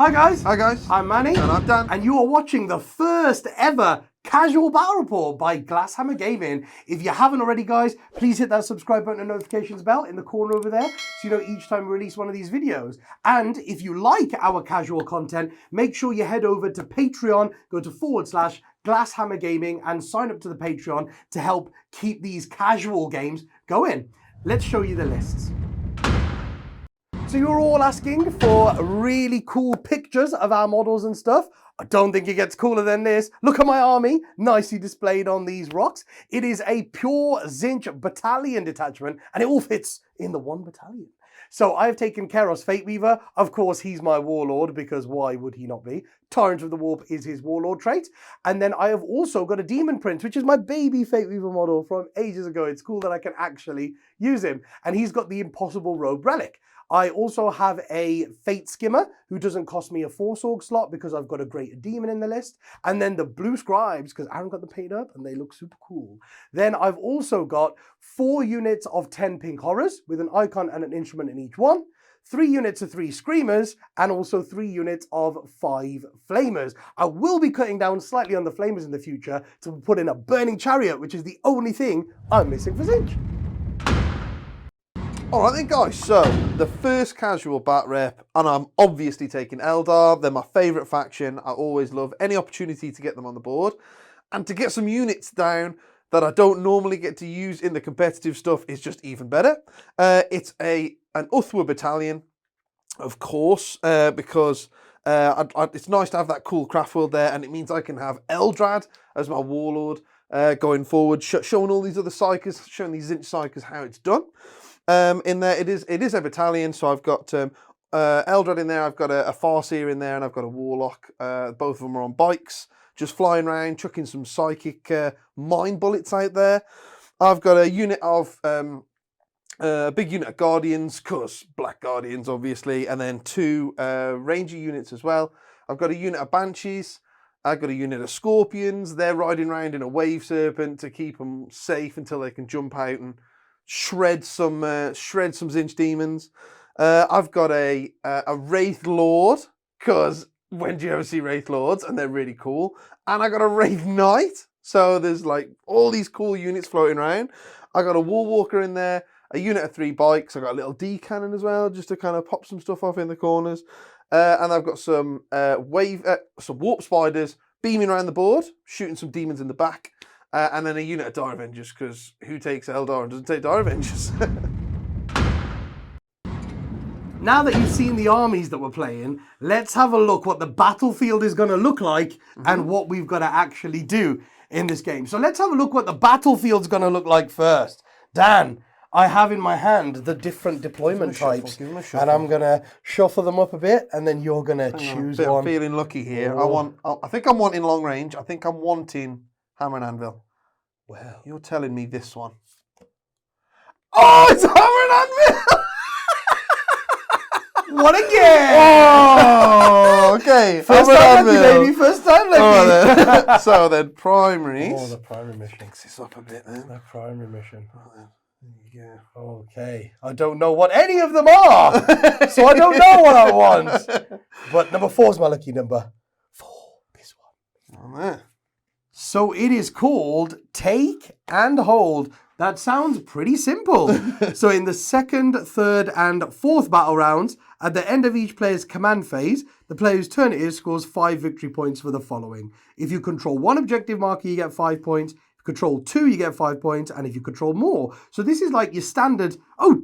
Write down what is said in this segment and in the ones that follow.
Hi guys. Hi guys. I'm Manny. And I'm Dan. And you are watching the first ever casual battle report by Glasshammer Gaming. If you haven't already, guys, please hit that subscribe button and notifications bell in the corner over there so you know each time we release one of these videos. And if you like our casual content, make sure you head over to Patreon, go to /Glasshammer Gaming and sign up to the Patreon to help keep these casual games going. Let's show you the lists. So you're all asking for really cool pictures of our models and stuff. I don't think it gets cooler than this. Look at my army, nicely displayed on these rocks. It is a pure Tzeentch battalion detachment, and it all fits in the one battalion. So I've taken Keros Fateweaver. Of course, he's my warlord, because why would he not be? Tyrant of the Warp is his warlord trait. And then I have also got a Demon Prince, which is my baby Fateweaver model from ages ago. It's cool that I can actually use him. And he's got the Impossible Robe Relic. I also have a Fate Skimmer, who doesn't cost me a Force Org slot because I've got a Great Demon in the list. And then the Blue Scribes, because Aaron got them paid up and they look super cool. Then I've also got 4 units of 10 Pink Horrors with an icon and an instrument in each one. 3 units of 3 Screamers, and also 3 units of 5 Flamers. I will be cutting down slightly on the Flamers in the future to put in a Burning Chariot, which is the only thing I'm missing for Tzeentch. Alright then guys, so the first casual bat rep, and I'm obviously taking Eldar. They're my favourite faction. I always love any opportunity to get them on the board. And to get some units down that I don't normally get to use in the competitive stuff is just even better. It's an Ulthwe battalion, of course, because it's nice to have that cool Craftworld there, and it means I can have Eldrad as my warlord going forward, showing all these other psychers, showing these Tzeentch psychers how it's done. In there, it is a battalion, so I've got Eldrad in there, I've got a Farseer in there, and I've got a Warlock. Both of them are on bikes, just flying around, chucking some psychic mind bullets out there. I've got a unit of, a big unit of Guardians, because Black Guardians, obviously, and then 2 Ranger units as well. I've got a unit of Banshees. I've got a unit of Scorpions. They're riding around in a Wave Serpent to keep them safe until they can jump out and shred some Tzeentch Daemons. I've got a Wraith Lord, because when do you ever see Wraith Lords? And they're really cool. And I got a Wraith Knight. So there's like all these cool units floating around. I got a War Walker in there, a unit of 3 bikes. I got a little D cannon as well, just to kind of pop some stuff off in the corners. And I've got some Warp Spiders beaming around the board, shooting some demons in the back. And then a unit of Dire Avengers, because who takes Eldar and doesn't take Dire Avengers? Now that you've seen the armies that we're playing, let's have a look what the battlefield is going to look like and what we've got to actually do in this game. So let's have a look what the battlefield's going to look like first. Dan, I have in my hand the different deployment types, and I'm going to shuffle them up a bit, and then you're going to choose one. I'm feeling lucky here. I think I'm wanting long range. I think I'm wanting Hammer and Anvil. Well, you're telling me this one. Oh, it's Hammer and Anvil! What again? Oh, okay. First time lucky, baby. First time lucky. Oh, then. So then, primaries. Oh, the primary mission. Mix this up a bit then. The primary mission. Oh, then. There you go. Okay. I don't know what any of them are, so I don't know what I want. But number 4 is my lucky number. 4. This one. On there. So it is called Take and Hold. That sounds pretty simple. So in the 2nd, 3rd, and 4th battle rounds, at the end of each player's command phase, the player whose turn it is scores 5 victory points for the following. If you control 1 objective marker, you get 5 points. If you control 2, you get 5 points. And if you control more. So this is like your standard,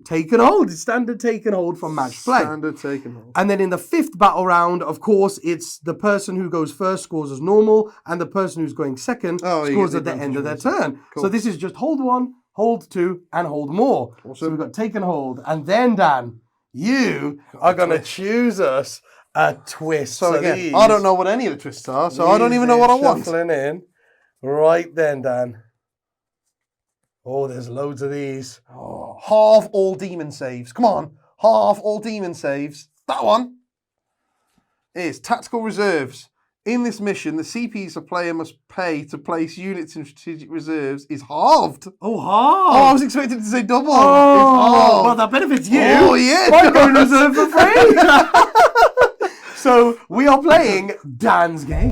take and hold. It's standard take and hold from match play. Standard take and hold. And then in the 5th battle round, of course, it's the person who goes first scores as normal, and the person who's going second scores at the end of their turn. Cool. So this is just hold 1, hold 2, and hold more. Awesome. So we've got take and hold. And then, Dan, you are going to choose us a twist. So again, I don't know what any of the twists are, so I don't even know what I want. Shuffling in. Right then, Dan. Oh, there's loads of these. Oh, half all demon saves. Come on. Half all demon saves. That one is tactical reserves. In this mission, the CPs a player must pay to place units in strategic reserves is halved. Oh, halved. Oh, I was expecting to say double. Oh, well, that benefits you. Oh, yeah. Might go in reserve for free. So we are playing Dan's game.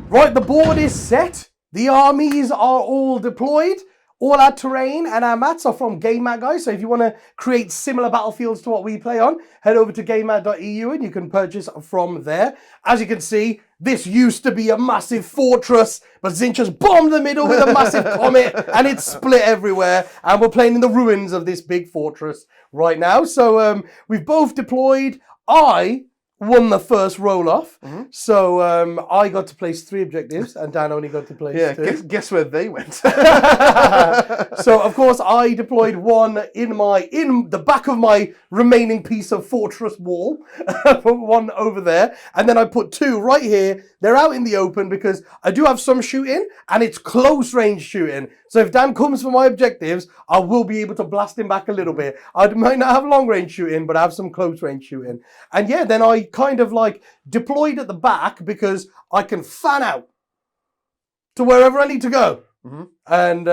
Right, the board is set. The armies are all deployed. All our terrain and our mats are from Game Mat, guys. So if you want to create similar battlefields to what we play on, head over to gamemat.eu and you can purchase from there. As you can see, this used to be a massive fortress, but Tzeentch has bombed the middle with a massive comet and it's split everywhere. And we're playing in the ruins of this big fortress right now. So we've both deployed. I won the first roll-off, so I got to place 3 objectives, and Dan only got to place 2. Guess where they went. So, of course, I deployed 1 in the back of my remaining piece of fortress wall, put 1 over there, and then I put 2 right here. They're out in the open because I do have some shooting, and it's close-range shooting. So if Dan comes for my objectives, I will be able to blast him back a little bit. I might not have long-range shooting, but I have some close-range shooting. And yeah, then I kind of like deployed at the back because I can fan out to wherever I need to go. And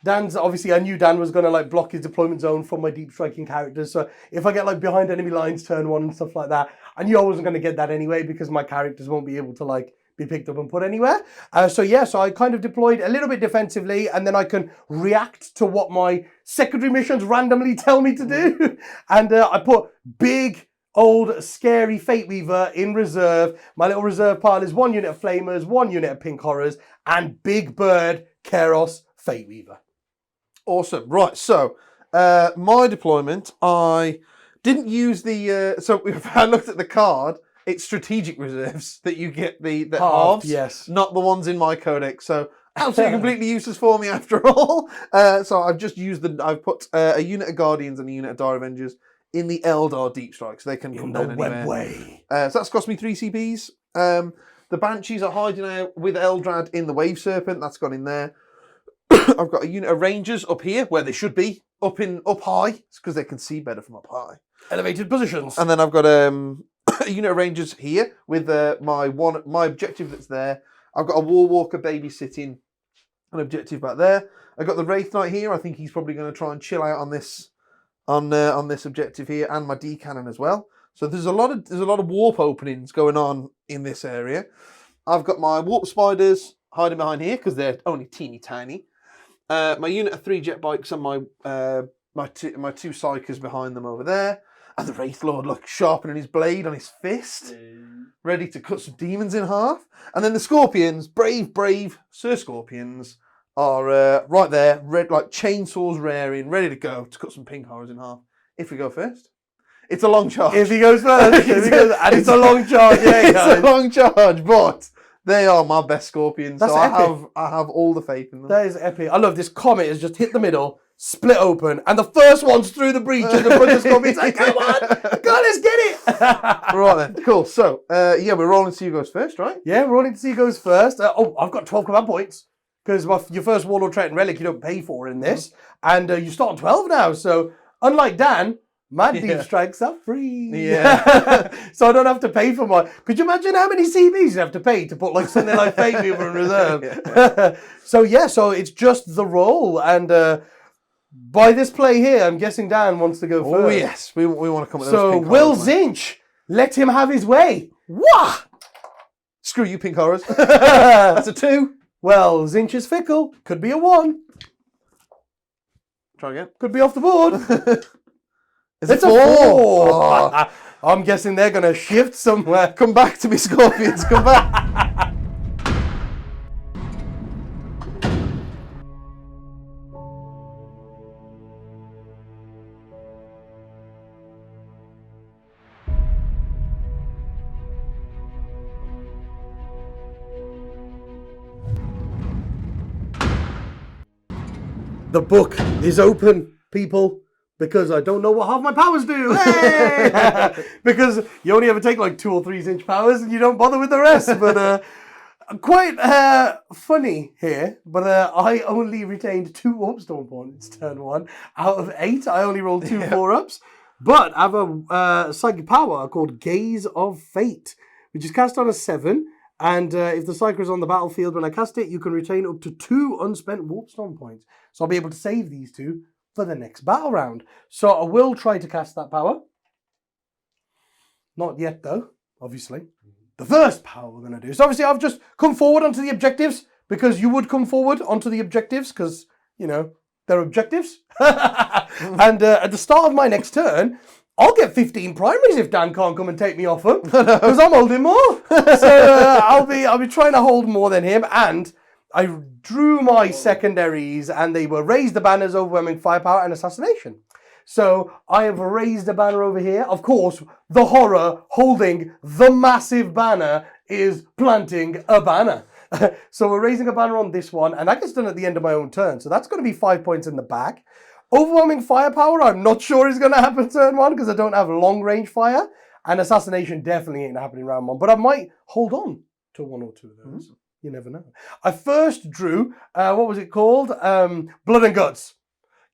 Dan's, obviously I knew Dan was going to like block his deployment zone from my deep striking characters. So if I get like behind enemy lines turn 1 and stuff like that, I knew I wasn't going to get that anyway because my characters won't be able to like be picked up and put anywhere. So I kind of deployed a little bit defensively, and then I can react to what my secondary missions randomly tell me to do. And I put big, old, scary Fate Weaver in reserve. My little reserve pile is 1 unit of Flamers, 1 unit of Pink Horrors, and Big Bird Keros Fate Weaver. Awesome. Right, so my deployment, I didn't use the... so if I looked at the card, it's strategic reserves that you get the halves, yes, not the ones in my codex. So absolutely completely useless for me after all. So I've just used I've put a unit of Guardians and a unit of Dire Avengers in the Eldar Deep Strike, so they can come down anywhere. Way. So that's cost me 3 CPs. The Banshees are hiding out with Eldrad in the Wave Serpent. That's gone in there. I've got a unit of Rangers up here where they should be, up high. It's because they can see better from up high. Elevated positions. And then I've got a unit of Rangers here with my objective that's there. I've got a Warwalker babysitting an objective back there. I've got the Wraith Knight here. I think he's probably going to try and chill out on this objective here, and my D cannon as well. So there's a lot of warp openings going on in this area. I've got my Warp Spiders hiding behind here because they're only teeny tiny. My unit of 3 jet bikes and my 2 Psychers behind them over there. And the Wraith Lord, look, sharpening his blade on his fist, ready to cut some demons in half. And then the Scorpions, brave Sir Scorpions, are right there, red like chainsaws raring, ready to go to cut some Pink Horrors in half. If we go first, it's a long charge. If he goes first, it's a long charge. Yeah, it's a long charge, but they are my best Scorpions. That's so epic. I have all the faith in them. That is epic. I love this. Comet has just hit the middle, split open, and the first one's through the breach and the brother Scorpion's like, come on, let's get it. Right then, cool. So, we're rolling to see who goes first, right? Yeah, we're rolling to see who goes first. I've got 12 command points because your first Warlord Trait and Relic you don't pay for in this. And you start on 12 now. So, unlike Dan, my deep strikes are free. Yeah. So I don't have to pay for mine. Could you imagine how many CBs you have to pay to put like something like Fate Weaver in reserve? So it's just the roll. And by this play here, I'm guessing Dan wants to go first. Oh yes, we want to come with those So Pink will Horrors, Tzeentch let him have his way? Wah! Screw you, Pink Horrors. That's a 2. Well, Tzeentch is fickle. Could be a 1. Try again. Could be off the board. It's a 4. Oh. I'm guessing they're going to shift somewhere. Come back to me, Scorpions. Come back. The book is open, people. because I don't know what half my powers do. Hey! Because you only ever take like 2 or 3 Tzeentch powers and you don't bother with the rest. But quite funny here. But I only retained 2 Warpstone points turn 1 out of 8. I only rolled 2 4-ups. But I have a psychic power called Gaze of Fate, which is cast on a 7. And if the Psyker is on the battlefield when I cast it, you can retain up to 2 unspent Warpstone points. So I'll be able to save these 2 for the next battle round. So I will try to cast that power. Not yet, though, obviously. The first power we're going to do. So obviously I've just come forward onto the objectives, because you would come forward onto the objectives, because, you know, they're objectives. And at the start of my next turn, I'll get 15 primaries if Dan can't come and take me off him, because I'm holding more. So I'll be trying to hold more than him, and I drew my secondaries, and they were raise the banners, overwhelming firepower, and assassination. So I have raised a banner over here. Of course, the horror holding the massive banner is planting a banner. So we're raising a banner on this one, and that gets done at the end of my own turn. So that's going to be 5 points in the back. Overwhelming firepower, I'm not sure is going to happen turn 1 because I don't have long range fire. And assassination definitely ain't happening round 1. But I might hold on to 1 or 2 of those. You never know. I first drew, what was it called? Blood and Guts.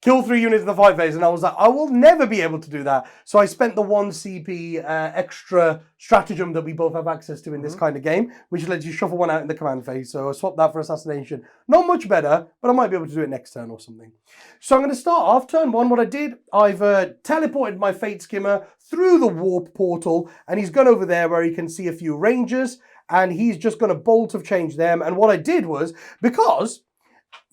Kill 3 units in the fight phase. And I was like, I will never be able to do that. So I spent the 1 CP extra stratagem that we both have access to in this kind of game, which lets you shuffle 1 out in the command phase. So I swapped that for assassination. Not much better, but I might be able to do it next turn or something. So I'm going to start off turn 1. What I did, I've teleported my Fate Skimmer through the warp portal, and he's gone over there where he can see a few rangers, and he's just going to bolt of change them. And what I did was, because,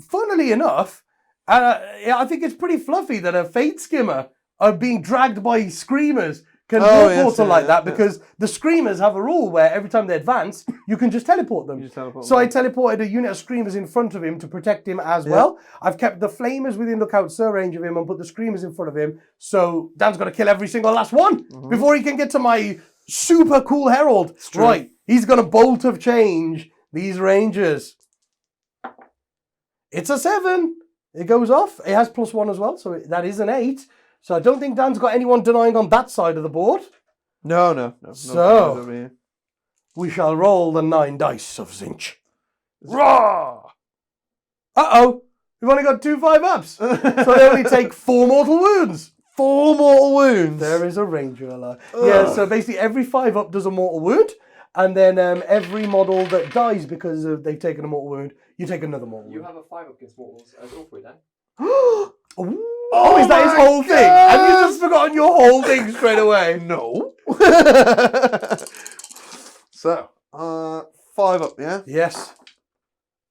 funnily enough, I think it's pretty fluffy that a Fate Skimmer are being dragged by Screamers can portal like that, because the Screamers have a rule where every time they advance, you can just teleport them. I teleported a unit of Screamers in front of him to protect him as well. I've kept the Flamers within lookout sir range of him and put the Screamers in front of him. So Dan's got to kill every single last one before he can get to my super cool Herald. Right, he's going to bolt of change these Rangers. It's a 7. It goes off. It has +1 as well, so that is an 8. So I don't think Dan's got anyone denying on that side of the board. No. So we shall roll the 9 dice of Tzeentch. Raw! Uh-oh. We've only got 2 5-ups. So they only take 4 mortal wounds. 4 mortal wounds. There is a ranger alive. Yeah, so basically every 5-up does a mortal wound. And then every model that dies because they've taken a mortal wound, you take another mortal wound. You have a 5-up against mortals as Ulthwe, Dan. Oh, is that his whole thing? Have you just forgotten your whole thing straight away? No. So, 5-up, yeah? Yes.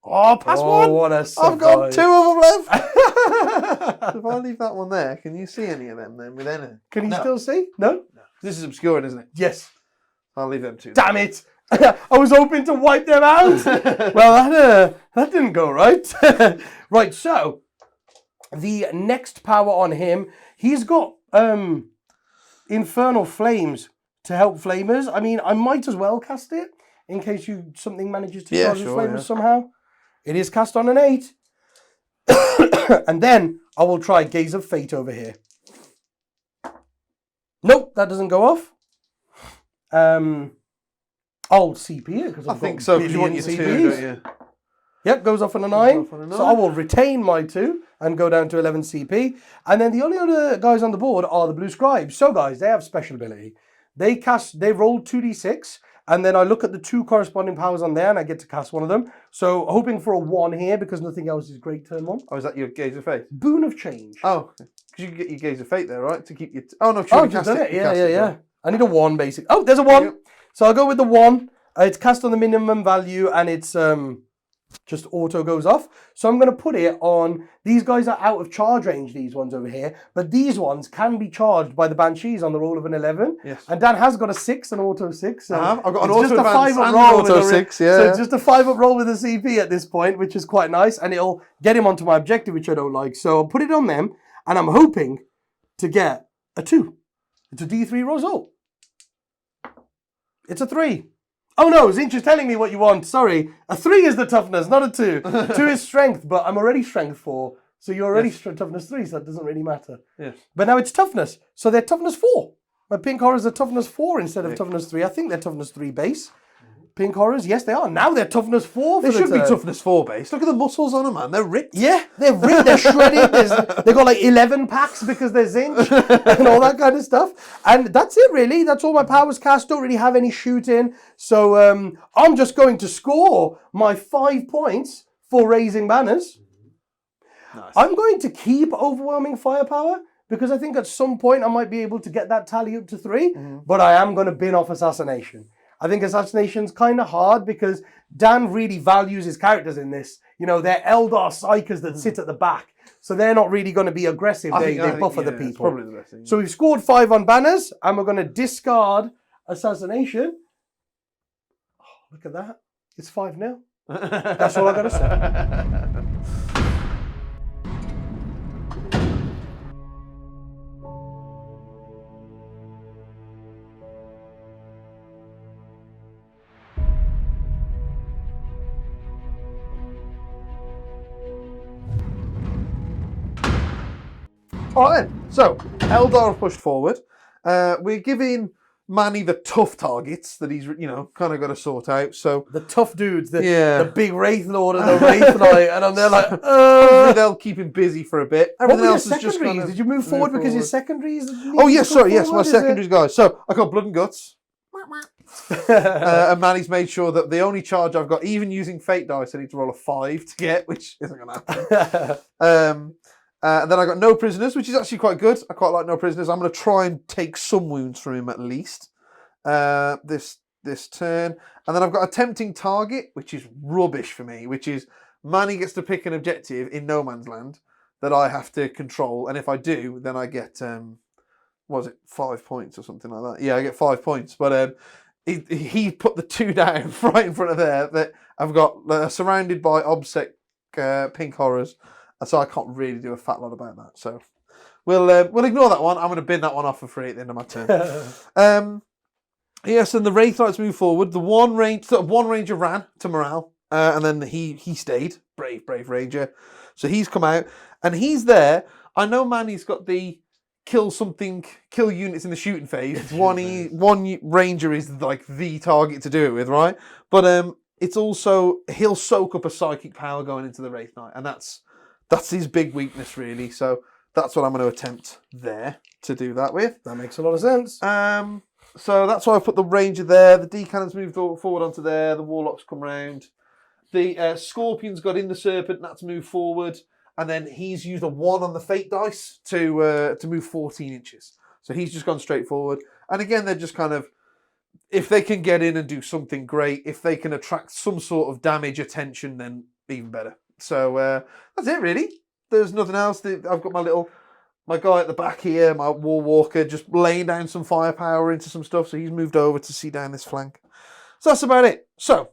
Oh, pass 1. What a surprise. I've got 2 of them left. If I leave that one there, can you see any of them then with any? Can you still see? No? This is obscuring, isn't it? Yes. I'll leave them 2. Damn it. I was hoping to wipe them out. Well, that didn't go right. Right, so the next power on him, he's got Infernal Flames to help Flamers. I mean, I might as well cast it in case something manages to charge the Flamers somehow. It is cast on an 8. And then I will try Gaze of Fate over here. Nope, that doesn't go off. I'll CP it because I think so. Because you want your 2, don't you? Yep, goes off on a 9. So I will retain my 2 and go down to 11 CP. And then the only other guys on the board are the Blue Scribes. So guys, they have special ability. They roll 2d6, and then I look at the 2 corresponding powers on there, and I get to cast one of them. So hoping for a 1 here because nothing else is great turn 1. Oh, is that your Gaze of Fate? Boon of Change. Oh, because you can get your Gaze of Fate there, right? To keep your... Oh, no, true. Cast it. Yeah. I need a 1, basically. Oh, there's a 1. So I'll go with the 1. It's cast on the minimum value, and it's just auto goes off. So I'm going to put it on... These guys are out of charge range, these ones over here. But these ones can be charged by the Banshees on the roll of an 11. Yes. And Dan has got a 6, an auto 6. So I've got an auto advance and an auto 6, yeah. So it's just a 5-up roll with a CP at this point, which is quite nice. And it'll get him onto my objective, which I don't like. So I'll put it on them, and I'm hoping to get a 2. It's a D3 result. It's a 3. Oh no, Tzeentch is telling me what you want. Sorry. A 3 is the toughness, not a 2. 2 is strength, but I'm already strength 4. So you're already toughness 3, so that doesn't really matter. Yes. But now it's toughness. So they're toughness 4. My pink horrors are toughness 4 instead of toughness 3. I think they're toughness 3 base. Pink horrors, yes, they are. Now they're toughness 4 for They the should be turn. toughness 4 base. Look at the muscles on them, man. They're ripped. Yeah, they're ripped, they're shredded. They've got like 11 packs because they're Tzeentch and all that kind of stuff. And that's it, really. That's all my powers cast. Don't really have any shooting. So I'm just going to score my 5 points for raising banners. Nice. I'm going to keep overwhelming firepower because I think at some point I might be able to get that tally up to 3. But I am going to bin off assassination. I think assassination's kind of hard because Dan really values his characters in this. You know, they're Eldar psychers that sit at the back. So they're not really going to be aggressive. They buffer the people. It's probably the best thing. So we've scored 5 on banners and we're going to discard assassination. Oh, look at that. It's 5-0. That's all I got to say. All right then. So, Eldar have pushed forward. We're giving Manny the tough targets that he's, kind of got to sort out. So The tough dudes, the big Wraith Lord and the Wraith Knight, and I'm there like, hopefully they'll keep him busy for a bit. What Everything were your else is just secondaries? kind of Did you move forward because your secondaries? Oh yes, sorry, yes, my secondaries guys. So I got Blood and Guts. And Manny's made sure that the only charge I've got, even using Fate dice, I need to roll a 5 to get, which isn't going to happen. And then I got No Prisoners, which is actually quite good. I quite like No Prisoners. I'm going to try and take some wounds from him at least this turn. And then I've got a Tempting Target, which is rubbish for me, which is Manny gets to pick an objective in No Man's Land that I have to control. And if I do, then I get, 5 points or something like that? Yeah, I get 5 points. But he put the 2 down right in front of there that I've got surrounded by OBSEC pink horrors. So I can't really do a fat lot about that. So we'll ignore that one. I'm going to bin that one off for free at the end of my turn. Yes, and the Wraith Knights move forward. The one ranger ran to morale, and then he stayed. Brave ranger. So he's come out, and he's there. I know Manny's got the kill units in the shooting phase. One ranger is like the target to do it with, right? But it's also he'll soak up a psychic power going into the Wraith Knight, and that's his big weakness, really. So that's what I'm going to attempt there to do that with. That makes a lot of sense. So that's why I put the Ranger there. The D-Cannons moved forward onto there. The Warlocks come round. The Scorpion's got in the Serpent, and that's moved forward. And then he's used a 1 on the Fate dice to move 14 inches. So he's just gone straight forward. And again, they're just kind of, if they can get in and do something great, if they can attract some sort of damage attention, then even better. So that's it, really. There's nothing else. I've got my guy at the back here, my War Walker, just laying down some firepower into some stuff. So he's moved over to see down this flank. So that's about it. So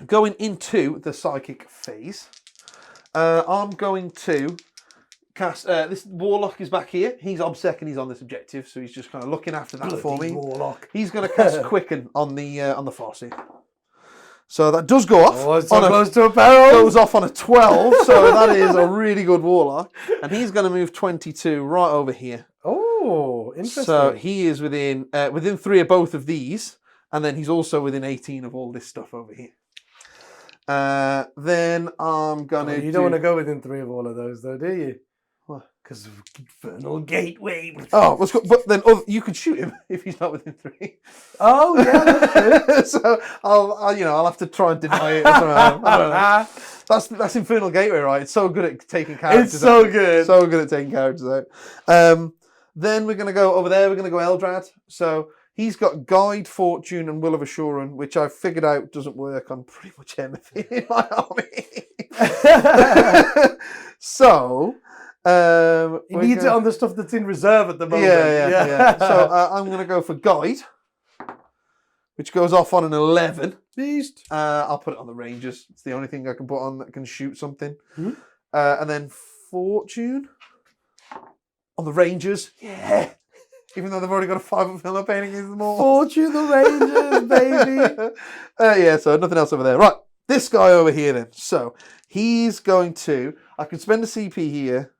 going into the psychic phase, I'm going to cast. This Warlock is back here. He's OBSEC and he's on this objective, so he's just kind of looking after that for me. Warlock. He's going to cast Quicken on the Farsi. So that does go off. Oh, it's so close to a barrel. Goes off on a 12, so that is a really good Warlock. And he's going to move 22 right over here. Oh, interesting. So he is within 3 of both of these, and then he's also within 18 of all this stuff over here. Then I'm going to You don't want to go within 3 of all of those, though, do you? What? Because of Infernal Gateway. Oh, but then you could shoot him if he's not within 3. Oh, yeah, that's true. So I'll have to try and deny it. I don't know. That's Infernal Gateway, right? It's so good at taking characters. It's so good. So good at taking characters out. Then we're going to go over there. We're going to go Eldrad. So he's got Guide, Fortune, and Will of Assurance, which I've figured out doesn't work on pretty much anything in my army. So he needs it on the stuff that's in reserve at the moment. Yeah. So I'm going to go for Guide, which goes off on an 11. Beast. I'll put it on the Rangers. It's the only thing I can put on that can shoot something. And then Fortune on the Rangers. Yeah. Even though they've already got a 5 filler painting against them all. Fortune the Rangers, baby. Yeah, so nothing else over there. Right. this guy over here then. So he's going to. I can spend a CP here.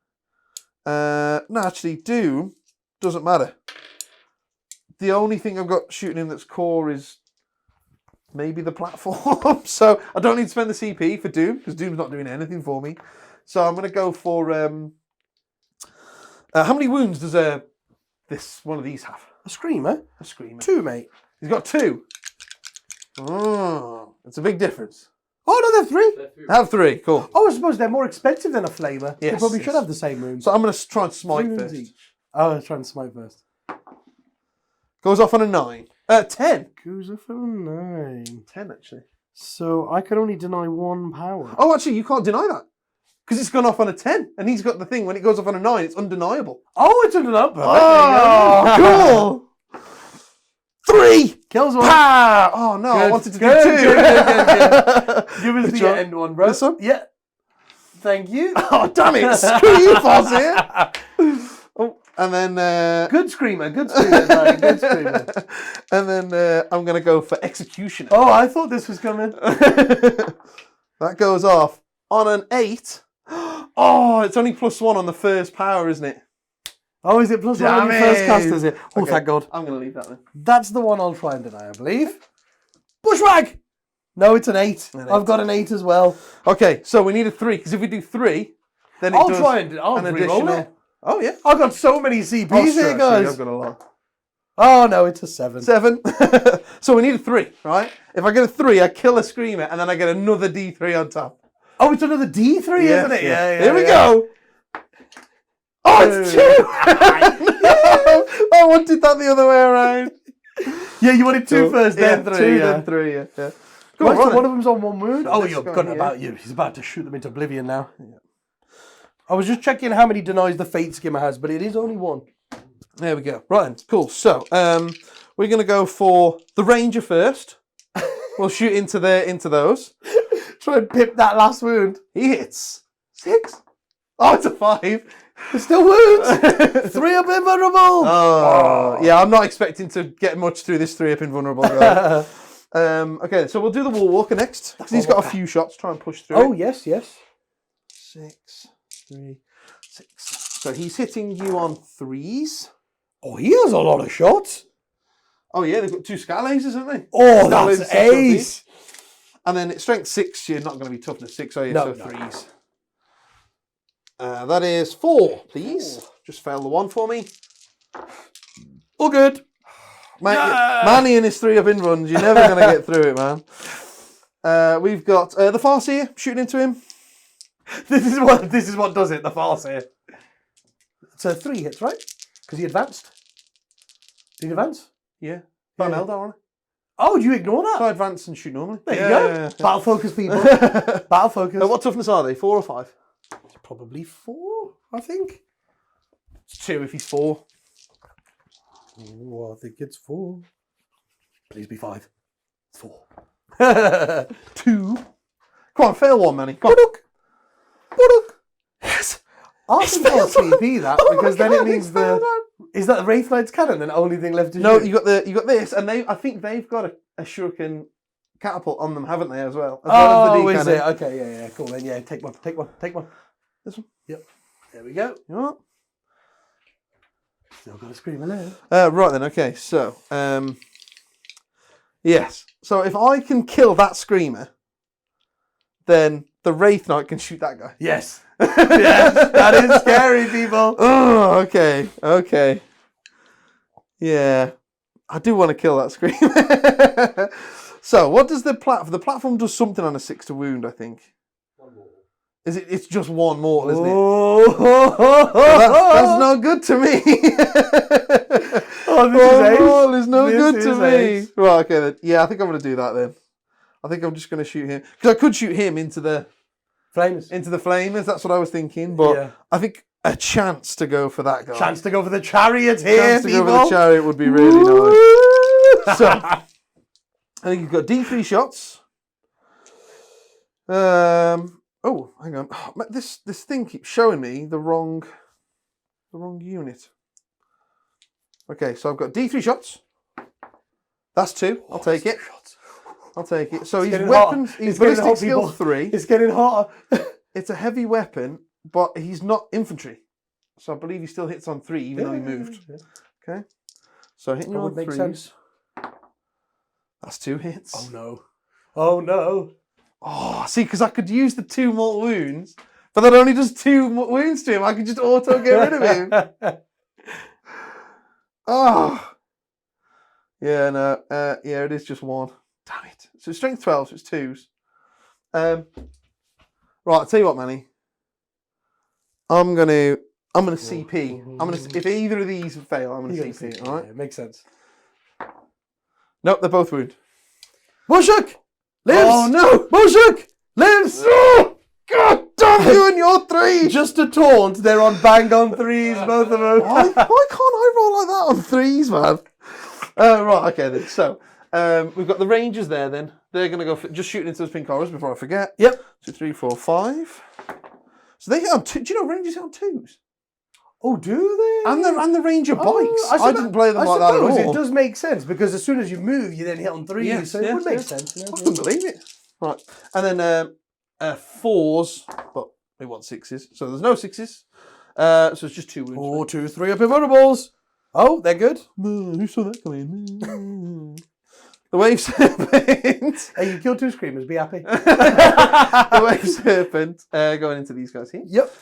No, actually, Doom doesn't matter. The only thing I've got shooting him that's core is maybe the platform. So I don't need to spend the CP for Doom because Doom's not doing anything for me. So I'm going to go for. How many wounds does this one of these have? A screamer? A screamer. 2, mate. He's got 2. Oh, it's a big difference. Oh, no, they're 3. I have 3. Cool. Oh, I suppose they're more expensive than a flamer. Yes, They probably yes. should have the same wounds. So I'm going to try and smite 3 wounds first. each. Oh, let's try and smite first. Goes off on a 9. 10. Goes off on a 9. 10 actually. So I can only deny 1 power. Oh, actually, you can't deny that. Because it's gone off on a 10. And he's got the thing, when it goes off on a 9, it's undeniable. Oh, it's under up. Oh, cool. 3. Kills one. Pa! Oh, no, I wanted to do 2. Good. Give us Which the one? end one, bro. This one? Yeah. Thank you. Oh, damn it. Screw you, Fozzie. Oh, and then... Good screamer. Good screamer. Sorry, good screamer. And then I'm going to go for Executioner. Oh, I thought this was coming. That goes off on an 8. Oh, it's only +1 on the first power, isn't it? Oh, is it +1 on your first cast, is it? Oh, Okay, thank God. I'm going to leave that then. That's the one I'll try and deny, I believe. Bushwhack! No, it's an 8. An 8. I've got an 8 as well. Okay, so we need a 3, because if we do 3, then it I'll does try and I'll an re-roll additional... it. Oh, yeah. I've got so many CPs Oh, here, sure, guys. I've got a lot. Oh, no, it's a 7. 7. So we need a 3, right? If I get a 3, I kill a Screamer, and then I get another D3 on top. Oh, it's another D3, Yes, isn't it? yeah. Yeah. Here we go. Oh, it's 2! No, I wanted that the other way around. Yeah, you wanted 2 first, then 3. 2, yeah. then 3, yeah. Go Go on, on, run one it. of them's on 1 wound. Oh, Let's you're go gun on, about you. He's about to shoot them into oblivion now. Yeah. I was just checking how many denies the Fate Skimmer has, but it is only 1. There we go. Right then, cool. So, we're going to go for the Ranger first. We'll shoot into those. Try and pip that last wound. He hits 6. Oh, it's a 5. There's still wounds. 3 up invulnerable. Oh, yeah. I'm not expecting to get much through this 3-up invulnerable guy. Okay, so we'll do the Wall Walker next. 'Cause he's got a few shots. Try and push through. Oh, it. yes. 6, 3, 6. So he's hitting you on 3s. Oh, he has a lot of shots. Oh yeah, they've got 2 scat lasers, haven't they? Oh, Scat lasers, that's 6 ace. And then it's strength 6. You're not going to be toughness 6, are you? No, So no. 3s. That is 4, please. 4. Just fail the 1 for me. All good. Manny and his 3-up in runs. You're never going to get through it, man. We've got the Farseer shooting into him. This is what does it, the Farseer. So 3 hits, right? Because he advanced. Did he advance? Yeah. But Yeah. an Eldar on it. Oh, do you ignore that? So I advance and shoot normally. There you go. Yeah. Battle focus, people. Battle focus. What toughness are they? 4 or 5? Probably 4, I think. It's 2 if he's 4. Oh, I think it's 4. Please be 5. It's 4. 2. Come on, fail 1, Manny. Come on. Yes. I think I'll TP that Oh my because then God, it means it's failed one. Is that the Wraith Knight's cannon? Then the only thing left to No, shoot? you got this, and I think they've got a shuriken catapult on them, haven't they, as well? As Oh, well as is the D it? cannon. Okay, yeah, cool. Then yeah, take one. This one. Yep. There we go. You know what? Still got a screamer there. Right then, okay, so yes. So if I can kill that screamer, then the Wraith Knight can shoot that guy. Yes. Yes. That is scary, people. Oh, okay. Yeah. I do want to kill that screamer. So what does the platform? The platform does something on a 6 to wound, I think. 1 more. Is it? It's just 1 mortal, isn't it? Oh, That's no good to me. Oh, this is ace. Mortal is no This good to is me. ace. Right, okay then. Yeah, I think I'm going to do that then. I think I'm just going to shoot him. Because I could shoot him into the Flames. flamers. That's what I was thinking. But Yeah. I think a chance to go for that guy. Chance to go for the chariot here, Chance to people. go for the chariot would be really nice. So, I think you've got D3 shots. Oh, hang on. Oh, this thing keeps showing me the wrong unit. Okay, so I've got D3 shots. That's 2. I'll take it. I'll take it. So his getting weapons, hot. his It's getting ballistic hot, skill people. 3. It's getting hotter. It's a heavy weapon, but he's not infantry. So I believe he still hits on 3, even though he moved. Yeah. Okay. So hitting you That on would make 3s. sense. That's 2 hits. Oh no. Oh no. Oh, see, because I could use the 2 mortal wounds, but that only does 2 wounds to him. I could just auto get rid of him. Oh. Yeah, no. Yeah, it is just 1. Damn it. So it's strength 12, so it's 2s. Right, I'll tell you what, Manny. I'm gonna CP. If either of these fail, I'm gonna CP. All right. Yeah, makes sense. Nope, they're both wounded. Mushuk lives. Oh no! Mushuk lives. Oh, God damn you and your 3! Just a taunt. They're on bang on 3s, both of them. Why can't I roll like that on 3s, man? Right, okay then. So we've got the Rangers there. Then they're gonna go just shooting into those pink horrors before I forget. Yep. 2, 3, 4, 5. So they hit on 2. Do you know Rangers hit on 2s? Oh, do they? And the Ranger bikes. I didn't play them I like that at suppose all. It does make sense because as soon as you move, you then hit on 3s, Yes, so it yes, would make yes. sense. You know? I couldn't believe it. Right, and then 4s, but we want 6s. So there's no 6s. So it's just 2 wounds. 4, 2, 3 up invulnerables. Oh, they're good. Who saw that coming? The Wave Serpent. Hey, you killed 2 screamers. Be happy. The Wave Serpent going into these guys here. Yep.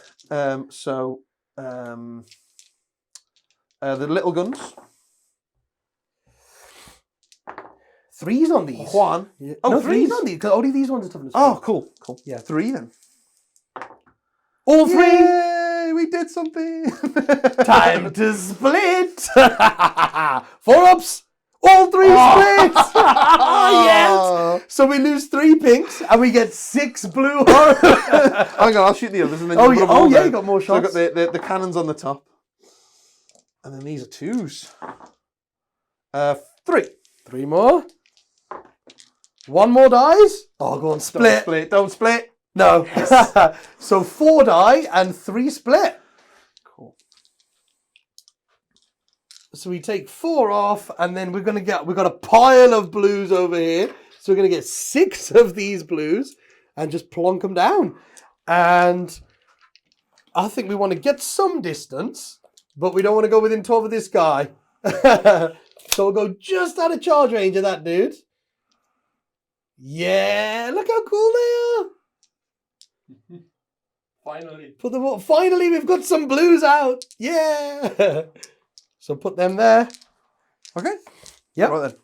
The little guns. 3s on these. Juan. Yeah. Oh, no, 3s. 3s on these. 'Cause only these ones are toughness. Oh, cool. Yeah. 3 then. All 3. Yay, we did something. Time to split. 4 ups. All 3 splits. Yes. So we lose 3 pinks and we get 6 blue horrors. Hang on, I'll shoot the others and then Oh, you put them yeah, all down. you got more So I've shots. got the cannons on the top. And then these are 2s. 3. 3 more. 1 more dies. Oh, go on, split. Don't split. No. So 4 die and 3 split. Cool. So we take 4 off, and then we've got a pile of blues over here. So we're gonna get 6 of these blues and just plonk them down. And I think we want to get some distance, but we don't want to go within 12 of this guy. So we'll go just out of charge range of that dude. Yeah, look how cool they are. Finally. Put them up. Finally, we've got some blues out. Yeah. So put them there. Okay. Yep. Right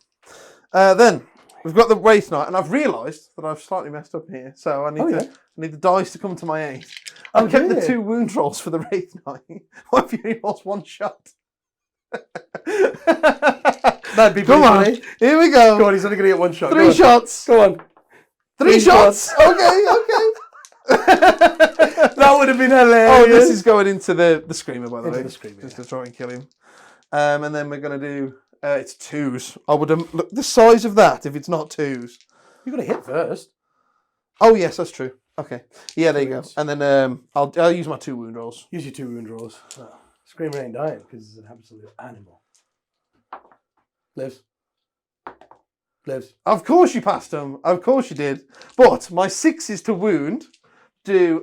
then. We've got the Wraith Knight, and I've realised that I've slightly messed up here. So I need the dice to come to my aid. I've kept the 2 wound rolls for the Wraith Knight. What if you only lost 1 shot? That'd be Come on. funny. Here we go. Go on, he's only going to get 1 shot. 3 shots. Go on. 3 shots. Okay. That would have been hilarious. Oh, this is going into the Screamer, by the Into way. the Screamer, Just to try and kill him. And then we're going to do... it's 2s. I would have... Look, the size of that, if it's not 2s. You've got to hit first. Oh, yes, that's true. Okay. Yeah, there you go. Wounds. And then I'll use my 2 wound rolls. Use your 2 wound rolls. Oh, Screamer ain't dying because it's an absolute animal. Lives. Of course you passed them. Of course you did. But my 6s to wound do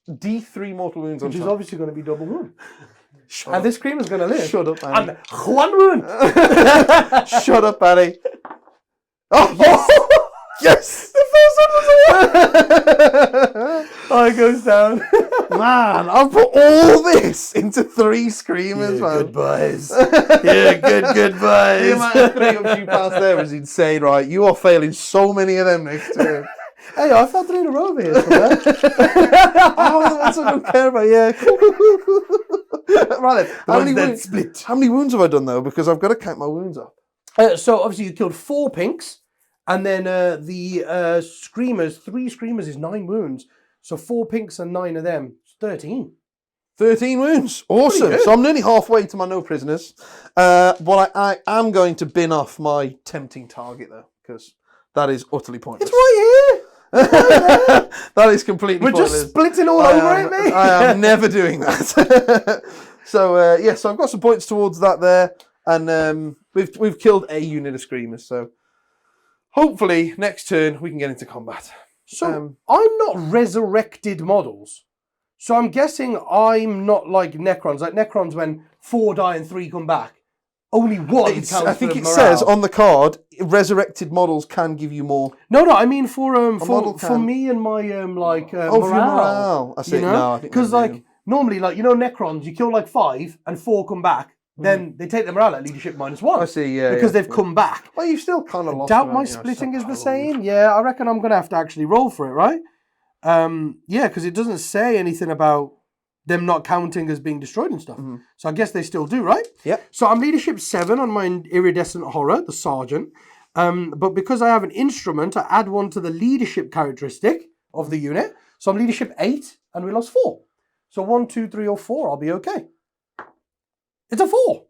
D3 mortal wounds on Which is top. obviously going to be double wound. Shut And up. this Screamer's going to live. Shut up, Annie. And 1 wound. Shut up, Annie. Oh, yes! The first one was a 1. Oh, it goes down. Man, I've put all this into 3 Screamers, man. Good boys. Yeah, good boys. The amount of 3-ups you passed there was insane, right? You are failing so many of them next turn. Hey, I found 3 in a row over here somewhere. Oh, the ones I don't care about, yeah. Right then, Split. how many wounds have I done, though? Because I've got to count my wounds up. So obviously you killed 4 pinks, and then the Screamers, 3 Screamers is 9 wounds. So 4 pinks and 9 of them, 13. 13 wounds. Awesome. good. So I'm nearly halfway to my no prisoners. But I am going to bin off my tempting target, though, because that is utterly pointless. It's right here. That is completely We're pointless. just splitting all over it, mate. I am never doing that. So so I've got some points towards that there, and we've killed a unit of Screamers. So hopefully next turn we can get into combat. So I'm not resurrected models. So I'm guessing I'm not like Necrons. Like Necrons, when 4 die and 3 come back, only one counts I think for it morale. says on the card, resurrected models can give you more. No, I mean for model me and my for your morale. morale. I see. You know? No, I think because they like do. normally, like Necrons, you kill like 5 and 4 come back. Then they take the morale at leadership -1. I see. Yeah, because yeah, they've come back. Well, you've still kind of lost. Doubt my you know, splitting is the so- same. Yeah, I reckon I'm gonna have to actually roll for it, right? Yeah, because it doesn't say anything about them not counting as being destroyed and stuff. So I guess they still do, right? Yeah. So I'm leadership 7 on my iridescent horror, the sergeant. But because I have an instrument, I add 1 to the leadership characteristic of the unit. So I'm leadership 8, and we lost 4. So 1, 2, 3, or 4, I'll be okay. It's a 4.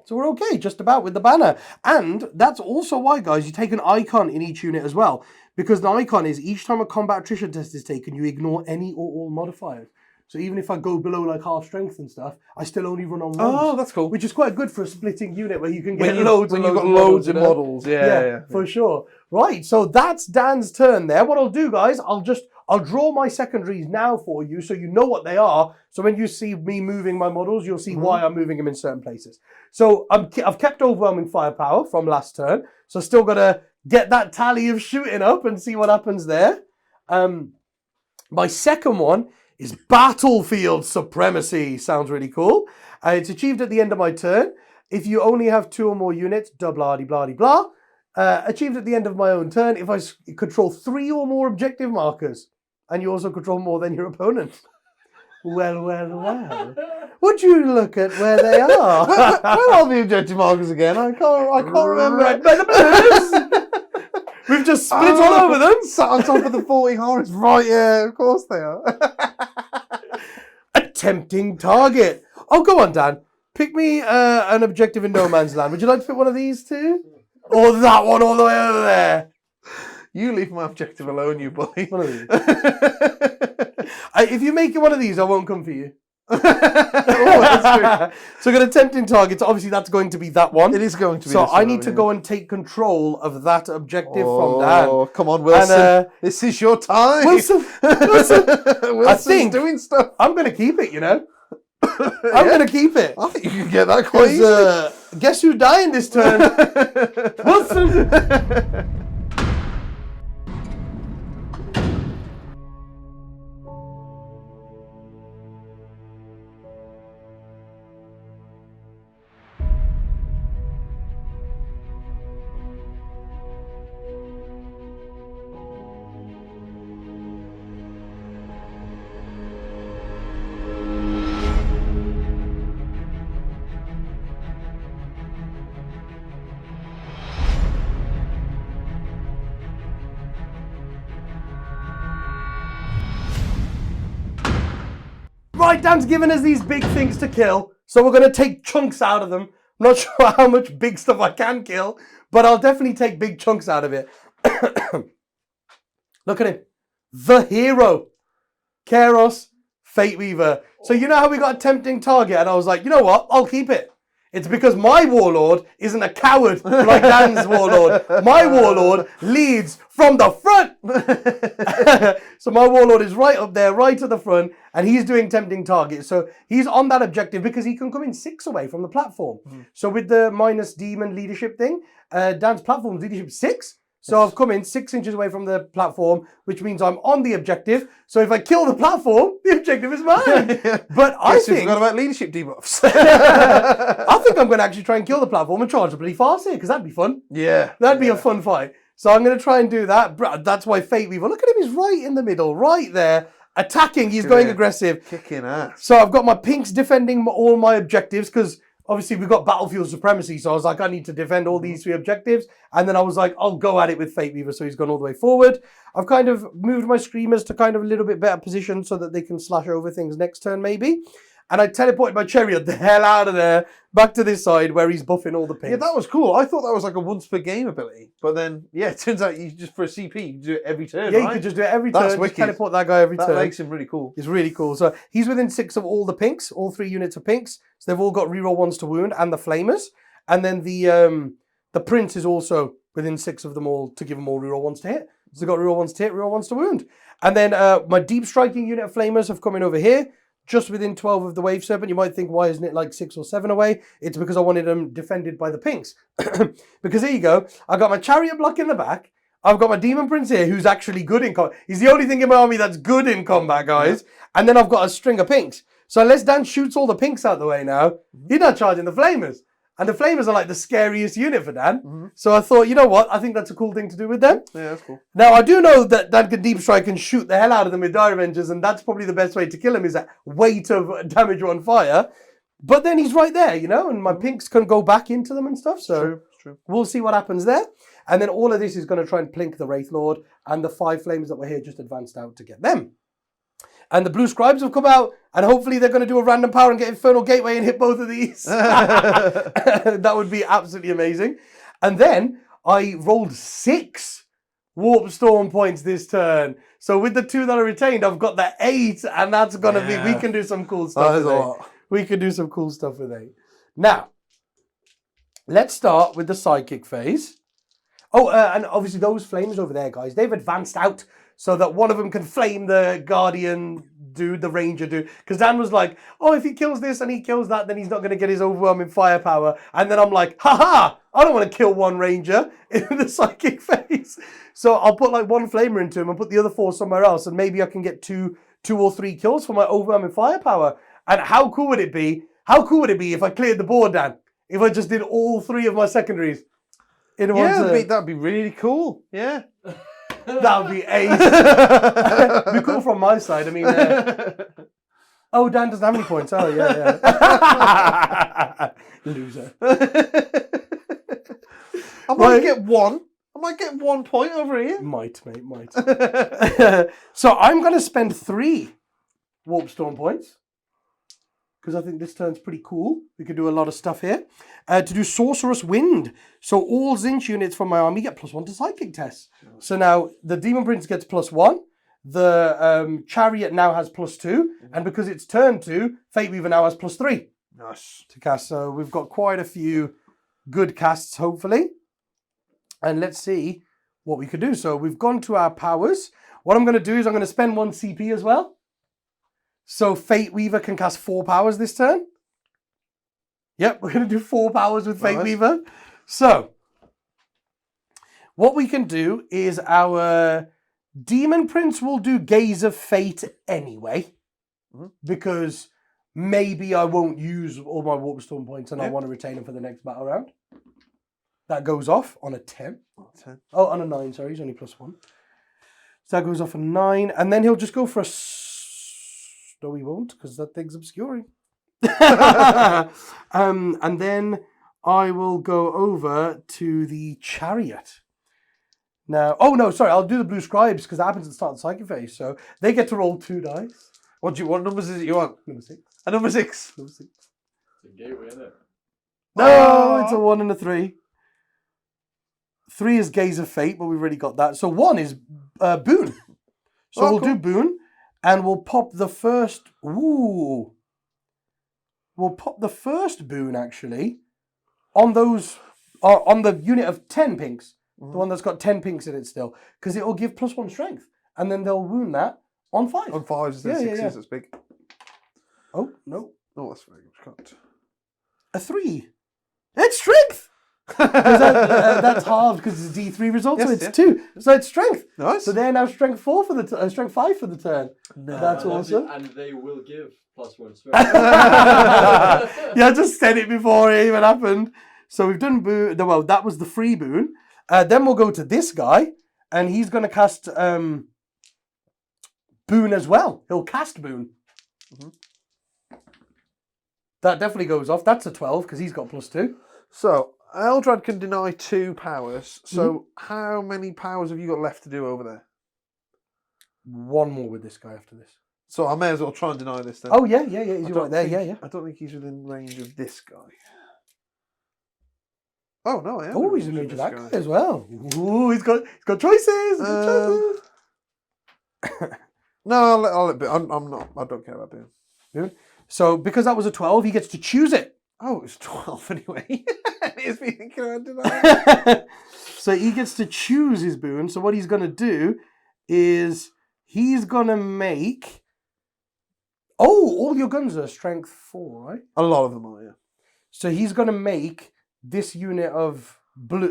So we're okay, just about, with the banner. And that's also why, guys, you take an icon in each unit as well. Because the icon is each time a combat attrition test is taken, you ignore any or all modifiers. So even if I go below like half strength and stuff, I still only run on 1s. Oh, that's cool. Which is quite good for a splitting unit where you can get When you've loads got of loads of you know? models. Yeah. For sure. Right, so that's Dan's turn there. What I'll do, guys, I'll draw my secondaries now for you so you know what they are. So when you see me moving my models, you'll see why I'm moving them in certain places. So I've kept overwhelming firepower from last turn. So still got to get that tally of shooting up and see what happens there. My second one is Battlefield Supremacy. Sounds really cool. It's achieved at the end of my turn. If you only have 2 or more units, blah, blah, blah. Achieved at the end of my own turn if I control 3 or more objective markers. And you also control more than your opponent. Well. Would you look at where they are? Where are the objective markers again? I can't remember. Right by the blues. We've just split all over them. Sat on top of the 40 horrors. Right, yeah, of course they are. A tempting target. Oh, go on, Dan. Pick me an objective in no man's land. Would you like to pick one of these two? Or that one all the way over there? You leave my objective alone, you bully. One of these. If you make it one of these, I won't come for you. Oh, that's true. So I've got a tempting target. So obviously that's going to be that one. It is going to be. So this I one need over to here. go and take control of that objective from Dan. Oh, come on, Wilson. And, this is your time. Wilson's Wilson's doing stuff. I'm going to keep it, you know. I'm going to keep it. I think you can get that quite easily. Guess who's dying this turn? Wilson. Right, Dan's given us these big things to kill, so we're going to take chunks out of them. I'm not sure how much big stuff I can kill, but I'll definitely take big chunks out of it. Look at him. The hero. Kairos, Fate Weaver. So you know how we got a tempting target, and I was like, you know what? I'll keep it. It's because my warlord isn't a coward like Dan's warlord. My warlord leads from the front. So my warlord is right up there, right at the front, and he's doing tempting targets. So he's on that objective because he can come in 6 away from the platform. So with the minus demon leadership thing, Dan's platform's leadership 6. So I've come in 6 inches away from the platform, which means I'm on the objective. So if I kill the platform, the objective is mine. But I Guess who think forgot about leadership debuffs. I think I'm going to actually try and kill the platform and charge the bloody fast here, because that'd be fun. Yeah. That'd be a fun fight. So I'm going to try and do that. That's why Fate Weaver, look at him, he's right in the middle, right there, attacking. He's going aggressive. Kicking ass. So I've got my pinks defending all my objectives, because obviously we've got Battlefield Supremacy. So I was like, I need to defend all these 3 objectives. And then I was like, I'll go at it with Fate Weaver. So he's gone all the way forward. I've kind of moved my Screamers to kind of a little bit better position so that they can slash over things next turn maybe. And I teleported my Chariot the hell out of there, back to this side where he's buffing all the pinks. Yeah, that was cool. I thought that was like a once per game ability. But then, yeah, it turns out you just for a CP, you can do it every turn, Yeah, right? you could just do it every That's turn. wicked. Just teleport that guy every That turn. makes him really cool. It's really cool. So he's within 6 of all the pinks, all 3 units of pinks. So they've all got reroll 1s to wound and the flamers. And then the prince is also within 6 of them all to give them all reroll 1s to hit. So they've got reroll 1s to hit, reroll 1s to wound. And then my deep striking unit of flamers have come in over here, just within 12 of the wave serpent. You might think, why isn't it like 6 or 7 away? It's because I wanted them defended by the pinks. Because here you go. I've got my chariot block in the back. I've got my demon prince here, who's actually good in combat. He's the only thing in my army that's good in combat, guys. And then I've got a string of pinks. So unless Dan shoots all the pinks out the way now, he's not charging the flamers. And the flamers are like the scariest unit for Dan. So I thought, you know what? I think that's a cool thing to do with them. Yeah, that's cool. Now, I do know that Dan can deep strike and shoot the hell out of them with Dire Avengers, and that's probably the best way to kill him, is that weight of damage on fire. But then he's right there, you know, and my pinks can go back into them and stuff. So True. We'll see what happens there. And then all of this is going to try and plink the Wraith Lord, and the 5 flames that were here just advanced out to get them. And the blue scribes have come out, and hopefully they're going to do a random power and get Infernal Gateway and hit both of these. That would be absolutely amazing. And then I rolled 6 Warp Storm points this turn. So with the 2 that are retained, I've got the 8, and that's going to be, we can do some cool stuff with 8. We can do some cool stuff with 8. Now, let's start with the Psychic phase. Oh, and obviously those flames over there, guys, they've advanced out so that one of them can flame the Guardian dude, the Ranger dude. Because Dan was like, oh, if he kills this and he kills that, then he's not going to get his overwhelming firepower. And then I'm like, haha, I don't want to kill one Ranger in the Psychic phase. So I'll put like 1 flamer into him and put the other 4 somewhere else. And maybe I can get 2 or 3 kills for my overwhelming firepower. And how cool would it be? How cool would it be if I cleared the board, Dan? If I just did all 3 of my secondaries? That'd be really cool. Yeah. That would be ace. Be cool from my side. I mean, oh, Dan doesn't have any points. Oh, yeah. Loser. I might get 1. I might get 1 point over here. Might, mate, might. So I'm going to spend 3 Warp Storm points, because I think this turn's pretty cool. We could do a lot of stuff here. To do Sorcerous Wind. So all Tzeentch units from my army get +1 to Psychic tests. So now the Demon Prince gets +1. The Chariot now has +2. And because it's turn 2, Fate Weaver now has +3. Nice. To cast. So we've got quite a few good casts, hopefully. And let's see what we could do. So we've gone to our powers. What I'm going to do is I'm going to spend 1 CP as well. So Fate Weaver can cast 4 powers this turn. Yep, we're going to do 4 powers with Fate Weaver. So, what we can do is our Demon Prince will do Gaze of Fate anyway. Because maybe I won't use all my Warp Storm points and I want to retain them for the next battle round. That goes off on a 10. Oh, on a 9, sorry, he's only +1. So that goes off a 9. And then he'll just go for a... No, he won't, because that thing's obscuring. And then I will go over to the Chariot. Now, oh no, sorry, I'll do the blue scribes, because that happens at the start of the Psychic phase. So they get to roll 2 dice. What numbers is it you want? Number 6. A number 6. Number 6. It's a gateway, isn't it? No, it's a 1 and a 3. 3 is Gaze of Fate, but we've already got that. So 1 is Boon. So we'll do Boon. And we'll pop the first... Ooh. We'll pop the first Boon, actually, on those... on the unit of 10 pinks. The one that's got 10 pinks in it still. Because it will give +1 strength. And then they'll wound that on 5. On 5s instead of 6s, that's big. Oh, no. Oh, that's very good. A 3. It's strength! That's halved because it's a D3 result, so it's 2. So it's strength. Nice. So they're now strength 4 for the strength 5 for the turn. No. That's awesome. And they will give +1 strength. Yeah, I just said it before it even happened. So we've done Boon. Well, that was the free Boon. Then we'll go to this guy, and he's going to cast Boon as well. He'll cast Boon. That definitely goes off. That's a 12 because he's got +2. So Eldrad can deny 2 powers. So how many powers have you got left to do over there? 1 more with this guy after this. So I may as well try and deny this then. Oh, yeah. He's right there. Yeah. I don't think he's within range of this guy. Oh, no, I am. Oh, he's in range of that guy as well. Ooh, he's got choices. No, I'll let I'm not. I don't care about Boon. So because that was a 12, he gets to choose it. Oh, it was 12 anyway. He's been thinking about denying. So he gets to choose his boon. So what he's going to do is he's going to make... Oh, all your guns are strength 4, right? A lot of them are, yeah. So he's going to make this unit of Horrors.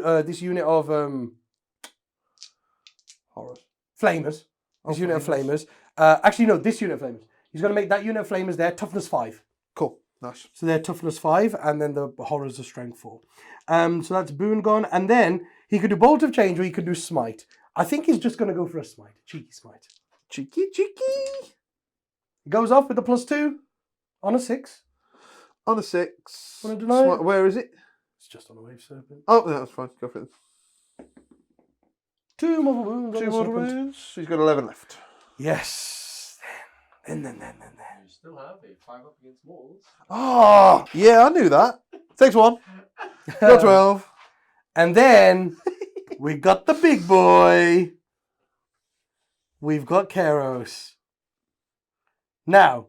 flamers. This unit of flamers. Actually, no, this unit of flamers. He's going to make that unit of flamers there, toughness 5. Cool. Nice. So they're toughness 5, and then the horrors are strength 4. So that's boon gone. And then he could do bolt of change or he could do smite. I think he's just going to go for a smite. Cheeky smite. Cheeky. Goes off with the +2 on a 6. On a 6. Wanna deny it? Where is it? It's just on a wave serpent. Oh, no, that's fine. Go for it. 2 mortal wounds. 2 mortal wounds. So he's got 11 left. Yes. Then. You still have a 5 up against mortals. Oh, yeah, I knew that. Takes 1. Got 12. And then we got the big boy. We've got Kairos. Now,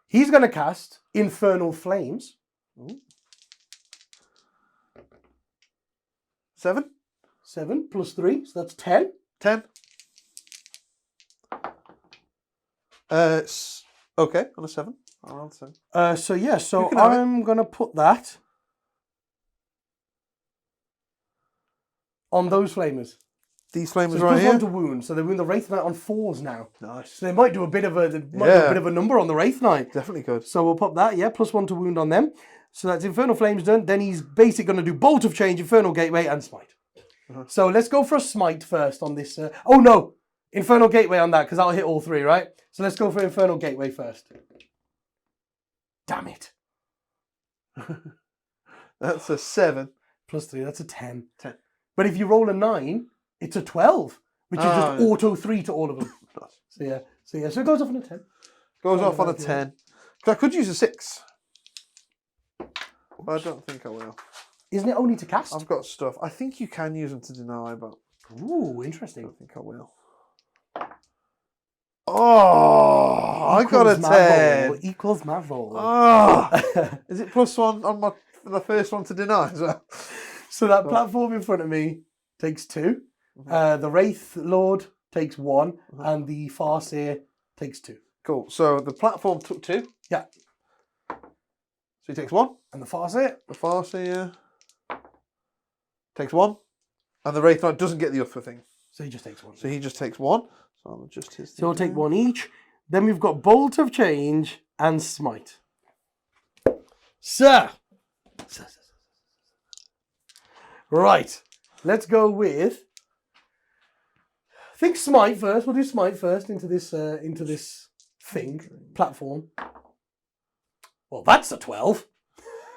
he's going to cast Infernal Flames. Ooh. 7. 7 plus 3, so that's 10. 10. Okay, on a 7. Around 7. So can have it. I'm going to put that on those flamers. These So flamers it's right plus here. 1 to wound, so they wound the Wraith Knight on 4s now. Nice. So they might do a bit of a number on the Wraith Knight. Definitely good. So we'll pop that, yeah, plus 1 to wound on them. So that's Infernal Flames done. Then he's basically going to do Bolt of Change, Infernal Gateway, and Smite. So let's go for a Smite first on this. Oh no, Infernal Gateway on that, because that'll hit all 3, right? So let's go for Infernal Gateway first. Damn it. That's a 7. Plus 3, that's a 10. 10. But if you roll a 9, it's a 12, which is just auto 3 to all of them. So it goes off on a 10. Goes off on a 10. I could use a 6. But I don't think I will. Isn't it only to cast? I've got stuff. I think you can use them to deny, but Ooh, I interesting. don't think I will. Oh, I got a 10. Equals my roll. Oh, is it +1 on the first one to deny as well? So that platform in front of me takes 2. The Wraith Lord takes 1. And the Farseer takes 2. Cool. So the platform took 2. Yeah. So he takes 1. And the Farseer? The Farseer takes 1. And the Wraith Knight doesn't get the Ulthwe thing. So he just takes 1. So he just takes 1. So I'll adjust his. So he'll take 1 each. Then we've got Bolt of Change and Smite. Sir. Right. Let's go with... I think Smite first. We'll do Smite first into this thing. Platform. Well, that's a 12.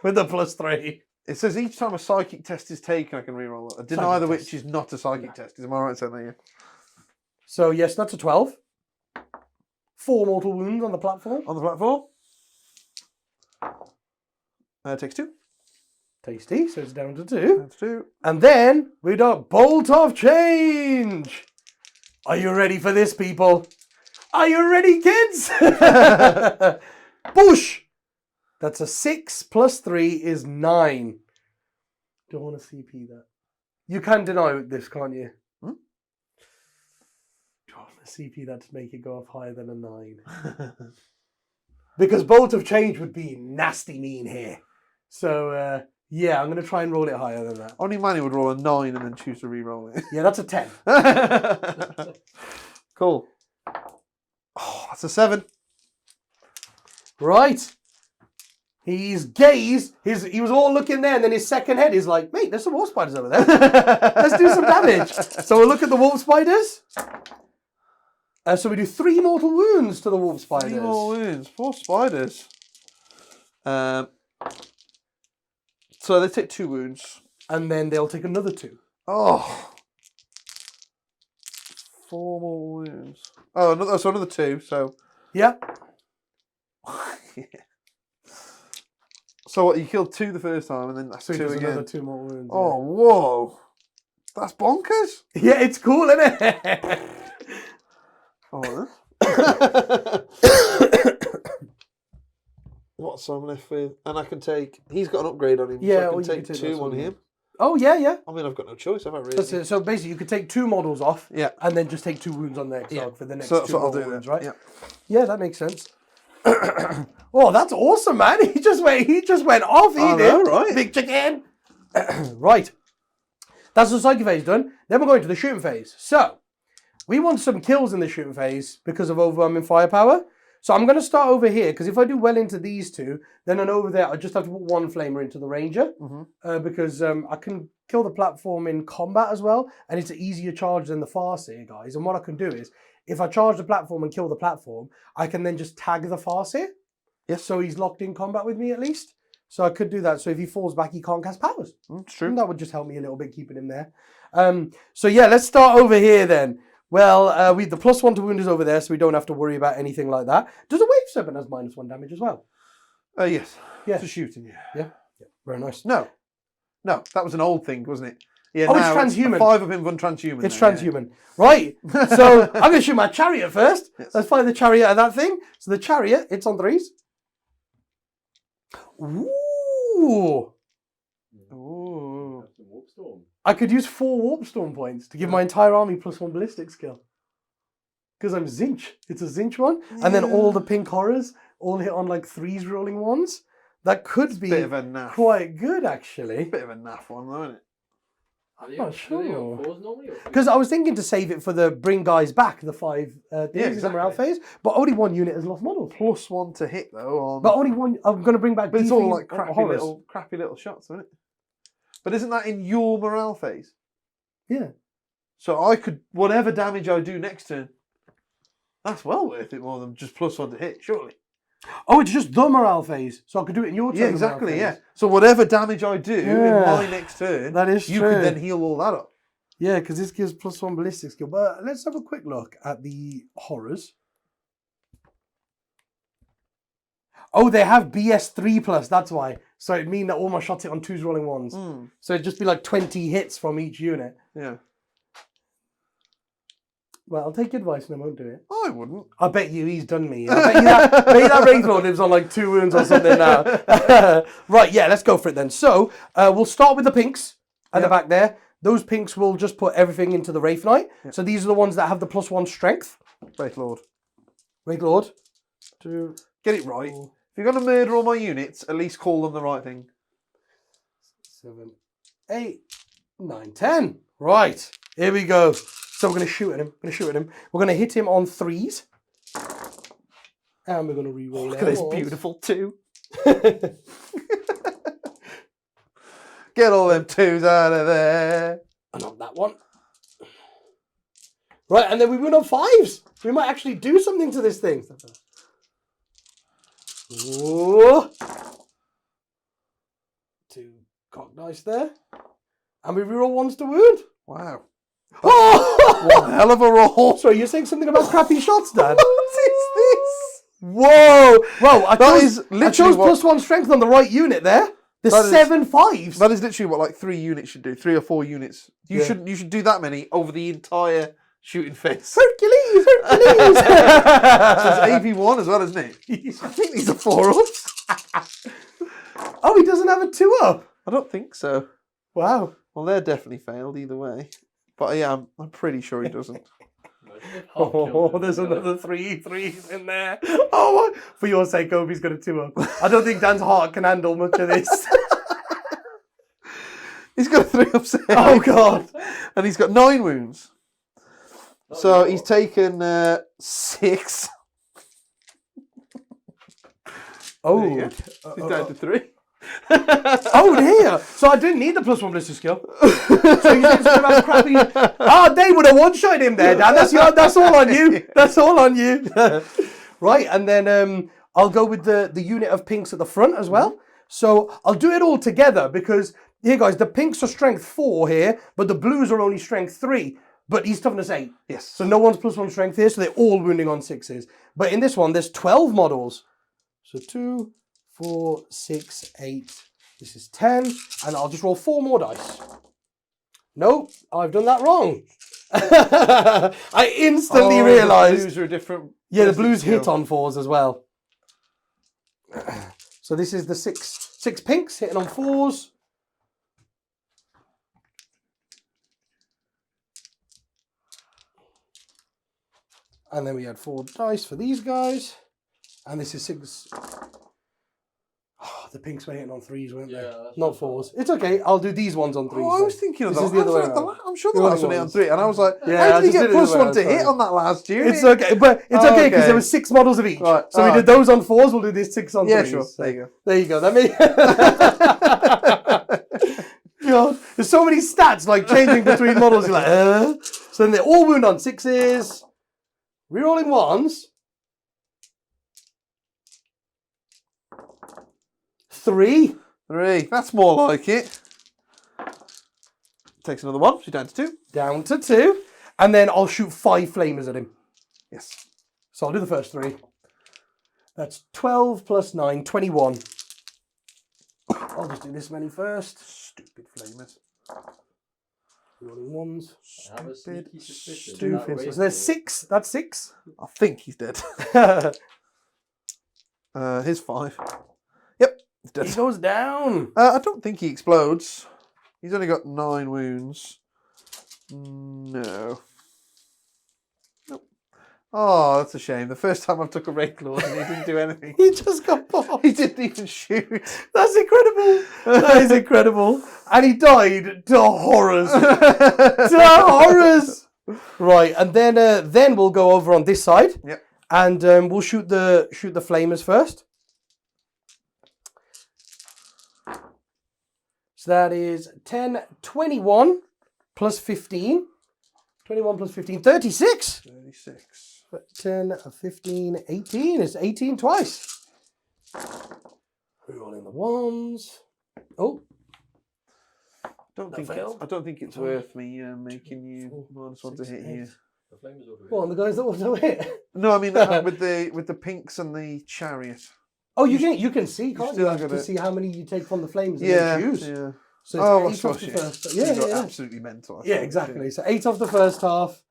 With the +3. It says each time a psychic test is taken, I can reroll it. A deny the witch is not a psychic test. Am I right saying that? Yeah. So yes, that's a 12. 4 mortal wounds on the platform. On the platform. Takes 2. Tasty, so it's down to 2. That's 2. And then we got Bolt of Change. Are you ready for this, people? Are you ready, kids? Push. That's a 6 plus 3 is 9. Don't want to CP that. You can deny this, can't you? Don't want to CP that to make it go off higher than a 9. Because Bolt of Change would be nasty mean here. So, yeah, I'm going to try and roll it higher than that. Only Manny would roll a 9 and then choose to re-roll it. Yeah, that's a 10. Cool. Oh, that's a 7. Right. He's gazed. He was all looking there, and then his second head is like, mate, there's some wolf spiders over there. Let's do some damage. So we'll look at the wolf spiders. So we do 3 mortal wounds to the wolf spiders. 3 more wounds. 4 spiders. So they take 2 wounds. And then they'll take another 2. Oh. 4 more wounds. Oh, another 2. So. Yeah. Yeah. So what? You killed 2 the first time, and then that's So he 2 does again. another 2 more wounds. Oh, whoa! That's bonkers. Yeah, it's cool, isn't it? Oh, what? So I'm left with, and I can take. He's got an upgrade on him. Yeah, so I or can you can take take 2 that on one. him. Oh, yeah. I mean, I've got no choice, have I really? That's it. So basically, you could take 2 models off, Yeah. and then just take 2 wounds on the next arc for the next So 2 that's what I'll do wounds, then. right? Yeah. Yeah, that makes sense. Oh, that's awesome, man! He just went off. He I did, know, right? Big chicken. Right, that's the psychic phase done. Then we're going to the shooting phase. So we want some kills in the shooting phase because of overwhelming firepower. So I'm going to start over here because if I do well into these 2, then over there I just have to put 1 flamer into the ranger because I can kill the platform in combat as well, and it's an easier charge than the Farseer, guys. And what I can do is, if I charge the platform and kill the platform, I can then just tag the Farseer. Yes. So he's locked in combat with me at least. So I could do that. So if he falls back, he can't cast powers. It's true. And that would just help me a little bit keeping him there. So yeah, let's start over here then. Well, the +1 to wound is over there, so we don't have to worry about anything like that. Does a wave serpent has -1 damage as well? Yes. Yeah. For shooting, Yeah. Very nice. No, that was an old thing, wasn't it? Yeah, Oh, it's transhuman. 5 of him run transhuman. It's now, transhuman. Right. So I'm going to shoot my chariot first. Yes. Let's fire the chariot at that thing. So the chariot, it's on 3s. Ooh. Ooh. Warp Storm. I could use 4 warp storm points to give my entire army +1 ballistic skill. Because I'm Tzeentch. It's a Tzeentch one. And then all the pink horrors all hit on like 3s rolling 1s. That could be Bit of a naff. quite good, actually. Bit of a naff one, though, isn't it? Are they Not are they sure. on 4s normally? or 3s? Because I was thinking to save it for the bring guys back, the 5 things in the exactly. morale phase. But only 1 unit has lost models. +1 to hit, though. On... But only 1. I'm going to bring back But it's D3 all like horrors. crappy little shots, isn't it? But isn't that in your morale phase? Yeah. So I could, whatever damage I do next turn, that's well worth it more than just +1 to hit, surely. Oh, it's just the morale phase. So I could do it in your turn. Yeah, the morale exactly, phase. yeah. So whatever damage I do in Yeah. my next turn, That is you true. could then heal all that up. Yeah, because this gives +1 ballistic skill. But let's have a quick look at the horrors. Oh, they have BS3+, that's why. So it'd mean that all my shots hit on 2s rolling 1s. So it'd just be like 20 hits from each unit. Yeah. Well, I'll take your advice and I won't do it. I wouldn't. I bet you he's done me. I bet you that Wraith Lord lives on like 2 wounds or something now. Right, yeah, let's go for it then. So we'll start with the pinks at the back there. Those pinks will just put everything into the Wraith Knight. So these are the ones that have the +1 strength. Wraith Lord. Wraith Lord. 2, Get it right. 4, If you're going to murder all my units, at least call them the right thing. 7, 8, 9, 10. Right, here we go. So we're going to shoot at him. We're going to hit him on 3s. And we're going to re-roll Look at this beautiful 2. beautiful. Get all them 2s out of there. And not that one. Right, and then we win on 5s. We might actually do something to this thing. Ooh. 2 cock dice there. And we reroll 1s to wound. Wow. Oh! What a hell of a roll. Sorry, you're saying something about crappy shots, Dad? What is this? Whoa! Whoa, I That chose, is I literally chose what- +1 strength on the right unit there. The That is- 7 5s. That is literally what like 3 units should do. 3 or 4 units. You Yeah. should do that many over the entire shooting phase. Hercules! So it's AV1 as well, isn't it? I think these are 4-ups. Oh, he doesn't have a 2-up. I don't think so. Wow. Well, they're definitely failed either way. But yeah, I'm pretty sure he doesn't. Oh, there's another 3 3s in there. Oh, my. For your sake, Obi's got a 2-up. I don't think Dan's heart can handle much of this. He's got a 3-up save. Oh, God. And he's got 9 wounds. So he's taken 6. Oh. There you go. He's down to 3. Oh, dear. So I didn't need the +1 ballistic skill. So you said something about crappy... Oh, they would have one-shot him there, Dan. That's all on you. That's all on you. Right, and then I'll go with the unit of pinks at the front as well. So I'll do it all together because, here, guys, the pinks are strength 4 here, but the blues are only strength 3. But he's toughness 8. Yes. So no one's +1 strength here, so they're all wounding on 6s. But in this one, there's 12 models. So 2, 4, 6, 8. This is 10. And I'll just roll 4 more dice. Nope, I've done that wrong. I instantly realised. The blues are a different. Yeah, the blues skill. hit on 4s as well. So this is the 6 pinks hitting on 4s. And then we had 4 dice for these guys. And this is 6. Oh, the pinks were hitting on 3s, weren't they? Not 4s. It's okay. I'll do these ones on 3s. Oh, I was thinking of this that. is the other way I'm around. sure the last one hit on 3. And I was like, Yeah, how I did he just get did it the plus other 1 way to around, hit sorry. on that last unit? It's okay, but it's Oh, okay because okay. there were 6 models of each. Right, So we did those on 4s. We'll do this 6 on 3s. Yeah, sure. So There you go. there you go. That God, there's so many stats like changing between models. You're like, So then they're all wound on 6s. Rerolling 1s. 3. 3. That's more like it. Takes another 1. So you're down to 2. Down to 2. And then I'll shoot 5 flamers at him. Yes. So I'll do the first 3. That's 12 plus 9, 21. I'll just do this many first. Stupid flamers. Rolling 1s. I have a sneaky suspicion. Stupid. that So there's 6. That's 6. I think he's dead. Here's 5. Yep, he's dead. He goes down. I don't think he explodes. He's only got 9 wounds. No. Nope. Oh, that's a shame. The first time I took a Red Claw and he didn't do anything. He just got popped. He didn't even shoot. That's incredible. That is incredible. And he died to horrors. To horrors. Right, and then we'll go over on this side. Yep. And we'll shoot the flamers first. So that is 10, 21 plus 15. 21 plus 15, 36. 36. 10, 15, 18. It's 18 twice. Rerolling the 1s. Oh. I don't That think it's worth me making you -1 to hit here. The flamers over Well, and the guys that want to hit. No, I mean with the pinks and the chariot. Oh, you can see, can't you? still You got can it. see how many you take from the flames and Yeah, then choose. yeah. So Oh, it's 8 off the yeah. first. You got Yeah. absolutely mental. I Yeah, thought. exactly. So 8 off the first half,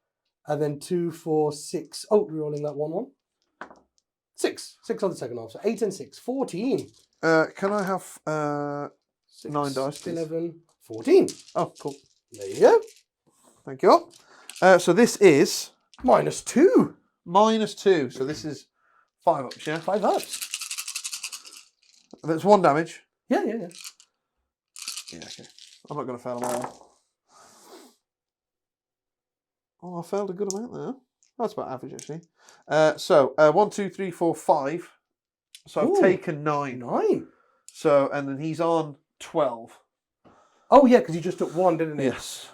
and then 2, 4, 6. Oh, rerolling that 1. 6. 6 on the second half. So 8 and 6. 14. Can I have 6, 9 dice, please? 11, 14. Oh, cool. There you go. Thank you. So this is -2. -2. So this is 5 ups, yeah? 5 ups. That's 1 damage. Yeah. Yeah, okay. I'm not going to fail them all. Oh, I failed a good amount there. That's about average, actually. So 1, 2, 3, 4, 5. So I've Ooh. taken 9. 9. So, and then he's on 12. Oh, yeah, because you just took 1, didn't he? Yes.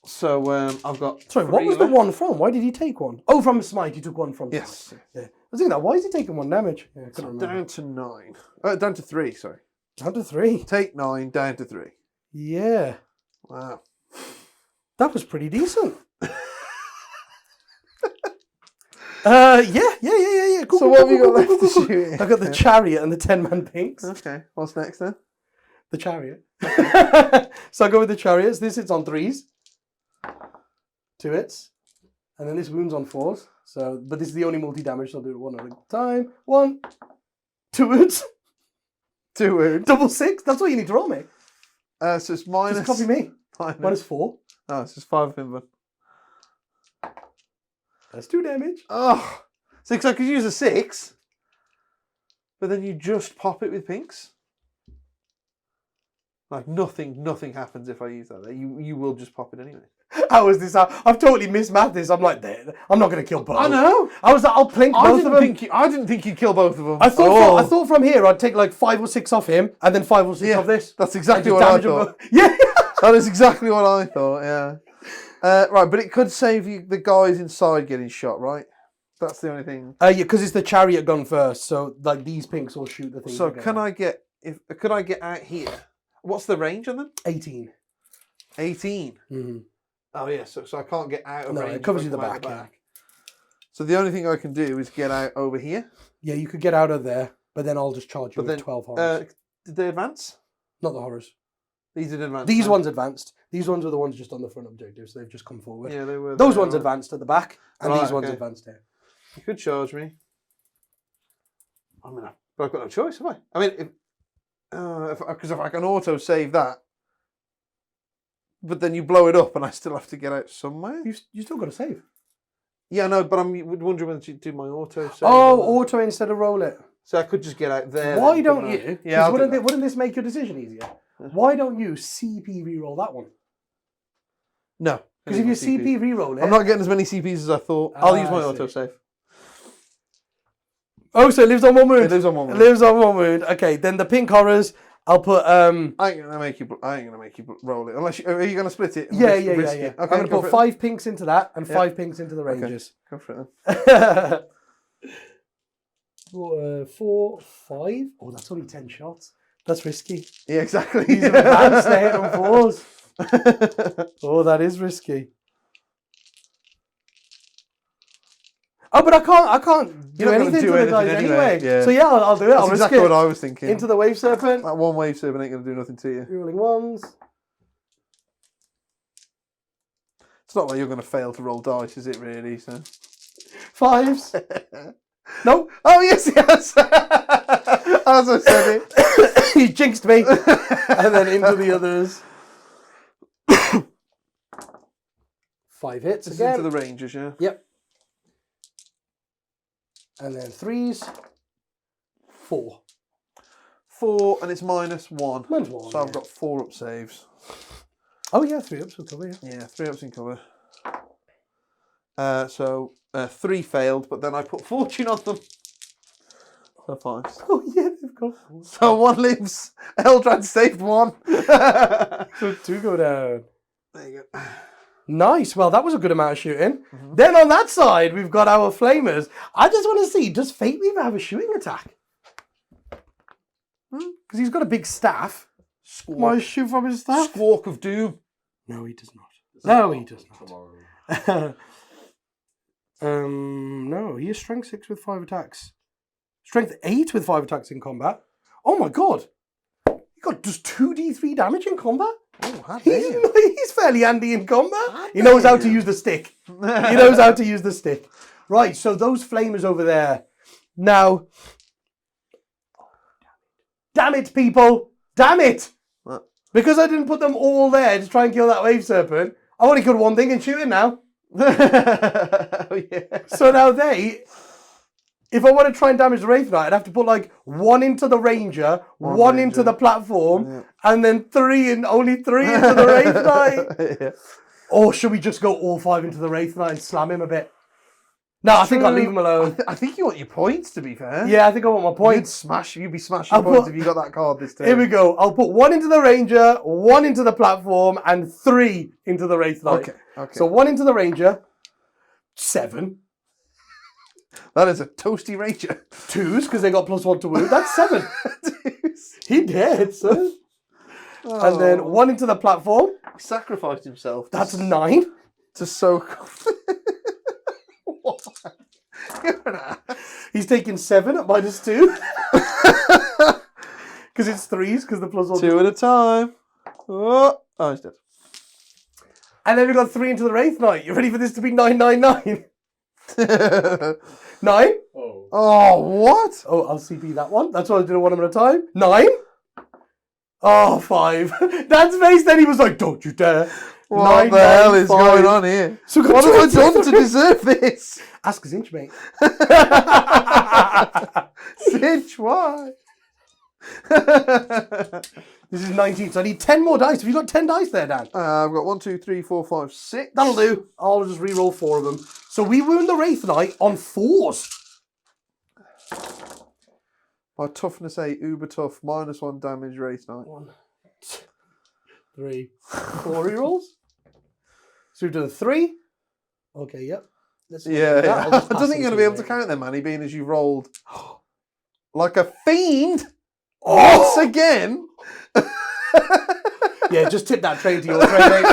So I've got. Sorry, what 3 was the left. 1 from? Why did he take 1? Oh, from a smite. He took 1 from Yes. smite. Yeah. I was thinking that. Why is he taking 1 damage? Yeah, I couldn't So remember. down to 9. Down to 3, sorry. Down to 3. Take 9, down to 3. Yeah. Wow. That was pretty decent. Yeah. Cool, So cool, what have cool, you got cool, left cool, to cool. shoot? I got the chariot and the 10-man pinks. Okay, what's next then? The chariot. So I go with the chariots. This hits on 3s. 2 hits. And then this wounds on 4s. So, but this is the only multi-damage, so I'll do it 1 at a time. 1. 2 wounds. 2 wounds. Double 6. That's what you need to roll me. So it's minus. Just copy me. minus. -4. Oh, it's just 5 of him, then. That's 2 damage. Oh, 6. I could use a 6, but then you just pop it with pinks. Like nothing happens if I use that. You will just pop it anyway. How is this? I've totally mismathed this. I'm like, I'm not going to kill both. I know. I was like, I'll plink both of them. I didn't think you'd kill both of them. I thought from here I'd take like 5 or 6 off him, and then 5 or 6 Yeah, off this. that's exactly And what I just damage them thought. both. Yeah. That is exactly what I thought. Yeah. Right, but it could save you the guys inside getting shot, right? That's the only thing. Yeah, because it's the chariot gun first, so like these pinks will shoot the thing. So could I get out here? What's the range on them? 18. 18. Mm-hmm. Oh yeah, so I can't get out of No, range. it covers if I you the come out back, yeah. So the only thing I can do is get out over here. Yeah, you could get out of there, but then I'll just charge you But with then 12 horrors. did they advance? Not the horrors. These didn't advance. These no? ones advanced. These ones were the ones just on the front objective, so they've just come forward. Yeah, they were. Those there, ones right? advanced at the back, and Right, these ones okay. advanced here. You could charge me. I mean, but I've got no choice, have I? I mean, because if I can auto save that, but then you blow it up and I still have to get out somewhere. You still got to save. Yeah, no, but I'm wondering whether to do my auto. Oh, auto instead of roll it. So I could just get out there. Why then, don't couldn't I? you? Yeah, Wouldn't this make your decision easier? Why don't you CP reroll that one? No. Because if you CP reroll it... I'm not getting as many CPs as I thought. I'll use my I auto see. save. Oh, so it lives on one wound. It lives on one It wound. lives on one wound. Okay, then the pink horrors, I'll put... I ain't gonna make you roll it. Unless are you gonna split it? Yeah. Okay, I'm going to go put for it 5 pinks into that and 5 pinks into the Rangers. then. Go for it then. 4, 5. Oh, that's only 10 shots. That's risky. Yeah, exactly. These are advanced, they hit on 4s. Oh, that is risky. Oh, but I can't do You're not gonna anything do to the anything guys anyway. anyway. Yeah. So yeah, I'll do it. I'll That's risk exactly it. what I was thinking. Into the Wave Serpent. That one wave serpent ain't gonna do nothing to you. Rolling 1s. It's not like you're gonna fail to roll dice, is it really? So 5s. Nope. Oh yes, yes. As I said it. He jinxed me. And then into the others. 5 hits This is again. into the Rangers, yeah. Yep. And then 3s. 4. 4 and it's -1. Mine's 1. So I've got 4 up saves. Oh yeah, 3 ups will cover you. Yeah, 3 ups in cover. So 3 failed, but then I put fortune on them. So 5. Oh yeah, they've got 4. So 1 lives. Eldrad saved 1. So 2 go down. There you go. Nice. Well, that was a good amount of shooting. Then on that side, we've got our flamers. I just want to see, does Fate Weaver have a shooting attack? Because he's got a big staff. Might I shoot from his staff? Squawk of Doom. No, he does not. No, he does Tomorrow. not. No, he is strength 6 with 5 attacks. Strength 8 with 5 attacks in combat. Oh my god. He got just 2d3 damage in combat? Oh, how dare He's, you. he's fairly handy in combat. How He knows dare how to you. use the stick. He knows how to use the stick. Right, so those flamers over there. Now, damn it, people. Damn it. What? Because I didn't put them all there to try and kill that wave serpent, I only killed one thing and shoot it now. Oh, yeah. So now if I want to try and damage the Wraith Knight, I'd have to put like 1 into the Ranger, 1 into the platform, and then only 3 into the Wraith Knight. Yeah. Or should we just go all 5 into the Wraith Knight and slam him a bit? No, I think I'll leave him alone. I think you want your points, to be fair. Yeah, I think I want my points. You'd be smashing I'll points put- if you got that card this turn. Here we go. I'll put 1 into the Ranger, 1 into the platform, and 3 into the Wraith Knight. Okay. So 1 into the Ranger, 7. That is a toasty Ranger. 2s, because they got +1 to wound. That's 7. He did, son. And then 1 into the platform. He sacrificed himself. That's 9. To soak. What? You're an ass. He's taking 7 at -2. Because it's 3s, because the +1. 2 at a time. Oh, he's dead. And then we got 3 into the Wraith Knight. You ready for this to be 999? 9? Oh. Oh, what? Oh, I'll CP that one. That's why I did it 1 at a time. 9? Oh, 5. Dad's face then he was like, don't you dare. What 9, the hell 9, is 5. going on here? So What have I done to deserve this? Ask Tzeentch, mate. Tzeentch, why? This is 19, so I need 10 more dice. Have you got 10 dice there, Dan? I've got 1, 2, 3, 4, 5, 6. That'll do. I'll just re-roll 4 of them. So we wound the Wraith Knight on 4s. My toughness 8, uber tough, -1 damage, Wraith Knight. 1, 2, 3, 4 re-rolls. So we've done 3. Okay, yep. Let's Yeah. I'll just I pass don't think you're going to them be able to me. count them, Manny, being as you rolled like a fiend Oh! once again. Yeah, just tip that train to your train, mate.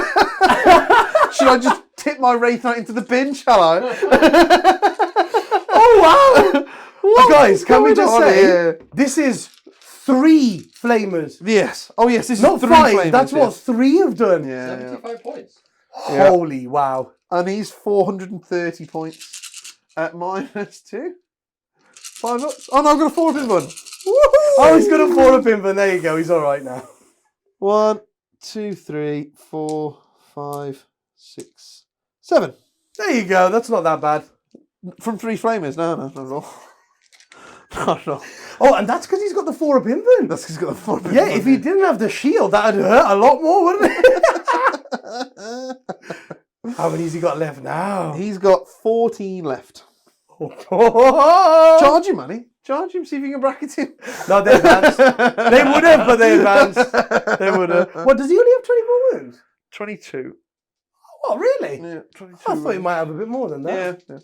Should I just tip my Wraith Knight into the bin, shall I? Oh, wow! Guys, can we going just on say, here? this is 3 flamers. Yes. Oh, yes, this Not is 3 5, flamers. that's what 3 have done. Yeah, yeah. 75 points. Yeah. Holy wow. And he's 430 points at -2. 5 ups. Oh, no, I've got a 4 up in one. Oh, he's got a 4 up in, but there you go, he's alright now. 1, 2, 3, 4, 5, 6, 7. There you go. That's not that bad. From 3 flamers? No, not at all. Not at all. Oh, and that's because he's got the 4 up in then. That's because he's got the 4 up in. Yeah, if he didn't have the shield, that'd hurt a lot more, wouldn't it? How many's he got left now? He's got 14 left. Oh. Charge him, Manny. Charge him, see if you can bracket him. No, they advanced. They would have, but they advanced. They would have. What, does he only have 24 wounds? 22. Oh, really? Yeah, 22. I thought he might have a bit more than that. Yeah.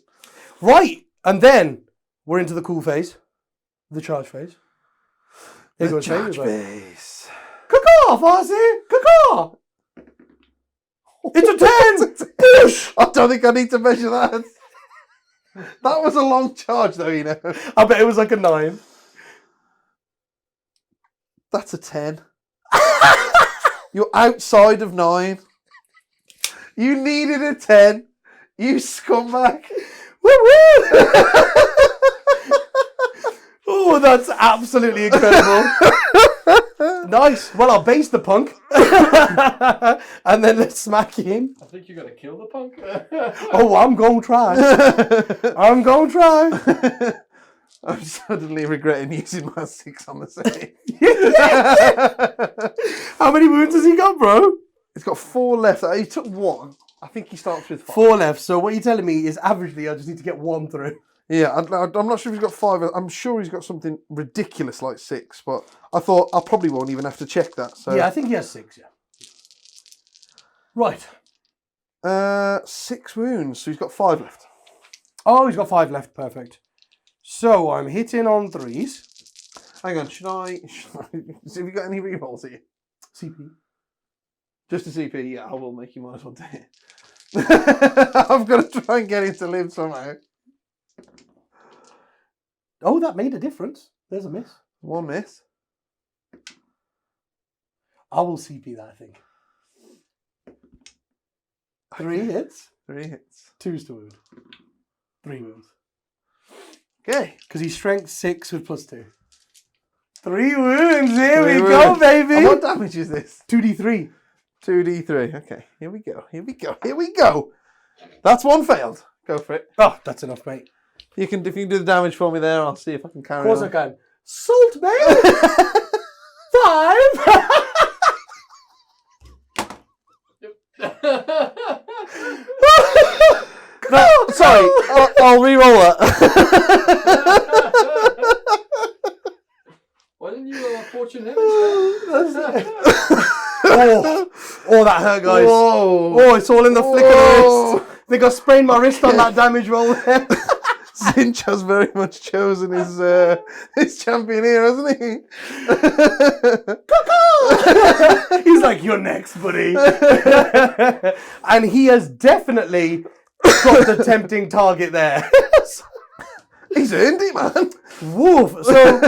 Right, and then we're into the cool phase. The charge phase. Here The goes charge phase. phase. Caw-caw, Farsi! Caw-caw! It's a 10! Push! I don't think I need to measure that. That was a long charge, though, you know. I bet it was like a 9. That's a 10. You're outside of 9. You needed a 10. You scumbag. Woo-woo! Oh, that's absolutely incredible. Nice. Well, I'll base the punk. And then let's smack him. I think you're going to kill the punk. Oh, I'm going to try. I'm going to try. I'm suddenly regretting using my 6 on the save. How many wounds has he got, bro? He's got 4 left. He took 1. I think he starts with 5. 4 left. So what you're telling me is averagely I just need to get 1 through. Yeah, I'm not sure if he's got 5. I'm sure he's got something ridiculous like 6, but I thought I probably won't even have to check that. So Yeah, I think he has 6, yeah. Right. 6 wounds, so he's got 5 left. Oh, he's got 5 left. Perfect. So I'm hitting on 3s. Hang on, should I have you got any rerolls here? CP. Just a CP, yeah, I will make you might as well do it. I've got to try and get him to live somehow. Oh, that made a difference. There's a miss. 1 miss. I will CP that, I think. 3 hits. 3 hits. 2's to wound. 3 wounds. Okay. Because he's strength 6 with +2. 3 wounds. Here 3 we wounds. go, baby. And what damage is this? 2d3. 2d3. Okay, here we go. Here we go. Here we go. That's 1 failed. Go for it. Oh, that's enough, mate. If you can do the damage for me there, I'll see if I can carry Of course on. I can. Salt, mate. 5. No, sorry. I'll re-roll that. Why didn't you fortune him? Oh, that hurt, guys. Whoa. Oh, it's all in the flick of the wrist. I think I sprained my wrist on that damage roll there. Tzeentch has very much chosen his champion here, hasn't he? He's like, you're next, buddy. And he has definitely got a tempting target there. He's earned it, man. Woof. So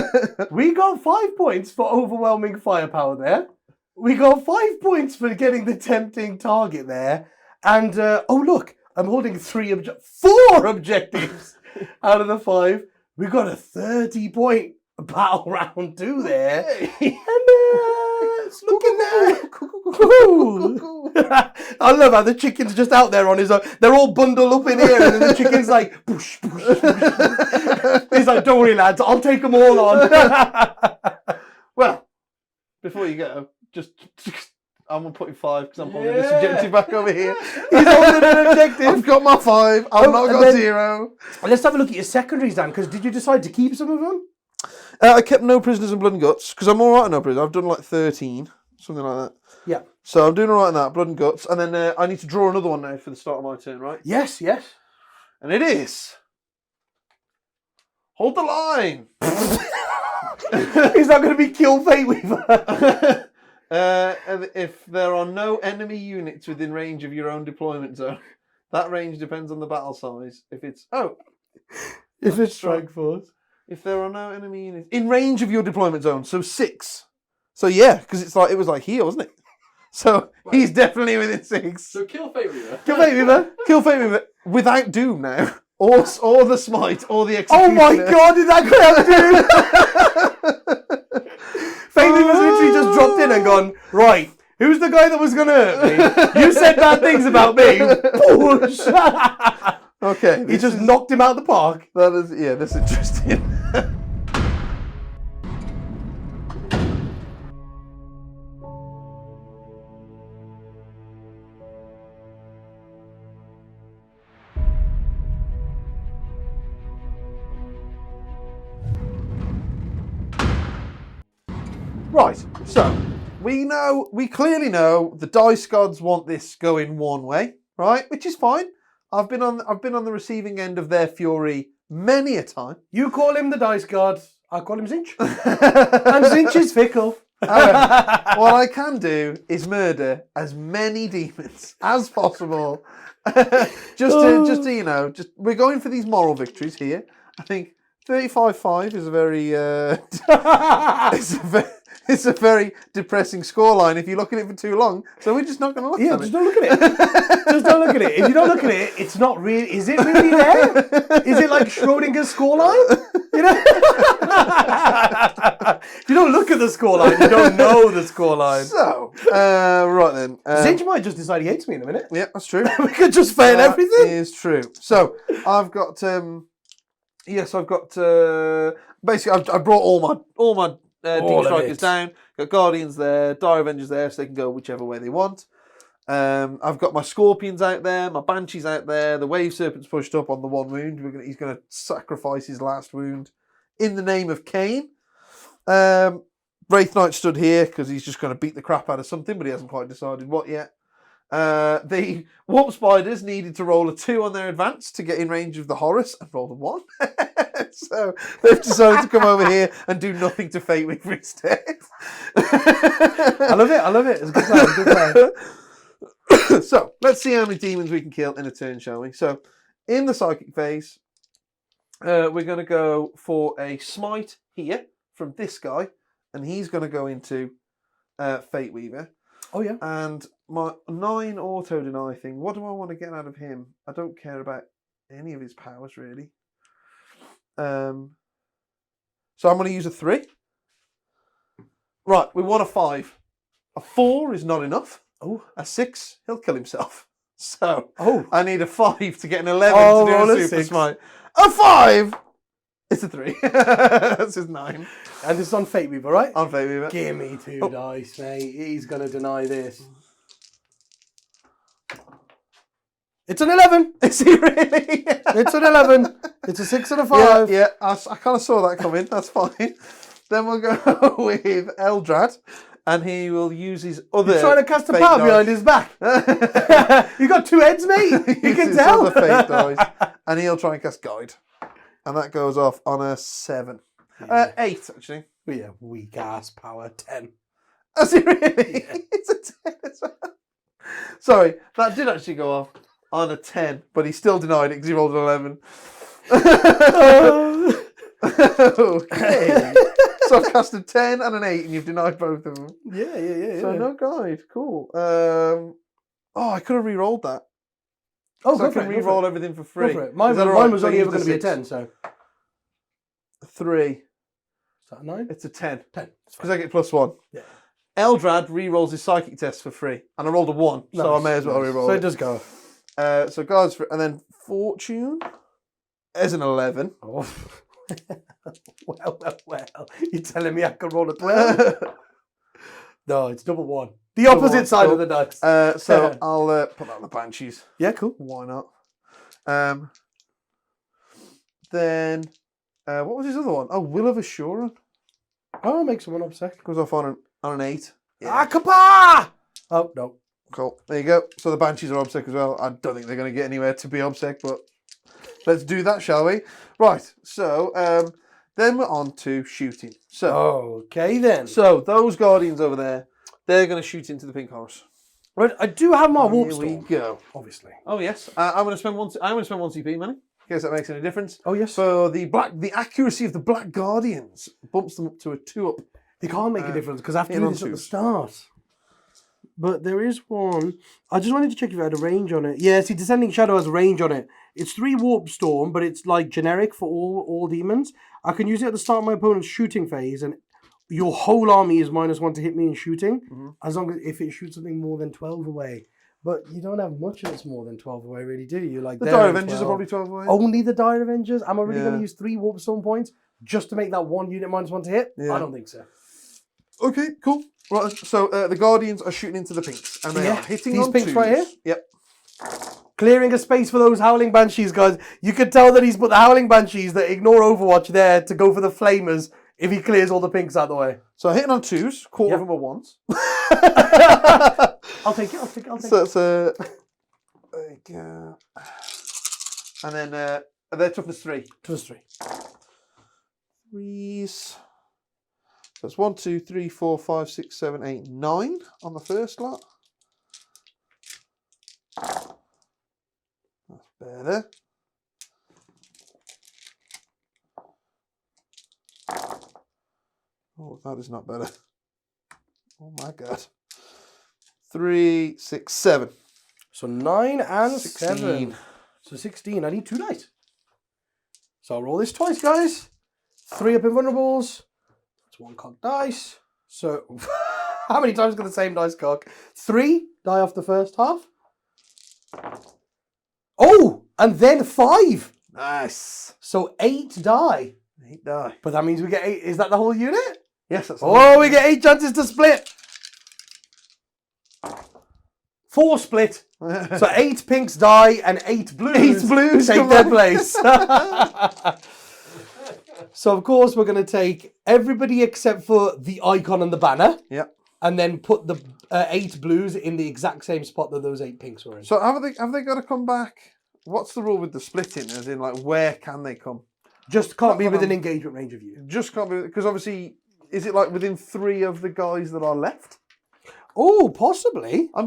we got 5 points for overwhelming firepower there. We got 5 points for getting the tempting target there. And, oh, look, I'm holding 4 objectives out of the 5. We got a 30-point battle round 2 there. And it's looking there. I love how the chicken's just out there on his own. They're all bundled up in here, and then the chicken's like, push, push, push. He's like, don't worry, lads, I'll take them all on. Well, before you go, just I'm going to put in 5 because I'm holding this objective back over here. He's holding an objective. I've got my 5. I've not got 0. Let's have a look at your secondaries, Dan, because did you decide to keep some of them? I kept no prisoners and blood and guts because I'm all right on no prisoners. I've done like 13, something like that. Yeah. So I'm doing all right on that, blood and guts. And then I need to draw another one now for the start of my turn, right? Yes, yes. And it is... Hold the line! He's not going to be Kill Fate Weaver. And if there are no enemy units within range of your own deployment zone, that range depends on the battle size. If it's... If it's Strike Force. If there are no enemy units in range of your deployment zone, so 6. So yeah, because it was like here, wasn't it? So he's definitely within 6. So kill Fate Weaver. Kill Fate Weaver. Kill Fate Weaver without Doom now, or the Smite, or the Executioner. Oh my God! Did that grab Doom? Fate Weaver's literally just dropped in and gone, right, Who's the guy that was going to hurt me? You said bad things about me. Push. Okay. He just knocked him out of the park. That is, yeah, that's interesting. Right, so we clearly know the dice gods want this going one way, right? Which is fine. I've been on the receiving end of their fury many a time. You call him the dice god. I call him Tzeentch. And Tzeentch is fickle. What I can do is murder as many demons as possible. just to you know, we're going for these moral victories here. I think 35-5 is a very it's a very depressing scoreline if you look at it for too long. So we're just not going to look at it. Just don't look at it. Just don't look at it. If you don't look at it, it's not real. Is it really there? Is it like Schrodinger's scoreline? You know? If you don't look at the scoreline, you don't know the scoreline. So, right then. Tzeentch might just decide he hates me in a minute. Yeah, that's true. We could just fail everything. That is true. So, I've got... yes, I've got... basically, I brought all my Deep Strikers down. Got Guardians there, Dire Avengers there, so they can go whichever way they want. I've got my Scorpions out there, my Banshees out there, the Wave Serpent's pushed up on the one wound. He's going to sacrifice his last wound in the name of Cain. Wraith Knight stood here because he's just going to beat the crap out of something, but he hasn't quite decided what yet. The Warp Spiders needed to roll a 2 on their advance to get in range of the Horus and rolled a 1. So they've decided to come over here and do nothing to Fate Weaver instead. I love it. It's a good plan. So let's see how many demons we can kill in a turn, shall we? So in the psychic phase, we're going to go for a smite here from this guy, and he's going to go into Fate Weaver. Oh yeah. And my 9 auto deny thing, what do I want to get out of him? I don't care about any of his powers really. So I'm going to use a 3. Right, we want a 5. A 4 is not enough. Oh, a 6, he'll kill himself. So oh, I need a 5 to get an 11 to do a super 6. smite. A 5! It's a 3. That's his 9. And this is on Fate Weaver, right? On Fate Weaver. Give me 2 dice, mate. He's going to deny this. It's an 11. Is he really? It's an 11. It's a 6 and a 5. Yeah, I kind of saw that coming. That's fine. Then we'll go with Eldrad, and he will use his other. He's trying to cast a power behind his back. You got 2 heads, mate. You can tell. Other fate dice, and he'll try and cast Guide, and that goes off on a 7. 8 actually. Well, yeah, weak ass power 10. Is it really? Yeah. It's a 10 as well. Sorry, that did actually go off on a 10, but he still denied it because he rolled an 11. Okay. So I've cast a 10 and an 8 and you've denied both of them. Yeah. So no guide. Cool. I could have re-rolled that. Oh, so I can re-roll everything for free. Go for it. Mine was only ever going to be a 10, so. 3. Is that a 9? It's a 10. 10. Because I get +1. Yeah. Eldrad re-rolls his psychic test for free. And I rolled a 1, so I may as well re-roll so it. it does go. So guards for, and then Fortune is an 11. Oh. Well. You're telling me I can roll a 12? No, it's double 1. The opposite side of the dice. So I'll put that on the Banshees. Yeah, cool. Why not? Then, what was his other one? Oh, Will of Assurance. Oh, make someone upset. Goes off on an 8. Yeah. Akapa! Oh, no. Cool. There you go. So the Banshees are obsec as well. I don't think they're going to get anywhere to be obsec, but let's do that, shall we? Right. So then we're on to shooting. So okay then. So those Guardians over there, they're going to shoot into the Pink Horse. Right. I do have my warp storm. Here we go. Obviously. Oh yes. I'm going to spend 1. I'm going to spend 1 CP money. In case that makes any difference. Oh yes. For the accuracy of the Black Guardians bumps them up to a 2-up. They can't make a difference because I have to do this at the start. But there is one. I just wanted to check if it had a range on it. Yeah, see, Descending Shadow has a range on it. It's 3 Warp Storm, but it's like generic for all demons. I can use it at the start of my opponent's shooting phase, and your whole army is -1 to hit me in shooting, Mhm. as long as if it shoots something more than 12 away. But you don't have much that's more than 12 away, really, do you? Like The there Dire and Avengers are 12. probably 12 away. Only the Dire Avengers? Am I really going Yeah. to use 3 Warp Stone points just to make that 1 unit -1 to hit? Yeah. I don't think so. Okay, cool. Right, so the Guardians are shooting into the pinks, and they are hitting these on pinks right here? 2s. Yep. Clearing a space for those Howling Banshees, guys. You can tell that he's put the Howling Banshees that ignore Overwatch there to go for the Flamers if he clears all the pinks out of the way. So hitting on 2s, quarter of them are 1s. I'll take it, I'll take it, I'll take So it. it's there you go. And then they're toughness 3. Toughness 3. 3s. So it's 1, 2, 3, 4, 5, 6, 7, 8, 9 on the first lot. That's better. Oh, that is not better. Oh my god. 3, 6, 7. So 9 and 16. 7. So 16. I need 2 dice. So I'll roll this twice, guys. 3 up invulnerables. That's 1 cock dice. So how many times can the same dice cock? 3 die off the first half. Oh, and then 5. Nice. So 8 die. 8 die. But that means we get 8. Is that the whole unit? Yes, that's Oh, we get 8 chances to split. 4 split. So 8 pinks die and 8 blues, 8 blues take come their on. place. So of course we're going to take everybody except for the icon and the banner. Yep. And then put the 8 blues in the exact same spot that those 8 pinks were in. So have they got to come back? What's the rule with the splitting? As in, like, where can they come? Just can't be Not within when engagement range of you. Just can't be, because obviously, is it like within 3 of the guys that are left? Oh, possibly. I'm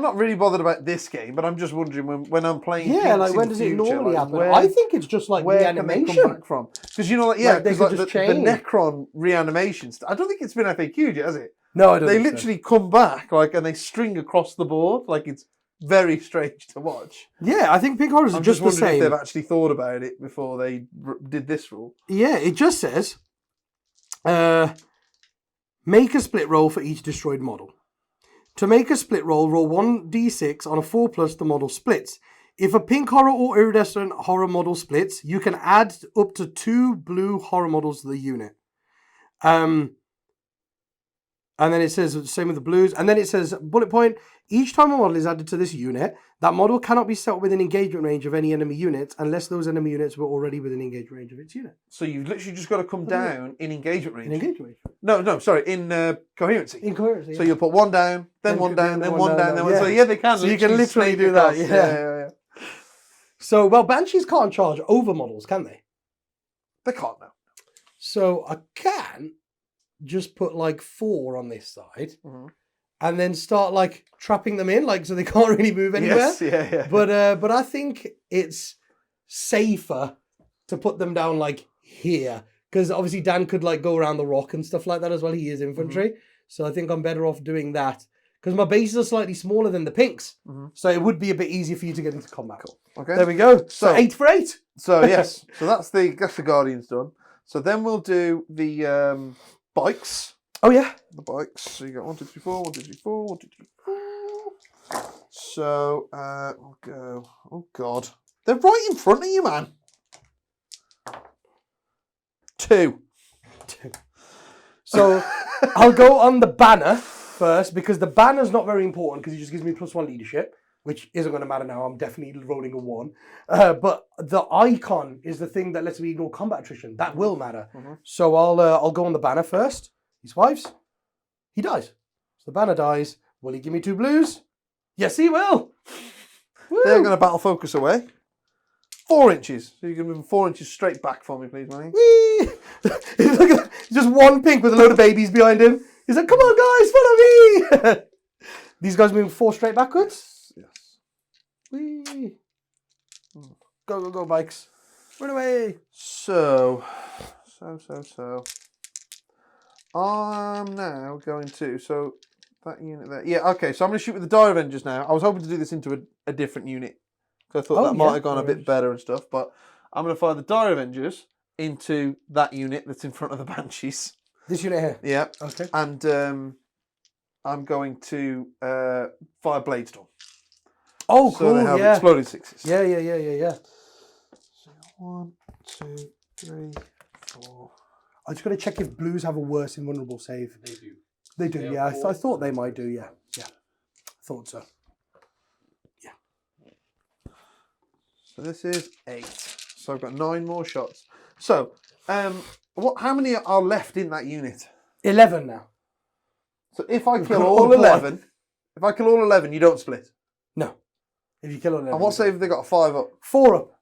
not really bothered about this game, but I'm just wondering when I'm playing. Yeah, Pinks like in when the does it future, normally like, happen? where- I think it's just like where can they reanimation. come back from? Because you know, like, yeah, Like, they because could like, just the change. Necron reanimations. I don't think it's been FAQ'd yet, has it? No, I don't They think so. literally come back like, and they string across the board. Like, it's very strange to watch. Yeah, I think pink horrors are I'm just the wondering same. if they've actually thought about it before they did this rule. Yeah, it just says, make a split roll for each destroyed model. To make a split roll 1d6 on a 4+, the model splits. If a pink horror or iridescent horror model splits, you can add up to 2 blue horror models to the unit. And then it says, same with the blues. And then it says, bullet point, each time a model is added to this unit, that model cannot be set within engagement range of any enemy units unless those enemy units were already within engagement range of its unit. So you've literally just got to come down in engagement range. In engagement range. No, sorry, in coherency. In coherency, So yeah. you'll put 1 down, then 1 down, then 1 down, then 1. So yeah, they can. So you can literally snake do that, across. yeah. So, well, Banshees can't charge over models, can they? They can't now. So I can just put like 4 on this side and then start like trapping them in, like so they can't really move anywhere. Yes, yeah. But I think it's safer to put them down like here because obviously Dan could like go around the rock and stuff like that as well. He is infantry, so I think I'm better off doing that because my bases are slightly smaller than the pinks, so it would be a bit easier for you to get into combat. Cool. Okay. There we go. So So- 8 for 8. So yes, so that's the Guardians done. So then we'll do the bikes. Oh yeah. The bikes. So you got 1, 2, 3, 4, 1, 2, 3, 4, 1, 2, 3, 4. So we'll go. Oh God, they're right in front of you, man. 2. So I'll go on the banner first because the banner's not very important because it just gives me +1 leadership, which isn't going to matter now. I'm definitely rolling a 1. But the icon is the thing that lets me ignore combat attrition. That will matter. So I'll go on the banner first. He survives. He dies. So the banner dies. Will he give me 2 blues? Yes, he will. They're Woo! going to battle focus away. 4 inches. So you can move 4 inches straight back for me, please, Manny. Whee! Look at just one pink with a load of babies behind him. He's like, come on, guys, follow me. These guys moving 4 straight backwards. Yes. Whee! Go, bikes. Run away. So. I'm now going to. So that unit there. Yeah, okay. So I'm going to shoot with the Dire Avengers now. I was hoping to do this into a different unit. Because I thought that might have gone a bit better and stuff. But I'm going to fire the Dire Avengers into that unit that's in front of the Banshees. This unit here. Yeah. Okay. And I'm going to fire Blade Storm. Oh, So cool. they have Yeah. exploding 6s. Yeah. So 1, 2, 3, 4. I just got to check if blues have a worse invulnerable save. They do. They do, They have yeah. I 4. thought they might do, yeah. Yeah. Thought so. Yeah. So this is 8. So I've got 9 more shots. So, how many are left in that unit? 11 now. So if I We've kill got all all 11, if I kill all 11, you don't split. No. If you kill 11. And what save have they got? A 5 up? 4 up.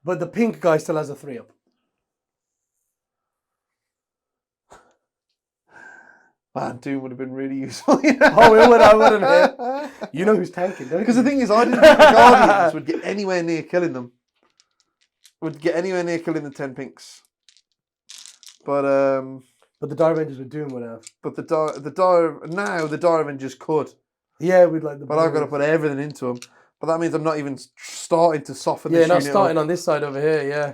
But the pink guy still has a 3 up. Man, Doom would have been really useful. Oh, it would, I wouldn't hit. You know who's tanking, don't you? Because the thing is, I didn't think the Guardians would get anywhere near killing them. Would get anywhere near killing the 10 pinks. But the Dire Avengers with Doom would have. the Dire Avengers could. Yeah, we'd like the But I've got to put everything into them. But that means I'm not even starting to soften Yeah, this not unit starting up. on this side over here, yeah.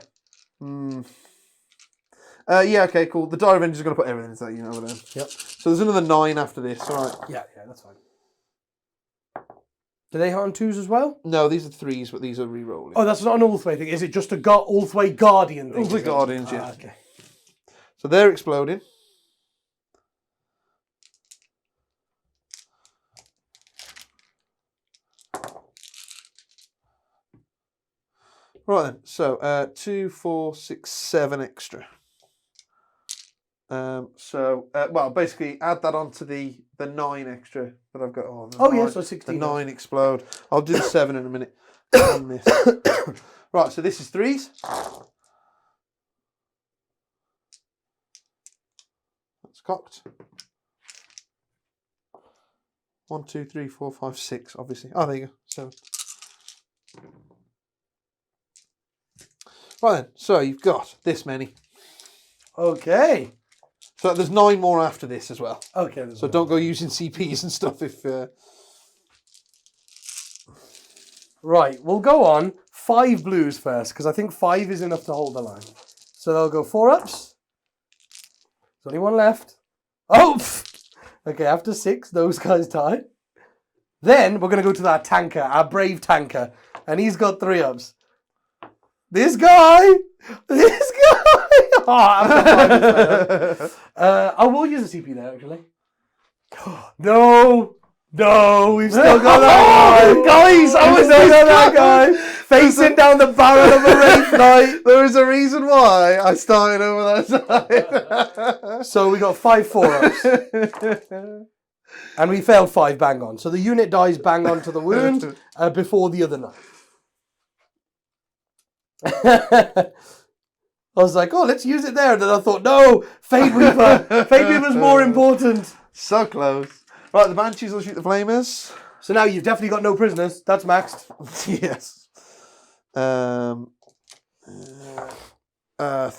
Yeah, okay, cool. The Dire Avengers are going to put everything into that unit over there. Yep. So there's another 9 after this. All right. Yeah, that's fine. Do they hit on 2s as well? No, these are 3s, but these are re-rolling. Oh, that's not an Ulthwe thing. Is it just a Ulthwe Guardian thing? Ulthwe Guardians, yeah. Okay. So they're exploding. Right then, so 2, 4, 6, 7 extra. Well, basically add that onto the 9 extra that I've got on. Yeah, so 16. The 9 explode. I'll do the 7 in a minute on this. Right, so this is 3s. That's cocked. 1, 2, 3, 4, 5, 6, obviously. Oh, there you go. 7. Right then, so you've got this many. Okay. So there's 9 more after this as well. Okay. So don't go using CPs and stuff if... Right, we'll go on 5 blues first, because I think 5 is enough to hold the line. So they'll go 4 ups. There's only 1 left. Oh! Okay, after 6, those guys die. Then we're going to go to our tanker, our brave tanker. And he's got 3 ups. This guy! Oh, I will use a CP there, actually. No, we've still got that guy. Guys, I was still got that guy. Facing down the barrel of a Wraith Knight. There is a reason why I started over that side. So we got 5 4-ups. And we failed 5 bang on. So the unit dies bang on to the wound before the other 9. I was like, oh, let's use it there. And then I thought, no, Fate Weaver. Fate Weaver's more important. So close. Right, the Banshees will shoot the Flamers. So now you've definitely got no prisoners. That's maxed. Yes.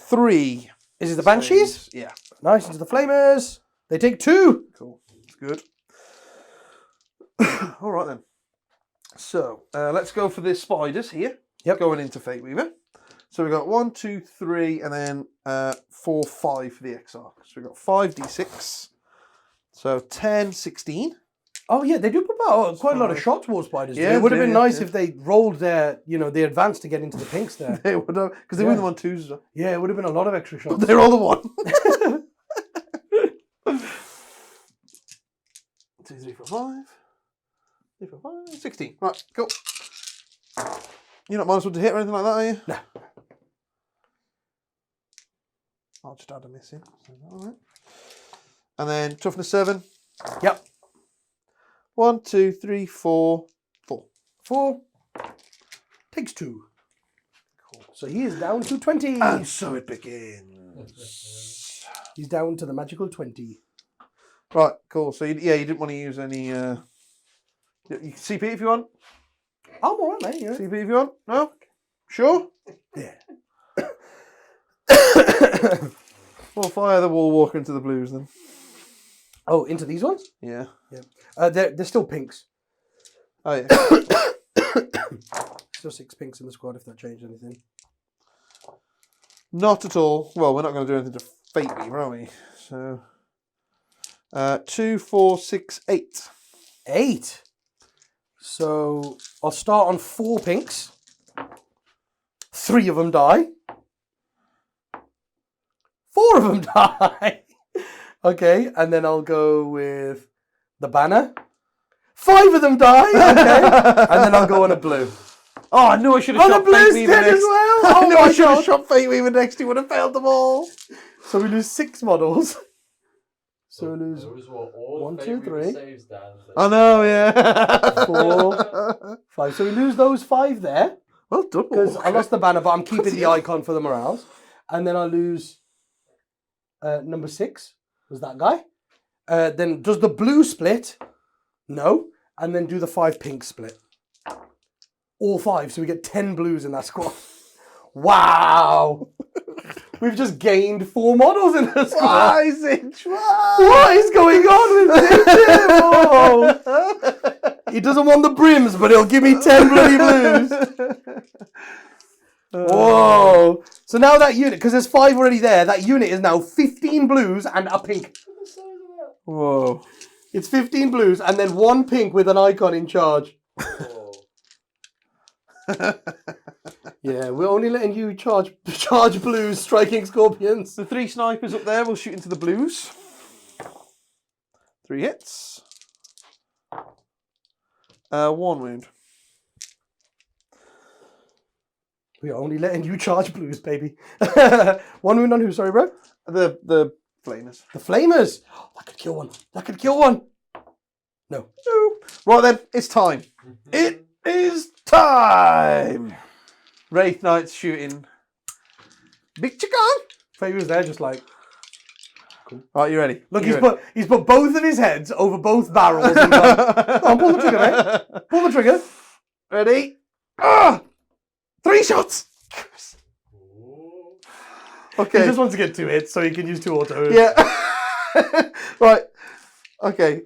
3. Is it the Banshees? Yeah. Nice, into the Flamers. They take 2. Cool. That's good. All right then. So let's go for the spiders here. Yep. Going into Fate Weaver. So we've got 1, 2, 3, and then 4, 5 for the XR. So we've got 5d6. So 10, 16. Oh yeah, they do put out quite a lot of shots towards spiders. Yeah, it would have been nice yeah. if they rolled their, the advance to get into the pinks there. They would have, because they win them on 2s. So. Yeah, it would have been a lot of extra shots. They're all the 1. 2, 3, 4, 5. 3, 4, 5, 16. Right, cool. You're not minus 1 to hit or anything like that, are you? No. I'll just add a miss in. All right. And then toughness 7. Yep. 1, 2, 3, 4, 4. 4. Takes 2. Cool. So he is down to 20. And so it begins. He's down to the magical 20. Right, cool. So you didn't want to use any you can CP if you want. I'm alright, mate. Yeah. CP if you want. No? Sure? Yeah. Well, fire the Wall Walker into the blues then. Oh, into these ones? Yeah. Yeah. They're still pinks. Oh yeah. Still 6 pinks in the squad if that changed anything. Not at all. Well, we're not going to do anything to Fate Weaver, are we? So 2, 4, 6, 8. 8. So I'll start on 4 pinks. 3 of them die. 4 of them die. Okay, and then I'll go with the banner. 5 of them die. Okay, and then I'll go on a blue. Oh, I knew I should have Oh, shot the blue's Fate Weaver dead next. as well. I Oh knew my I should have God. shot Fate Weaver next. He would have failed them all. So we lose 6 models. So we lose Those were all 1, Fate 2, Weaver 3. saves, Dan. I know, yeah. 4, 5. So we lose those 5 there. Well done. Because I lost the banner, but I'm keeping Bloody the hell. icon for the morales. And then I lose number 6. Was that guy? Then does the blue split? No. And then do the 5 pink split. All 5. So we get 10 blues in that squad. Wow. We've just gained 4 models in the squad. Why, Tzeentch? Why? What is going on with Tzeentch? Whoa. He doesn't want the brims, but he'll give me 10 bloody blues. Whoa. So now that unit, because there's 5 already there, that unit is now 15 blues and a pink. Whoa. It's 15 blues and then 1 pink with an icon in charge. Oh. Yeah, we're only letting you charge blues, striking scorpions. The 3 snipers up there will shoot into the blues. 3 hits. 1 wound. We're only letting you charge blues, baby. 1 wound on who, sorry, bro? The flamers. The flamers. Oh, that could kill one. That could kill one. No. Right then, it's time. It is time. Wraith Knight's shooting. Big chicken. Faye was there just like... Right, you ready? Look, You he's put both of his heads over both barrels and gone, "Come on, pull the trigger, mate. Pull the trigger." ready? 3 shots. He Okay. just wants to get 2 hits so he can use 2 autos. Yeah. Right. Okay.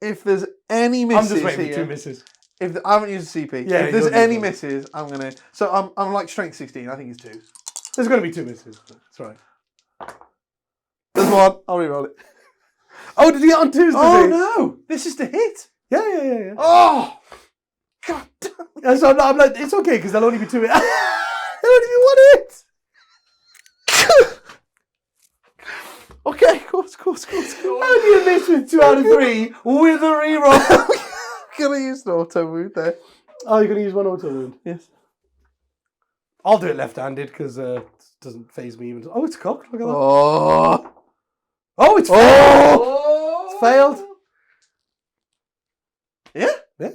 If there's any I'm misses just waiting here, for 2 misses. if I haven't used a CP, Yeah, if there's you'll any use one. misses, I'm gonna. So I'm like strength 16. I think it's 2. There's going to be 2 misses. That's right. There's 1. I'll reroll it. Oh, did he get on 2s? Oh no! This is the hit. Yeah. Oh. God damn. And so I'm like, it's okay because there'll only be 2 hits. There'll only be 1 hit. Okay, of course. How do you miss with 2 out of 3 with a reroll? Gonna use an auto wound there. Oh, you're going to use 1 auto wound. Yes. I'll do it left-handed because it doesn't phase me even. Oh, it's cocked. Look at that. Oh. Oh, it's failed. Oh! It's failed. Yeah. Yeah.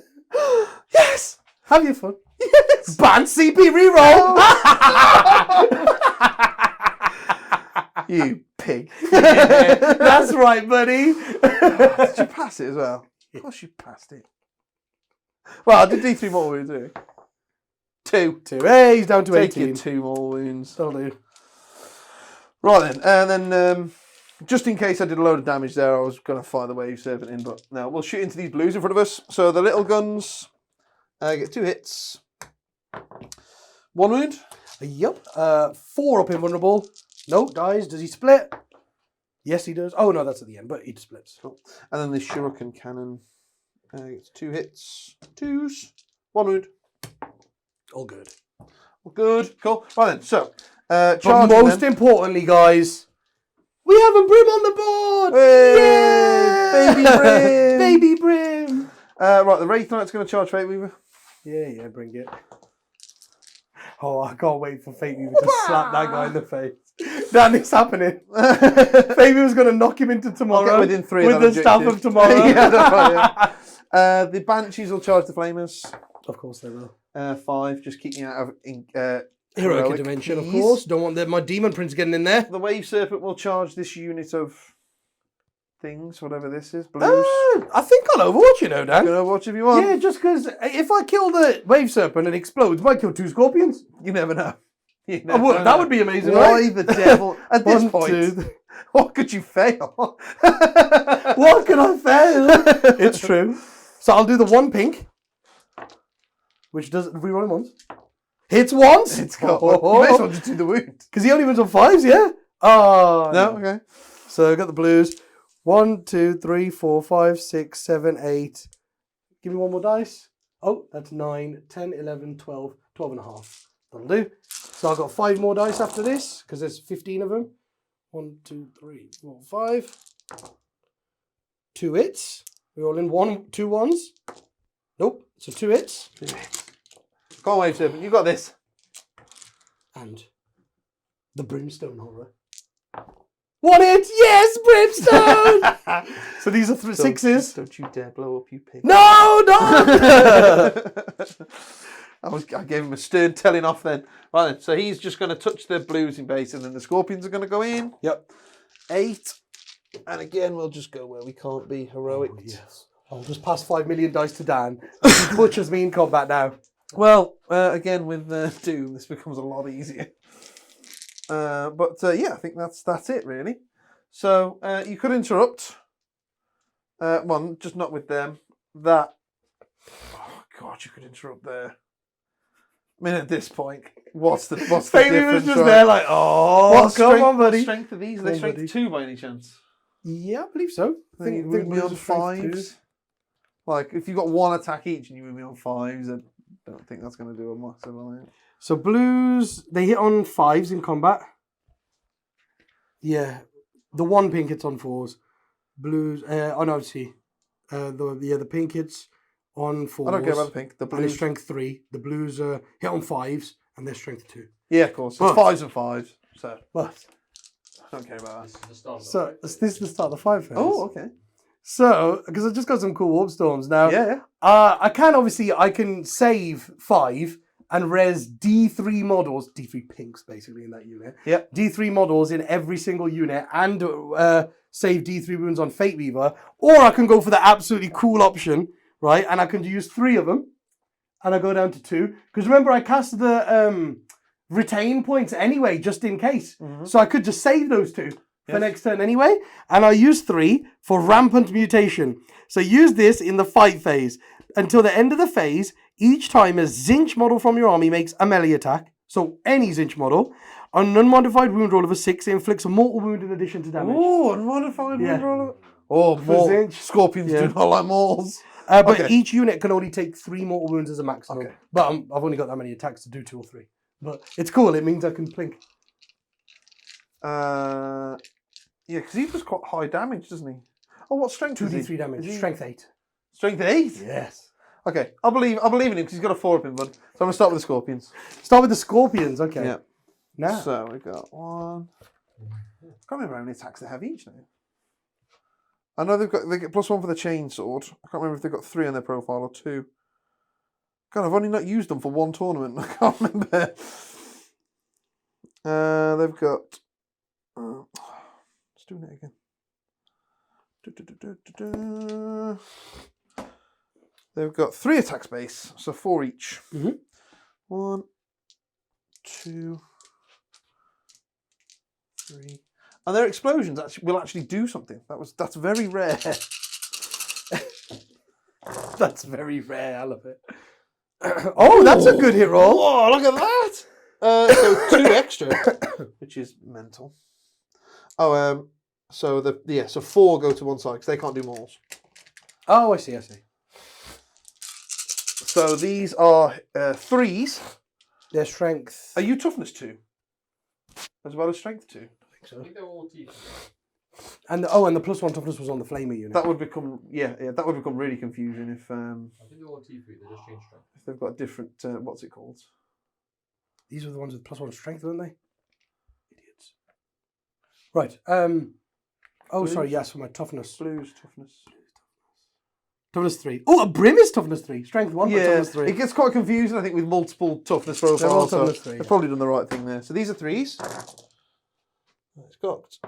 Yes. Have your fun. Yes. Ban CP reroll. You pig. Yeah, that's right, buddy. Did you pass it as well? Of course you passed it. Well, I did D3 more wounds, didn't I? 2. 2. Hey, he's down to Take 18. your 2 more wounds. That'll do. Right then, and then just in case I did a load of damage there, I was going to fire the Wave Serpent in, but no, we'll shoot into these blues in front of us. So the little guns get 2 hits. 1 wound. Yep. 4 up invulnerable. No, dies. Does he split? Yes, he does. Oh, no, that's at the end, but he splits. Cool. And then the Shuriken Cannon gets 2 hits. 2s. 1 wound. All good. Well, good. Cool. Right then, so But charging most then. importantly, guys, we have a brim on the board! Hey, baby brim! Baby brim! Right, the Wraith Knight's going to charge Fate Weaver. Yeah, bring it. Oh, I can't wait for Fate Weaver to slap that guy in the face. Dan, it's happening. Fate Weaver's going to knock him into tomorrow. Okay, within 3 with of the that staff objective. of tomorrow. Yeah, that's right, yeah. The Banshees will charge the Flamers. Of course they will. 5, just keep me out of Heroic heroic, Dimension, of please. course. Don't want my Demon Prince getting in there. The Wave Serpent will charge this unit of things, whatever this is, blues. I think I'll Overwatch, you know, Dan. Gonna watch if you want. Yeah, just because if I kill the Wave Serpent and it explodes, I might kill 2 Scorpions. You never know. You I would, that would be amazing, Why right? the devil? At this 1, point, 2, what could you fail? what can I fail? It's true. So I'll do the 1 pink, which does reroll him once. Hits once. It's got. You may as well just do the wound. Because he only wins on 5s, yeah. Oh No, okay. So I got the blues. 1, 2, 3, 4, 5, 6, 7, 8. Give me one more dice. Oh, that's 9, 10, 11, 12, 12 and a half. That'll do. So I've got 5 more dice after this because there's 15 of them. 1, 2, 3, 4, 5. 2 hits. We're all in 1, 2 ones. Nope. So 2 hits. Go on, Wave Serpent. You got this. And the Brimstone Horror. 1 hit. Yes, Brimstone. So these are 6s. Don't you dare blow up, you pig. No, no. I gave him a stern telling off then. Right then, so he's just going to touch the blues in base, and then the scorpions are going to go in. Yep. 8. And again, we'll just go where we can't be heroic. Oh, yes. I'll just pass 5 million dice to Dan. He butchers me in combat now. Well, again, with Doom, this becomes a lot easier. Yeah, I think that's it, really. So, you could interrupt. Well, just not with them. That. Oh, God, you could interrupt there. I mean, at this point, what's the difference? was just right? there like, oh, come on, buddy. What strength are these? Are they strength 2 by any chance? Yeah, I believe so. I think you move me on blues are strength 5s. Like, if you've got 1 attack each and you move me on 5s, I don't think that's going to do a massive amount. So blues, they hit on 5s in combat. Yeah, the 1 pink hits on 4s. Blues, see. The pink hits on 4s. I don't care about the pink. The And it's blues. strength 3. The blues hit on 5s and they're strength 2. Yeah, of course. It's But- 5s and 5s. So, But, I don't care about This that. is the start. so this is the start of the 5 phase. Oh, okay. So, because I've just got some cool warp storms now. Yeah. I can save 5 and res D3 models, D3 pinks basically in that unit. Yep. D3 models in every single unit and save D3 wounds on Fate Weaver. Or I can go for the absolutely cool option, right? And I can use 3 of them and I go down to 2. Because remember, I cast the retain points anyway, just in case. So I could just save those 2. For next turn anyway, and I use 3 for Rampant Mutation. So use this in the fight phase. Until the end of the phase, each time a Tzeentch model from your army makes a melee attack, so any Tzeentch model, on an unmodified wound roll of a 6, it inflicts a mortal wound in addition to damage. Oh, unmodified Yeah. wound roller. Oh, For more Tzeentch. scorpions Yeah. do not like mauls. But Okay. each unit can only take 3 mortal wounds as a maximum. Okay. But I've only got that many attacks to do 2 or 3. But it's cool, it means I can plink. Yeah, because he does quite high damage, doesn't he? Oh, what strength is he? 2d3 damage, Is he- strength 8. Strength 8? Yes. Okay, I believe in him because he's got a 4 up in bud. So I'm going to start with the scorpions. Start with the scorpions, okay. Yeah. Now. So we got 1. I can't remember how many attacks they have each now. I know they get +1 for the chain sword. I can't remember if they've got 3 on their profile or 2. God, I've only not used them for 1 tournament. I can't remember. They've got. Let's do it again. They've got 3 attack space, so 4 each. 1, 2, 3. And their explosions will actually do something. That's very rare. That's very rare, I love it. Oh, that's a good hit roll. Oh, look at that! So 2 extra, which is mental. Oh, so 4 go to one side because they can't do mauls. Oh, I see. So these are 3s. Their strength. Are you toughness 2? As well as strength 2? I think they're all T3. And the +1 toughness was on the flamer unit. That would become that would become really confusing if I think they're all T3. They just changed strength. if they've got a different what's it called? These are the ones with +1 strength, weren't they? Idiots. Right. Blues? Sorry. Yes, for my toughness. Blues toughness. Toughness 3. Oh, a Brim is toughness 3. Strength 1, but toughness 3. It gets quite confusing, I think, with multiple toughness profiles. They're all So toughness 3, they've yeah. probably done the right thing there. So these are 3s. It's cocked.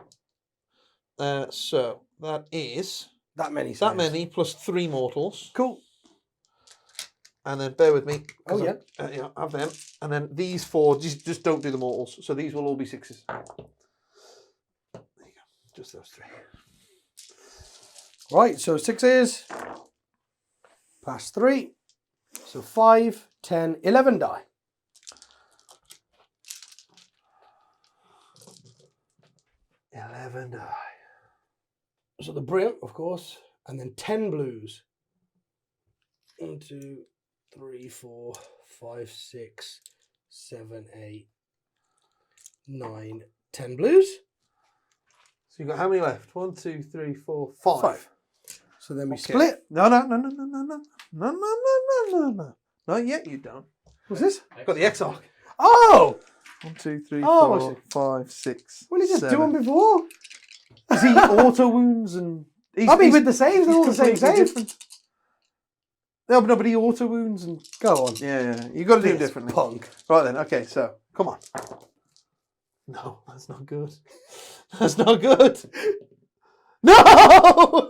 So that is That many. that many plus 3 mortals. Cool. And then bear with me. Oh, yeah. I have them. And then these 4 just don't do the mortals. So these will all be 6s. There you go. Just those 3. Right, so 6s. Pass 3. So 5, 10, 11 die. 11 die. So the brilliant, of course, and then 10 blues. 1, 2, 3, 4, 5, 6, 7, 8, 9, 10 blues. So you've got how many left? 1, 2, 3, 4, 5. So then we Okay. split. No. Not yet, you don't. What's this? Got the X-Arc. Oh! 1, 2, 3, Oh, I 4, see. 5, 6. What did you just do 7. one before? Is he auto wounds and? I mean, with the saves, they're all the same completely saves. different. No, but he auto wounds and. Go on. Yeah. You got to do it This differently. punk. Right then. Okay, so come on. No, that's not good. That's not good. No.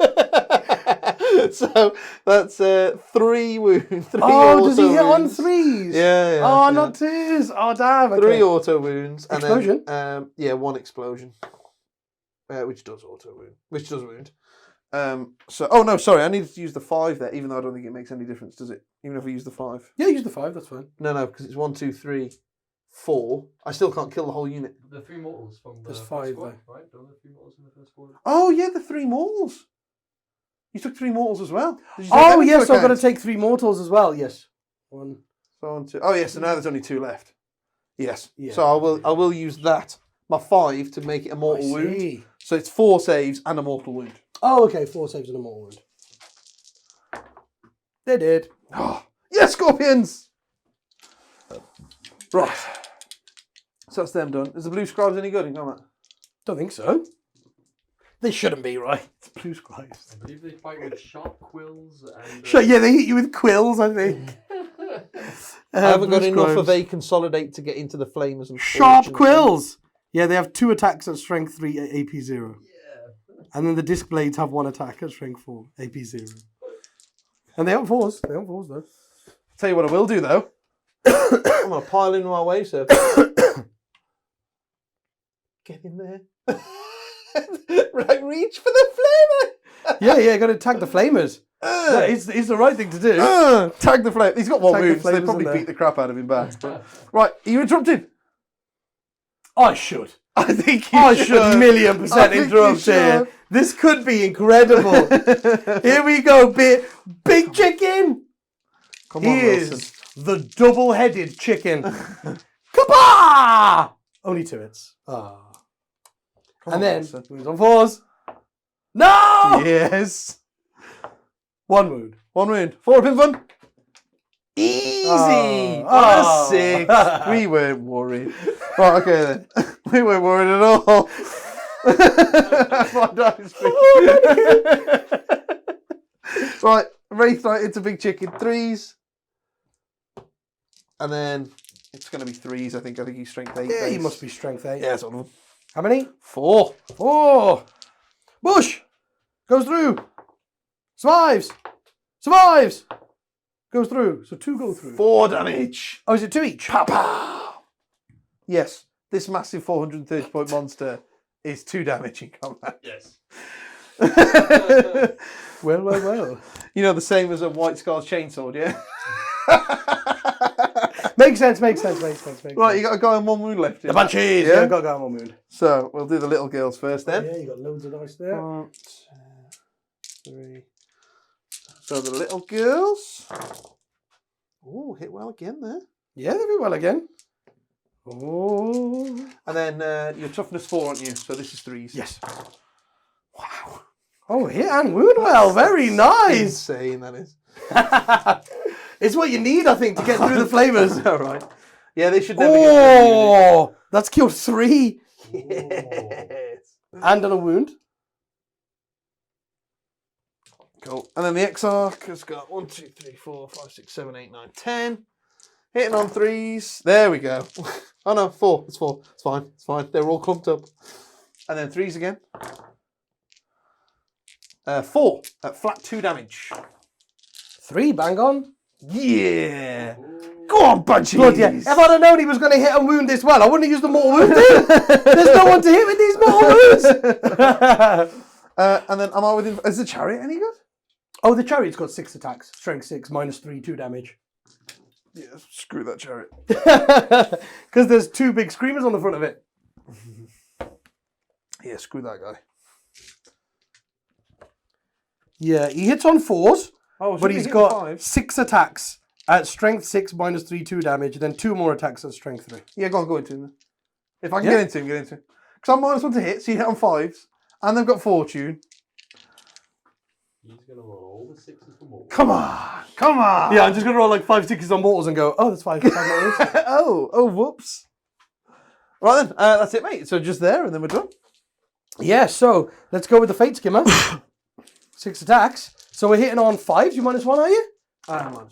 So that's 3 wounds. 3 Oh, does he auto hit on wounds. 3s? Yeah. Oh, yeah. not 2s. Oh, damn. Okay. 3 auto wounds. And Explosion? then, 1 explosion. Which does auto wound. Which does wound. Oh no, sorry, I needed to use the 5 there, even though I don't think it makes any difference, does it? Even if we use the 5. Yeah, use the 5, that's fine. No, because it's 1, 2, 3, 4. I still can't kill the whole unit. The 3 mortals from the There's first 5 squad, there. right? Don't the 3 mortals in the first squad? Oh yeah, the 3 mortals. You took 3 mortals as well. Did you take Oh, them into yes, so I've got to account? take 3 mortals as well, yes. 1. So 1, 2. Oh yes, so now there's only 2 left. Yes. Yeah. So I will use that, my 5, to make it a mortal wound. See. So it's 4 saves and a mortal wound. Oh, okay, 4 saves and a mortal wound. They did. Oh, yes, scorpions! Right. So that's them done. Is the blue scribes any good in combat? Don't think so. They shouldn't be, right? It's blue scribes. I believe they fight with sharp quills and. Sure, yeah, they hit you with quills, I think. I haven't got blue enough of scribes. a consolidate to get into the flamers. Sharp unfortunately. quills! Yeah, they have 2 attacks at strength 3, AP 0. Yeah. And then the disc blades have 1 attack at strength 4, AP 0. And they aren't 4s. They aren't 4s, though. Tell you what I will do though. I'm gonna pile in my wave surf. Get in there. Right, reach for the flamer. Yeah, got to tag the flamers. It's the right thing to do. Tag the flame. He's got 1 Tag the wound, so they flamers probably in there. beat the crap out of him back. But, right, are you interrupted? I should. I think you I should I 1,000,000% think you interrupt here. should. This could be incredible. Here we go, big chicken. Come on, Here's Wilson. the double-headed chicken. Kabah! Only 2 hits. Ah. Come And on, then, Wilson. wounds on 4s. No! Yes. 1 wound. 1 wound. 4 pin fun. Easy. Oh. On a Oh. 6. We weren't worried. Right, okay then. We weren't worried at all. My dice Right, Wraith Knight into big chicken. 3s. And then it's going to be 3s, I think. I think he's strength 8. Yeah, he base. must be strength 8. Yeah, it's one of them. How many? 4. 4. Bush! Goes through. Survives. Survives. Goes through. So 2 go through. 4 damage. Oh, is it 2 each? Pow. Yes, this massive 430 point monster is 2 damage in combat. Yes. Well. You know, the same as a White Scar's chainsword, yeah? Makes sense. Makes Right, you got a guy on 1 wound left. The bunchies. Yeah? Yeah, got to go on 1 wound. So, we'll do the little girls first then. Yeah, you got loads of dice there. 1, 2, 3. So, the little girls. Oh, hit well again there. Yeah, they do well again. Oh. And then you're toughness 4, aren't you? So, this is 3s. Yes. Wow. Oh, hit and wound well. Very nice. Insane, that is. It's what you need, I think, to get through the flavors. All right. Yeah, they should never get through the unit. Oh, that's killed 3 Yes. and on a wound. Cool. And then the Exarch has got 1, 2, 3, 4, 5, 6, 7, 8, 9, 10. Hitting on 3s. There we go. Oh no, 4. It's 4. It's fine. It's fine. They're all clumped up. And then 3s again. 4 at flat 2 damage. 3, bang on. Yeah. Go on, Bunchies. Good, yeah. If I'd have known he was going to hit and wound this well, I wouldn't have used the mortal wound. There's no one to hit with these mortal wounds. And then am I within? Is the chariot any good? Oh, the chariot's got 6 attacks. Strength 6, -3, 2 damage. Yeah, screw that chariot. Because there's 2 big screamers on the front of it. Yeah, screw that guy. Yeah, he hits on 4s, Oh, but he's hit got 5. 6 attacks at strength 6 minus 3, 2 damage, then 2 more attacks at strength 3. Yeah, go into him then. If I can Yeah. get into him, get into him. Because I'm -1 to hit, so you hit on 5s, and they've got fortune. He's gonna roll all the 6s for more. Come on, come on. Yeah, I'm just going to roll like 5 6s on mortals and go, oh, that's 5 mortals. oh, whoops. Right then, that's it, mate. So just there, and then we're done. Yeah, so let's go with the Fate Skimmer. 6 attacks. So we're hitting on 5s. You -1, are you? -1.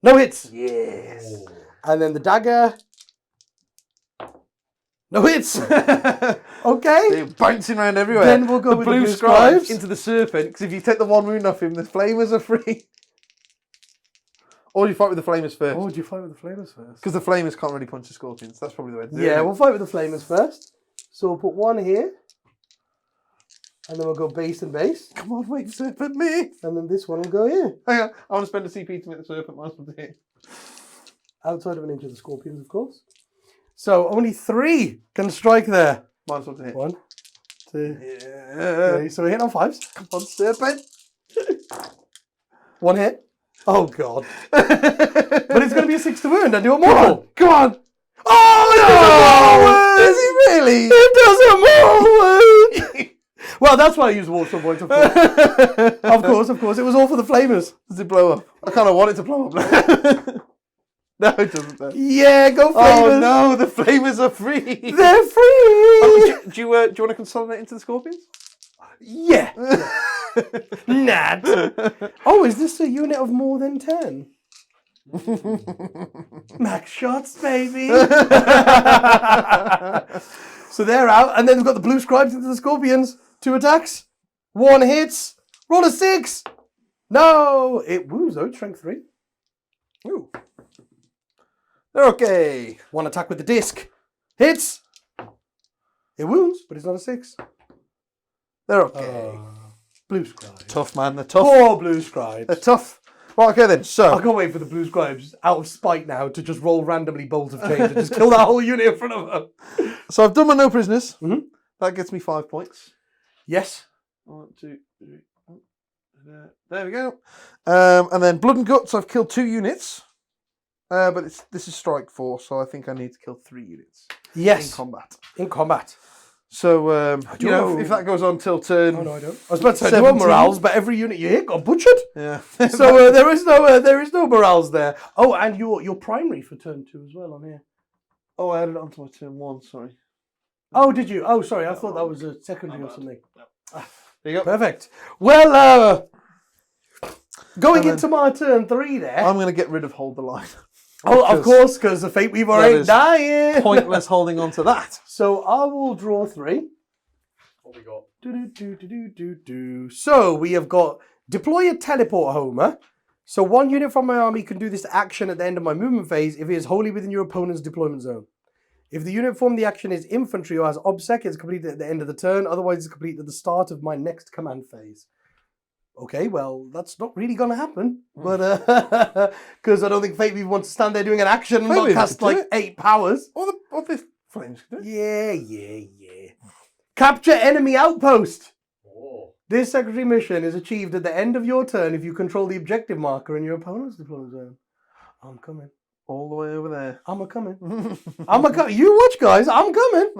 No hits. Yes. Oh. And then the dagger. No hits. Okay. They're bouncing around everywhere. Then we'll go the with blue the blue scribes scribes. into the serpent, because if you take the 1 wound off him, the flamers are free. Or you fight with the flamers first. Oh, do you fight with the flamers first? Because the flamers can't really punch the scorpions. That's probably the way to do it. Yeah, we'll fight with the flamers first. So we'll put 1 here. And then we'll go base and base. Come on, wait, serpent me. And then this one will go here. Hang on, I want to spend a CP to make the serpent -1 to hit. Outside of an inch of the scorpions, of course. So only 3 can strike there. -1 to hit. 1, 2, Yeah. 3. So we're hitting on 5s. Come on, serpent. 1 hit. Oh, God. But it's going to be a 6 to wound. I do a mortal. Come on. Oh, no! Is he really? It does a mortal! Well, that's why I used water points, of course. Of course. It was all for the flamers. Does it blow up? I kind of want it to blow up. No, it doesn't. Though. Yeah, go flamers. Oh no, the flamers are free. They're free. Do you want to consolidate into the scorpions? Yeah. Nad. Oh, is this a unit of more than 10? Max shots, baby. So they're out, and then we've got the blue scribes into the scorpions. 2 attacks, 1 hits. Roll a 6. No, it wounds though. Strength 3. Ooh. They're okay. 1 attack with the disc. Hits. It wounds, but it's not a 6. They're okay. Blue scribes. Tough, man. They're tough. Poor blue scribes. They're tough. Right, okay then. I So, can't wait for the blue scribes, out of spite now, to just roll randomly bolt of change and just kill that whole unit in front of them. I've done my no prisoners. Mhm. That gets me 5 points. Yes. 1, 2, 3. There we go. And then blood and guts. I've killed 2 units. But this is strike 4, so I think I need to kill 3 units Yes. in combat. In combat. So, you know- if that goes on till turn... Oh no, I don't. I was about to say, I do have 17. morals, but every unit you hit got butchered. Yeah. So there is no morals there. Oh, and your primary for turn 2 as well on here. Oh, I added it onto my turn 1, sorry. Oh, did you? Oh, sorry, I thought that was a secondary or something. There you go. Perfect. Well, going And then- into my turn 3 there. I'm going to get rid of Hold the Line. Oh, of because course, because the Fate Weaver that ain't is dying. Pointless holding on to that. So I will draw 3. What we got? So we have got deploy a teleport homer. So 1 unit from my army can do this action at the end of my movement phase if it is wholly within your opponent's deployment zone. If the unit from the action is infantry or has obsec, it's completed at the end of the turn. Otherwise, it's completed at the start of my next command phase. Okay, well, that's not really going to happen. But, because I don't think Fate Weaver wants to stand there doing an action and Fate not Weaver cast could do like 8 powers. Or the flames can do it. Yeah. Capture enemy outpost. Oh. This secondary mission is achieved at the end of your turn if you control the objective marker in your opponent's deployment zone. I'm coming. All the way over there. I'm a-coming. You watch, guys. I'm coming.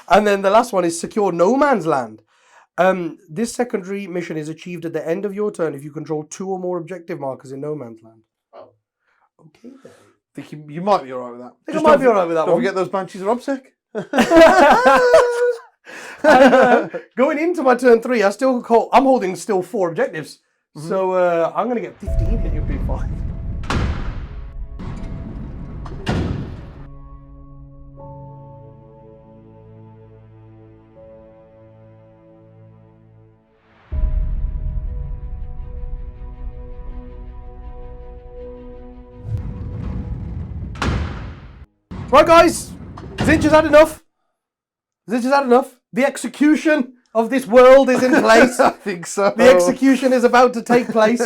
And then the last one is secure no man's land. This secondary mission is achieved at the end of your turn if you control 2 or more objective markers in no man's land. Oh. Okay, then. I think you might be alright with that. I might be alright with that Don't one. forget those Banshees are obsec. And, going into my turn 3, I'm holding still 4 objectives. So I'm going to get 15 hit. You'll be fine. Right, guys. Tzeentch has had enough. Tzeentch has had enough. The execution of this world is in place. I think so. The execution is about to take place.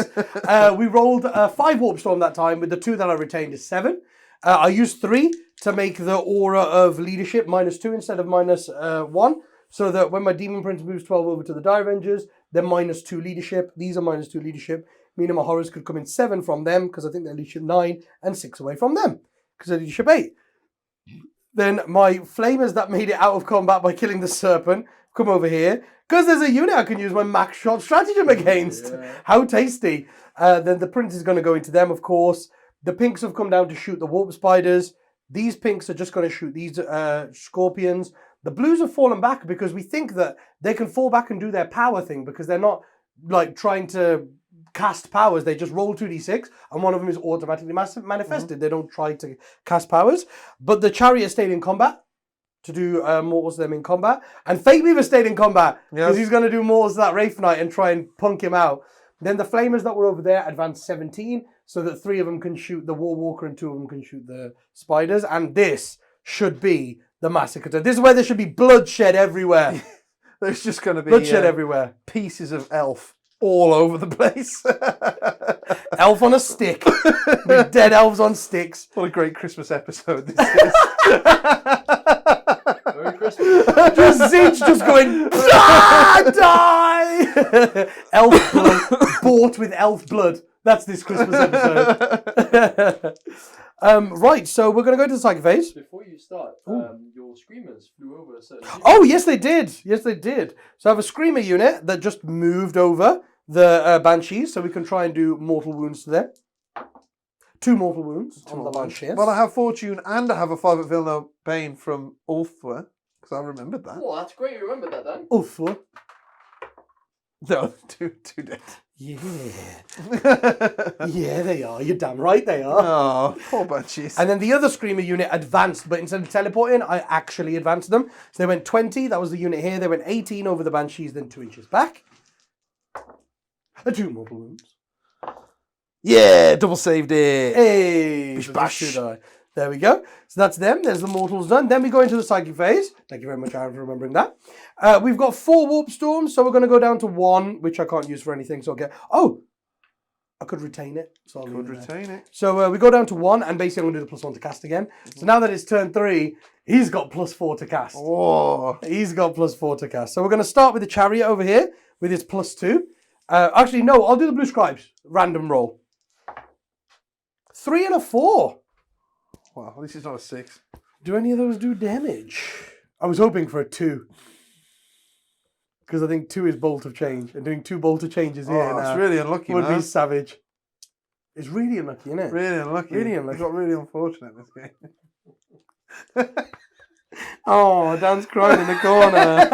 We rolled 5 Warp Storm that time, with the 2 that I retained is 7. I used 3 to make the aura of leadership -2 instead of -1, so that when my Demon Prince moves 12 over to the Die Avengers, They're -2 leadership. These are -2 leadership. Meaning my horrors could come in 7 from them because I think they're leadership 9 and 6 away from them because they're leadership 8. Then my flamers that made it out of combat by killing the serpent come over here because there's a unit I can use my max shot stratagem against. Yeah. How tasty. Then the print is going to go into them, of course. The pinks have come down to shoot the warp spiders. These pinks are just going to shoot these scorpions. The blues have fallen back because we think that they can fall back and do their power thing because they're not like trying to cast powers. They just roll 2d6 and one of them is automatically manifested. They don't try to cast powers. But the chariot stayed in combat to do mortals to them in combat. And Fate Weaver stayed in combat because he's going to do mortals to that Wraith Knight and try and punk him out. Then the flamers that were over there advanced 17 so that 3 of them can shoot the War Walker and 2 of them can shoot the spiders. And this should be the massacre. This is where there should be bloodshed everywhere. There's just going to be Bloodshed everywhere. pieces of elf all over the place. Elf on a stick. With dead elves on sticks. What a great Christmas episode this is. Merry Christmas. Just Tzeentch just going, die! Elf blood. Bought with elf blood. That's this Christmas episode. Right, so we're going to go to the psychic phase. Before you start, your screamers flew over a certain... Oh, yes, they did. Yes, they did. So I have a screamer unit that just moved over the banshees, so we can try and do mortal wounds to them. 2 mortal wounds on the banshees. Well, I have Fortune and I have a 5 at Vilna Bane from Ulthwe, because I remembered that. Oh, that's great. You remembered that, Dan. Ulthwe. No, two dead. Yeah. Yeah, they are. You're damn right they are. Oh, poor banshees. And then the other screamer unit advanced, but instead of teleporting, I actually advanced them. So they went 20. That was the unit here. They went 18 over the banshees, then 2 inches back. 2 mortal wounds. Yeah, double saved it. Hey, Bish so bash. should I? There we go. So that's them. There's the mortals done. Then we go into the psychic phase. Thank you very much, Aaron, for remembering that. We've got 4 warp storms, so we're going to go down to 1, which I can't use for anything. So I'll get. Oh, I could retain it. So I'll Could leave it there. retain it. So we go down to 1, and basically I'm going to do the +1 to cast again. So now that it's turn 3, he's got +4 to cast. Oh, He's got +4 to cast. So we're going to start with the chariot over here with his +2. Actually, no, I'll do the blue scribes. Random roll. 3 and a 4. wow, this is not a 6. Do any of those do damage? I was hoping for a 2. Because I think 2 is bolt of change. And doing 2 bolt of changes here Oh, now it's really unlucky, would man. be savage. It's really unlucky, isn't it? Really unlucky. Really unlucky. I got really unfortunate in this game. Oh, Dan's crying in the corner.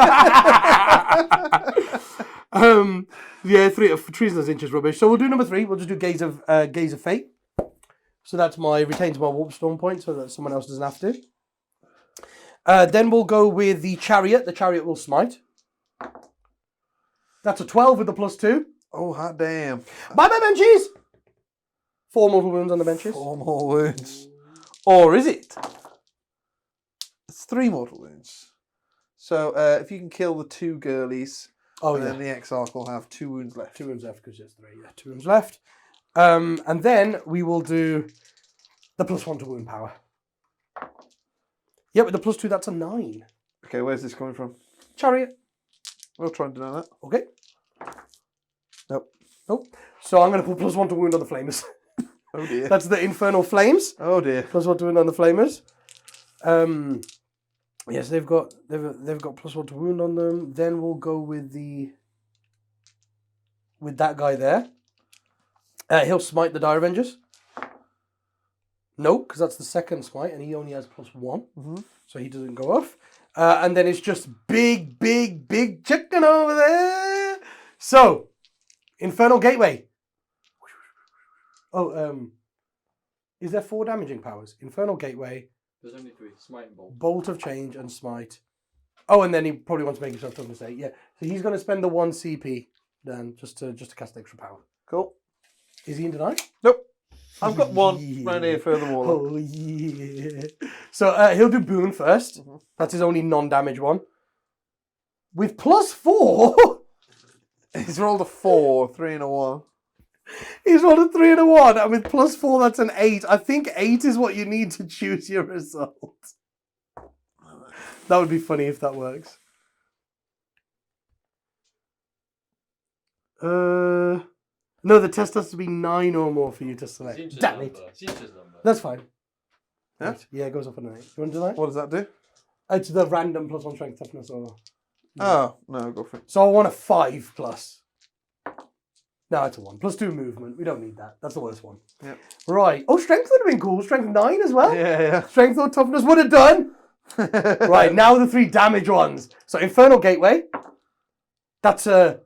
Yeah, 3 treasonous inches rubbish. So we'll do number 3. We'll just do Gaze of Fate. So that's retains my warp storm point, so that someone else doesn't have to. Then we'll go with the chariot. The chariot will smite. That's a 12 with the +2. Oh, hot damn. Bye bye benches. 4 mortal wounds on the benches. 4 more wounds. Or is it? It's 3 mortal wounds. So if you can kill the 2 girlies, then the Exarch will have 2 wounds left. 2 wounds left because it's 3. Yeah, 2 wounds left. And then we will do the +1 to wound power. Yeah, with the +2, that's a 9. Okay, where's this coming from? Chariot. We'll try and deny that. Okay. Nope. Nope. So I'm going to put +1 to wound on the flamers. Oh dear. That's the infernal flames. Oh dear. +1 to wound on the flamers. Yes, they've got +1 to wound on them. Then we'll go with that guy there. He'll smite the Dire Avengers. No, because that's the second smite, and he only has +1, so he doesn't go off. And then it's just big chicken over there. So, Infernal Gateway. Oh, is there 4 damaging powers? Infernal Gateway. There's only 3. Smite and bolt. Bolt of Change and Smite. Oh, and then he probably wants to make himself tough mistake. Yeah, so he's going to spend the 1 CP then just to cast extra power. Cool. Is he in deny? Nope. I've got 1 right here furthermore. Oh, yeah. So he'll do Boon first. That's his only non-damage one. With +4. He's rolled a 4, 3 and a 1. He's rolled a 3 and a 1. And with +4, that's an 8. I think 8 is what you need to choose your result. That would be funny if that works. No, the test has to be 9 or more for you to select. Tzeentch's Damn it. number. Tzeentch's number. That's fine. Yeah? Right. Yeah, it goes up on an 8. You want to do that? What does that do? It's the random +1 strength toughness or. Oh, no, go for it. So I want a 5 plus. No, it's a 1. +2 movement. We don't need that. That's the worst one. Yep. Right. Oh, strength would have been cool. Strength 9 as well. Yeah. Strength or toughness would have done. Right, now the 3 damage ones. So Infernal Gateway. That's a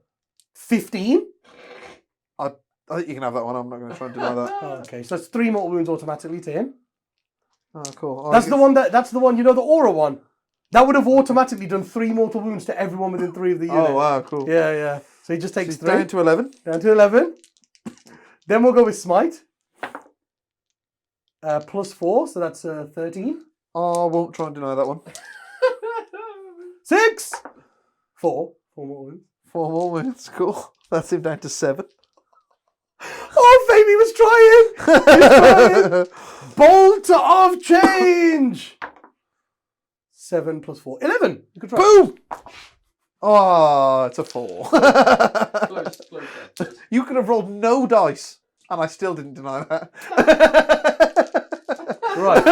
15. I think you can have that one. I'm not going to try and deny that. Oh, okay, so that's 3 mortal wounds automatically to him. Oh, cool. That's the one. That's the one. You know, the aura one. That would have automatically done 3 mortal wounds to everyone within 3 of the unit. Oh, wow, cool. Yeah. So he just takes 3. Down to 11. Down to 11. Then we'll go with Smite. +4, so that's 13. Oh, I won't try and deny that one. 6. 4. 4 mortal wounds. 4 more wounds. Cool. That's him down to 7. Oh, Fabi was trying. He was trying. Bolt of Change. 7 + 4. 11. You could try. Boom! Oh, it's a 4. Close. You could have rolled no dice, and I still didn't deny that. Right.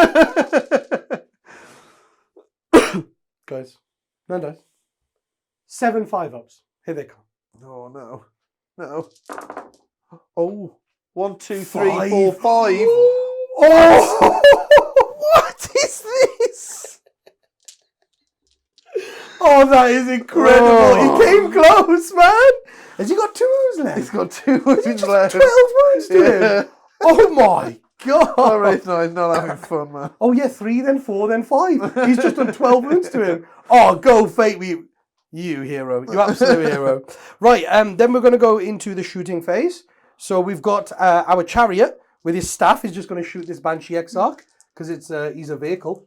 Guys, 9 dice. 7 5-ups. Here they come. Oh, no. No. Oh. 1, 2, 3, 5. 4, 5. Oh! What is this? Oh, that is incredible. Oh. He came close, man. Has he got 2 wounds left? He's got 2 wounds left. 12 wounds to him. Oh, my God. All right, no, he's not having fun, man. Oh, yeah, 3, then 4, then 5. He's just done 12 wounds to him. Oh, go, Fate. You hero. You absolute hero. Right, then we're going to go into the shooting phase. So we've got our chariot with his staff. He's just going to shoot this Banshee Exarch because he's a vehicle.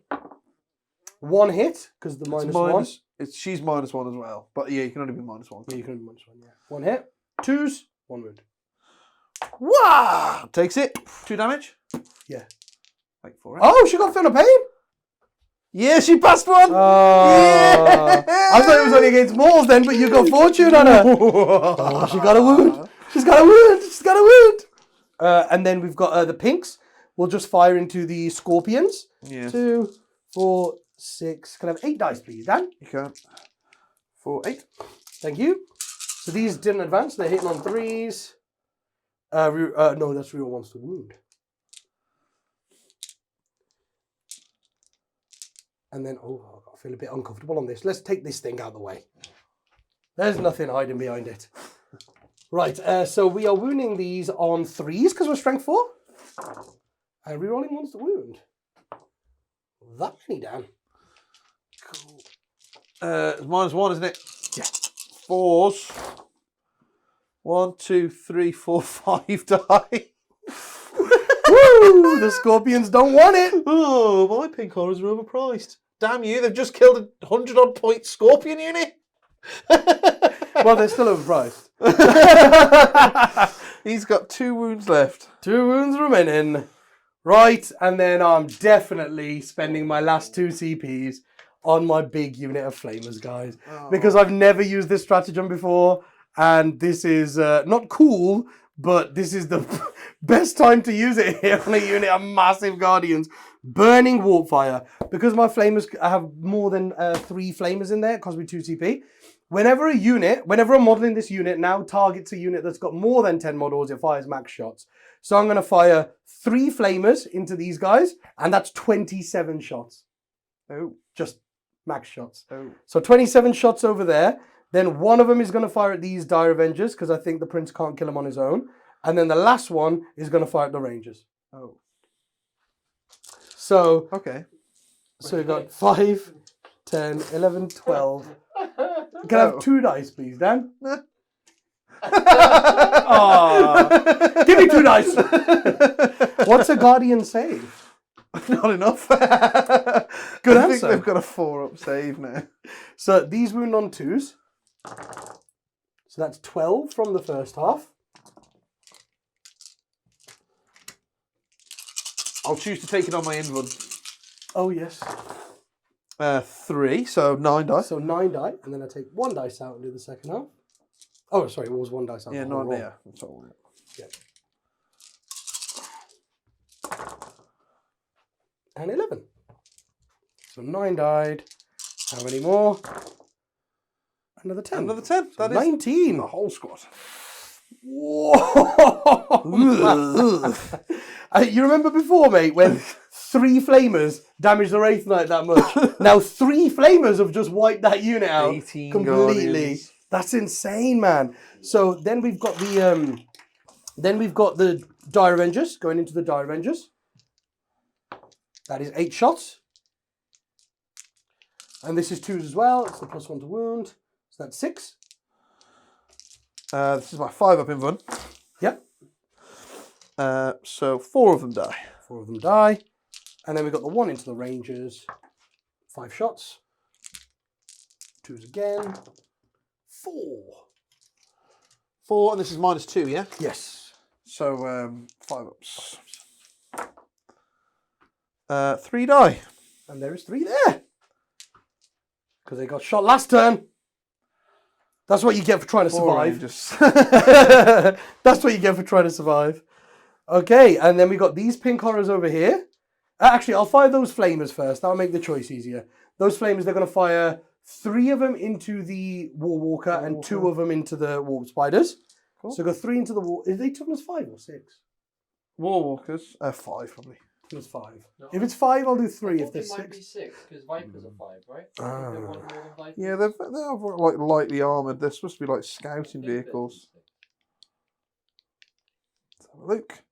1 hit because the -1. She's -1 as well. But yeah, you can only be -1. Yeah, you can only be -1, yeah. 1 hit. 2s, 1 wound. Wow! Takes it. 2 damage. Yeah. Like 4. Oh, she got Feel of Pain? Yeah, she passed 1. Yeah. I thought it was only against mortals then, but you got fortune on her. Oh, she got a wound. She's got a wound. And then we've got the pinks. We'll just fire into the scorpions. Yeah. 2, 4, 6. Can I have 8 dice, please, Dan? You can. 4, 8. Thank you. So these didn't advance. They're hitting on 3s. No, that's real ones to wound. And then, I feel a bit uncomfortable on this. Let's take this thing out of the way. There's nothing hiding behind it. Right, so we are wounding these on 3s because we're strength 4. And rerolling ones to wound. That many, Dan. Cool. It's -1, isn't it? Yeah. 4s. 1, 2, 3, 4, 5 die. Woo! The scorpions don't want it. Oh, my pink horrors are overpriced. Damn you, they've just killed a 100-odd point scorpion unit. Well, they're still overpriced. He's got 2 wounds left. 2 wounds remaining. Right, and then I'm definitely spending my last 2 CPs on my big unit of flamers, guys. Oh. Because I've never used this stratagem before, and this is not cool, but this is the best time to use it here on a unit of massive guardians. Burning Warpfire. Because my flamers have more than 3 flamers in there, it costs me 2 CP. Whenever a model in this unit now targets a unit that's got more than 10 models, it fires max shots. So I'm going to fire 3 flamers into these guys, and that's 27 shots. Oh. Just max shots. Oh. So 27 shots over there. Then one of them is going to fire at these Dire Avengers, because I think the Prince can't kill him on his own. And then the last one is going to fire at the Rangers. Oh. So, Okay. so we've got 5, 10, 11, 12. Can I have 2 dice, please, Dan? Aw. Give me 2 dice. What's a Guardian save? Not enough. Good I think answer. they've got a 4-up save now. So these wound on 2s. So that's 12 from the first half. I'll choose to take it on my end one. Oh, yes. 3, so 9 dice. So 9 die, and then I take 1 dice out and do the second half. Oh, sorry, it was 1 dice. Yeah, alcohol not roll. there. That's all right. Yeah. And 11. So 9 died. How many more? Another 10. Another 10. So That is 19. the whole squad. Whoa! You remember before, mate, when 3 flamers damaged the Wraith Knight that much? Now 3 flamers have just wiped that unit out 18 completely. Guardians. That's insane, man. So then we've got the Dire Avengers going into the Dire Avengers. That is 8 shots. And this is 2s as well. It's the +1 to wound. So that's 6. This is my 5 up in Vun. Yep. So 4 of them die. 4 of them die. And then we've got the 1 into the Rangers. 5 shots. 2s again. 4. 4, and this is -2, yeah? Yes. So 5 ups. 3 die. And there is 3 there. Because they got shot last turn. That's what you get for trying to survive. That's what you get for trying to survive. Okay, and then we got these pink horrors over here. Actually, I'll fire those flamers first. That'll make the choice easier. Those flamers, they're going to fire 3 of them into the War Walker and 2 of them into the Warp Spiders. Cool. So go 3 into the War. Is they toughness 5 or 6? Warwalkers. 5 probably. Toughness 5. No. If it's 5, I'll do 3. If It there's might be 6. 6 because Vipers are 5, right? Ah. They're one more than Vipers. Yeah, they're like lightly armoured. They're supposed to be like scouting vehicles. Let's have a look.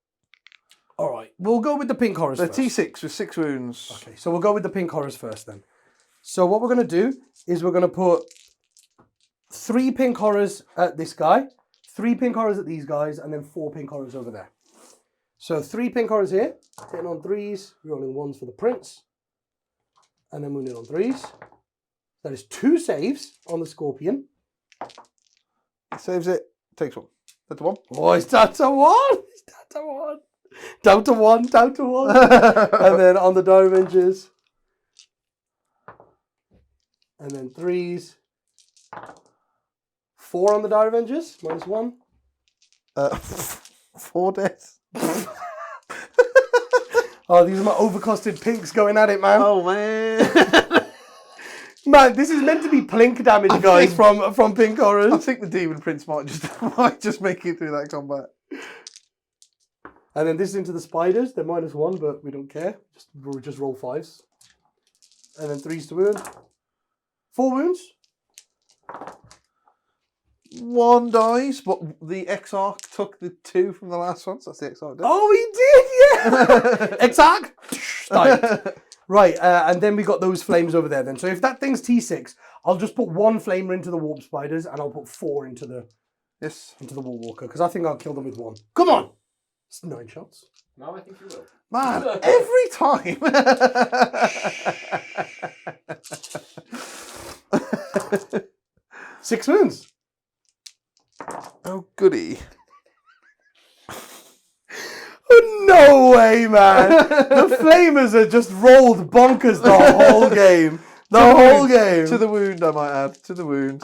All right, we'll go with the pink horrors They're first. T6 with 6 wounds. Okay, so we'll go with the pink horrors first then. So what we're going to do is we're going to put 3 pink horrors at this guy, 3 pink horrors at these guys, and then 4 pink horrors over there. So 3 pink horrors here, hitting on 3s, rolling 1s for the prince, and then wounding on 3s. That is 2 saves on the scorpion. Saves it. Takes 1. That's 1. Oh, it's down to 1. It's down to 1. Down to 1, down to 1. And then on the Dire Avengers. And then 3s. 4 on the Dire Avengers, -1. 4 deaths. Oh, these are my overcosted pinks going at it, man. Oh man. Man, this is meant to be plink damage, guys, from pink I horrors. think the Demon Prince might just make it through that combat. And then this is into the spiders. They're -1, but we don't care. We'll just roll 5s. And then 3s to wound. 4 wounds. 1 dies, but the Exarch took the 2 from the last one, so that's the Exarch death. Oh, he did, yeah. Exarch. Died. Right, and then we got those flames over there then. So if that thing's T6, I'll just put 1 flamer into the warp spiders and I'll put 4 into the War Walker, because I think I'll kill them with 1. Come on! It's 9 shots. No, I think you will. Man, every time. 6 wounds. Oh, goody. No way, man. The flamers are just rolled bonkers the whole game. The whole game. To the wound, I might add. To the wound.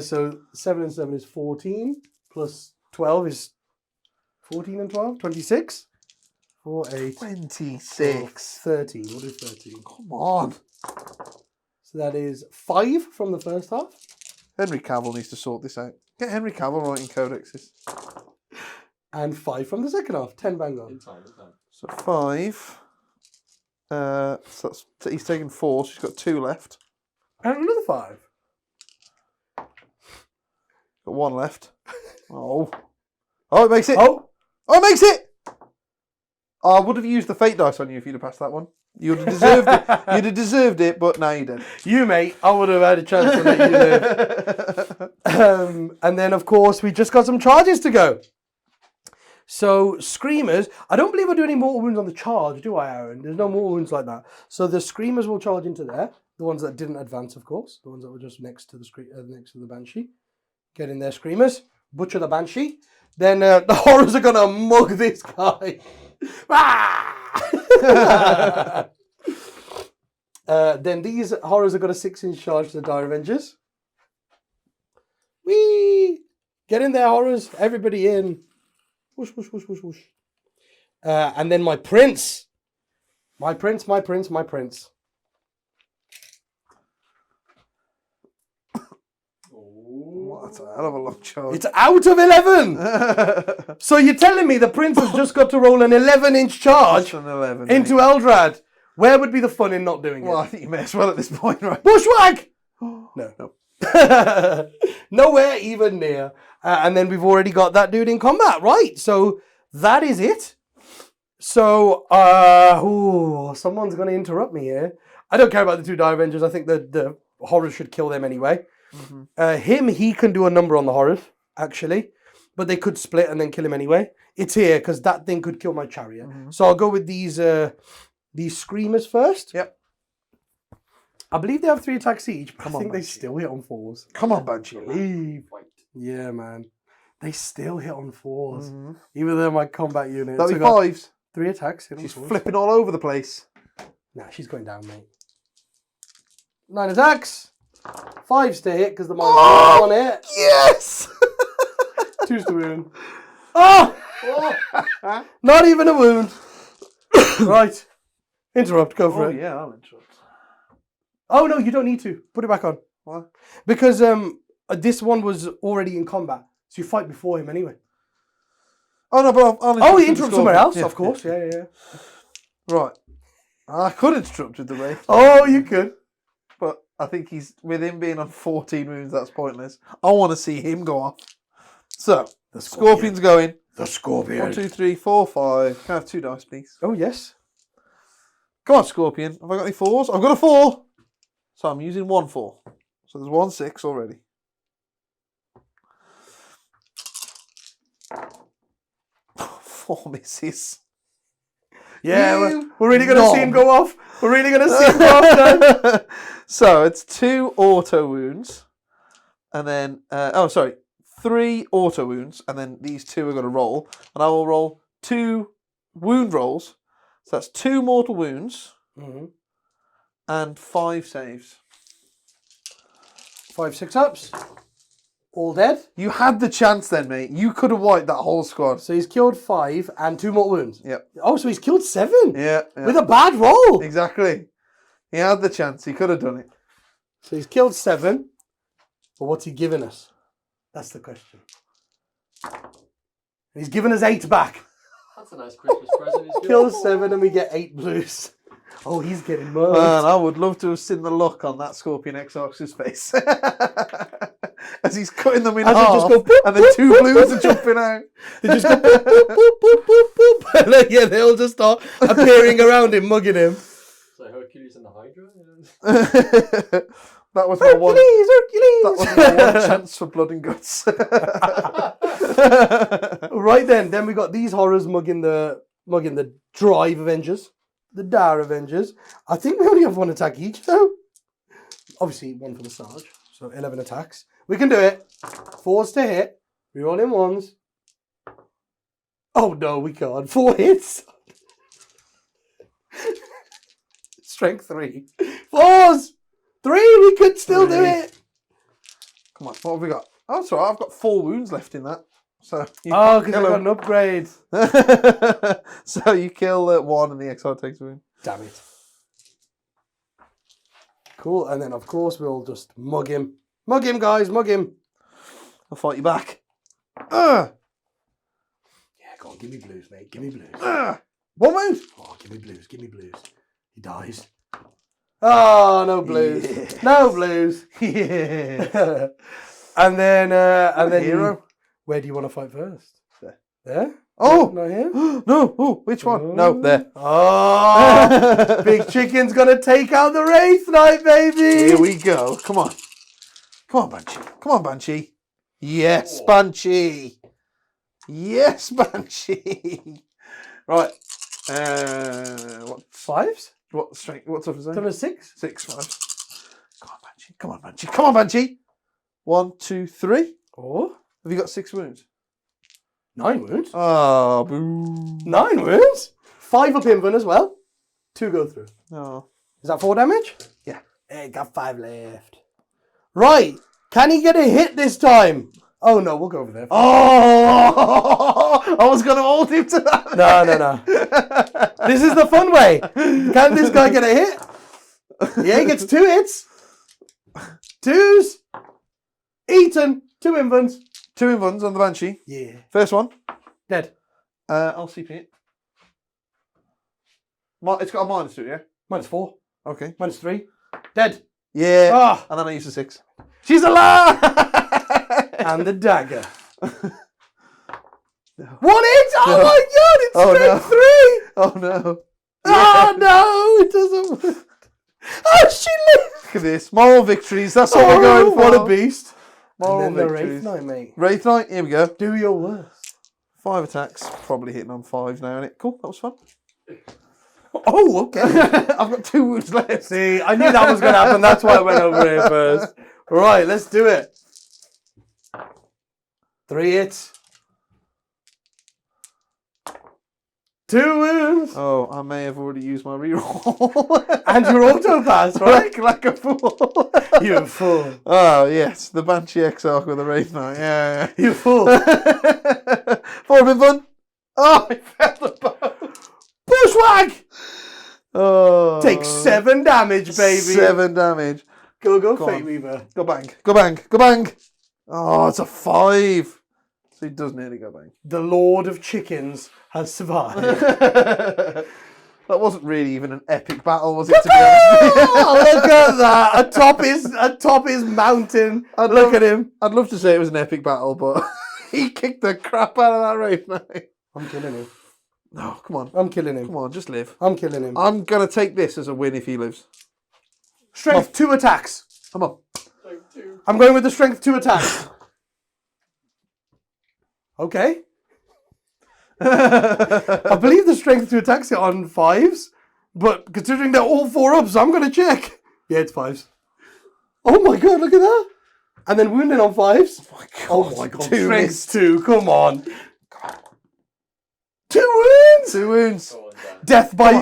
So 7 and 7 is 14. Plus 12 is 14 and 12. 26. 4, 8. 26. 13. What is 13? Come on. So that is 5 from the first half. Henry Cavill needs to sort this out. Get Henry Cavill writing codexes. And 5 from the second half. 10 bang on. In time, in time. So 5. So he's taken 4, so he's got 2 left. And another 5. Got 1 left. Oh. Oh, it makes it. Oh. Oh, it makes it. Oh, I would have used the fate dice on you if you'd have passed that one. You'd have deserved it. You'd have deserved it, but now you did. You, mate, I would have had a chance to let you live. And then, of course, we just got some charges to go. So, Screamers, I don't believe I do any mortal wounds on the charge, do I, Aaron? There's no mortal wounds like that. So the Screamers will charge into there. The ones that didn't advance, of course. The ones that were just next to the Banshee. Get in there, Screamers. Butcher the Banshee. Then the Horrors are going to mug this guy. Then these Horrors have got a 6-inch charge to the Dire Avengers. Whee! Get in there, horrors. Everybody in. Whoosh, whoosh, whoosh, whoosh, whoosh. And then my prince. My prince. What a hell of a long charge. It's out of 11. So you're telling me the prince has just got to roll an 11-inch charge An 11, into mate. Eldrad. Where would be the fun in not doing Well, it? I think you may as well at this point, right? Bushwhack! No. Nowhere even near. And then we've already got that dude in combat, right? So that is it. So, someone's going to interrupt me here. I don't care about the 2 Dire Avengers. I think the horrors should kill them anyway. He can do a number on the horrors, actually. But they could split and then kill him anyway. It's here, because that thing could kill my chariot. So I'll go with these screamers first. Yep. I believe they have 3 attacks each, but I think they still hit on 4s. Come on, Banshee. Leave. Yeah, man. They still hit on 4s. Even though my combat unit. That'll be 5s. 3 attacks. Hit on She's 4s. flipping all over the place. Nah, she's going down, mate. 9 attacks. 5s to hit because the mine's on it. Yes! 2's to wound. Oh! Not even a wound. Right. Interrupt. Go for it. Yeah, I'll interrupt. Oh, no, you don't need to. Put it back on. What? Because this one was already in combat. So you fight before him anyway. Oh, no, but I'll Oh, you interrupt somewhere else, of course. Yeah. Right. I could interrupt with the Wraith. Oh, you could. But I think with him being on 14 wounds, that's pointless. I want to see him go off. So, the Scorpion's going. The Scorpion. 1, 2, 3, 4, 5. Can I have 2 dice, please? Oh, yes. Come on, Scorpion. Have I got any 4s? I've got a 4. So I'm using 1 4. So there's 1 6 already. Four misses. Yeah, we're really going to see him go off. We're really going to see him go off then. So it's 2 auto wounds. And then, 3 auto wounds. And then these 2 are going to roll. And I will roll 2 wound rolls. So that's 2 mortal wounds. And 5 saves. 5 6-ups. All dead. You had the chance then, mate. You could have wiped that whole squad. So he's killed 5 and 2 more wounds. Yep. Oh, so he's killed 7. Yeah. With a bad roll. Exactly. He had the chance. He could have done it. So he's killed 7. But what's he given us? That's the question. He's given us 8 back. That's a nice Christmas present. He's Kill 7 and we get 8 blues. Oh, he's getting murdered. Man, I would love to have seen the look on that Scorpion Exarch's face. As he's cutting them in half. Just go, boop, and then boop, 2 boop, blues boop. are jumping out. They just go boop, boop, boop, boop, boop, boop. And then, yeah, they all just start appearing around him, mugging him. So Hercules and the Hydra? That was my one. Hercules! That was my one chance for blood and guts. Right then we got these horrors mugging the Drive Avengers, the Dire Avengers. I think we only have 1 attack each though. Obviously 1 for the Sarge, so 11 attacks. We can do it. 4s to hit. We roll in 1s. Oh no, we can't. 4 hits. Strength 3. 4s. 3. We could still do it. Come on, what have we got? Oh, that's all right. I've got 4 wounds left in that. So Oh, because I got an upgrade. So you kill 1 and the Exile takes a wound. Damn it. Cool, and then of course we'll just mug him. Mug him, guys, mug him. I'll fight you back. Yeah, go on, give me blues, mate. Give me blues. 1 wound. Oh, give me blues, give me blues. He dies. Oh, no blues. Yeah. No blues. Yeah. and then hero. Where do you want to fight first? There. There? Oh! Not here? No. Oh, which one? No, there. Oh! Big Chicken's going to take out the Wraith Knight, baby! Here we go. Come on. Come on, Banshee. Come on, Banshee. Yes, Banshee. Yes, Banshee. Right. What? 5s? What strength? What's up? Done a 6? 6, 5. Come on, Banshee. Come on, Banshee. Come on, Banshee. 1, 2, 3. Oh? Have you got 6 wounds? 9 wounds? Oh, boo. 9 wounds? 5 up Invan as well. 2 go through. Oh. Is that 4 damage? Yeah. Hey, got 5 left. Right. Can he get a hit this time? Oh no, we'll go over there. Oh, I was going to hold him to that. No. This is the fun way. Can this guy get a hit? Yeah, he gets 2 hits. 2s. Eaten. 2 invans. 2 invans on the Banshee. Yeah. First one. Dead. I'll CP it. It's got a -2, yeah? -4. Okay. -3. Dead. Yeah. Ah. And then I use a 6. She's alive! And the dagger. 1 hit! Oh my god, it's strength 3! Oh no. Oh no, it doesn't work. Oh, she lived! Look at this. Moral victories. That's what we're going for. What a beast. Moral And then the victories. Wraith Knight, mate. Wraith Knight, here we go. Do your worst. 5 attacks. Probably hitting on 5 now, innit? Cool, that was fun. Oh, okay. I've got 2 wounds left. See, I knew that was going to happen. That's why I went over here first. Right, let's do it. 3 hits. 2 wounds. Oh, I may have already used my reroll. And your auto pass, right? like a fool. You fool. Oh, yes. The Banshee Exarch with the Wraith Knight. Yeah. You fool. 4 been fun. Oh, I fell the bow. Bushwhack! Oh. Take 7 damage, baby. 7 damage. Go, Go Fate on. Weaver. Go bang. Go bang. Go bang. Oh, it's a 5. So he does nearly go bang. The Lord of Chickens has survived. That wasn't really even an epic battle, was it, to be honest with you? Oh, look at that. Atop his mountain. Look at him. I'd love to say it was an epic battle, but he kicked the crap out of that Wraith Knight. I'm killing him. No, come on. I'm killing him. Come on, just live. I'm killing him. I'm going to take this as a win if he lives. Strength 2 attacks. Come on. I'm going with the strength 2 attacks. Okay. I believe the strength 2 attacks are on 5s, but considering they're all 4-ups, I'm going to check. Yeah, it's 5s. Oh my god, look at that. And then wounded on 5s. Oh my god. 2 Strength missed. 2, come on. 2 wounds. 2 wounds. Death by.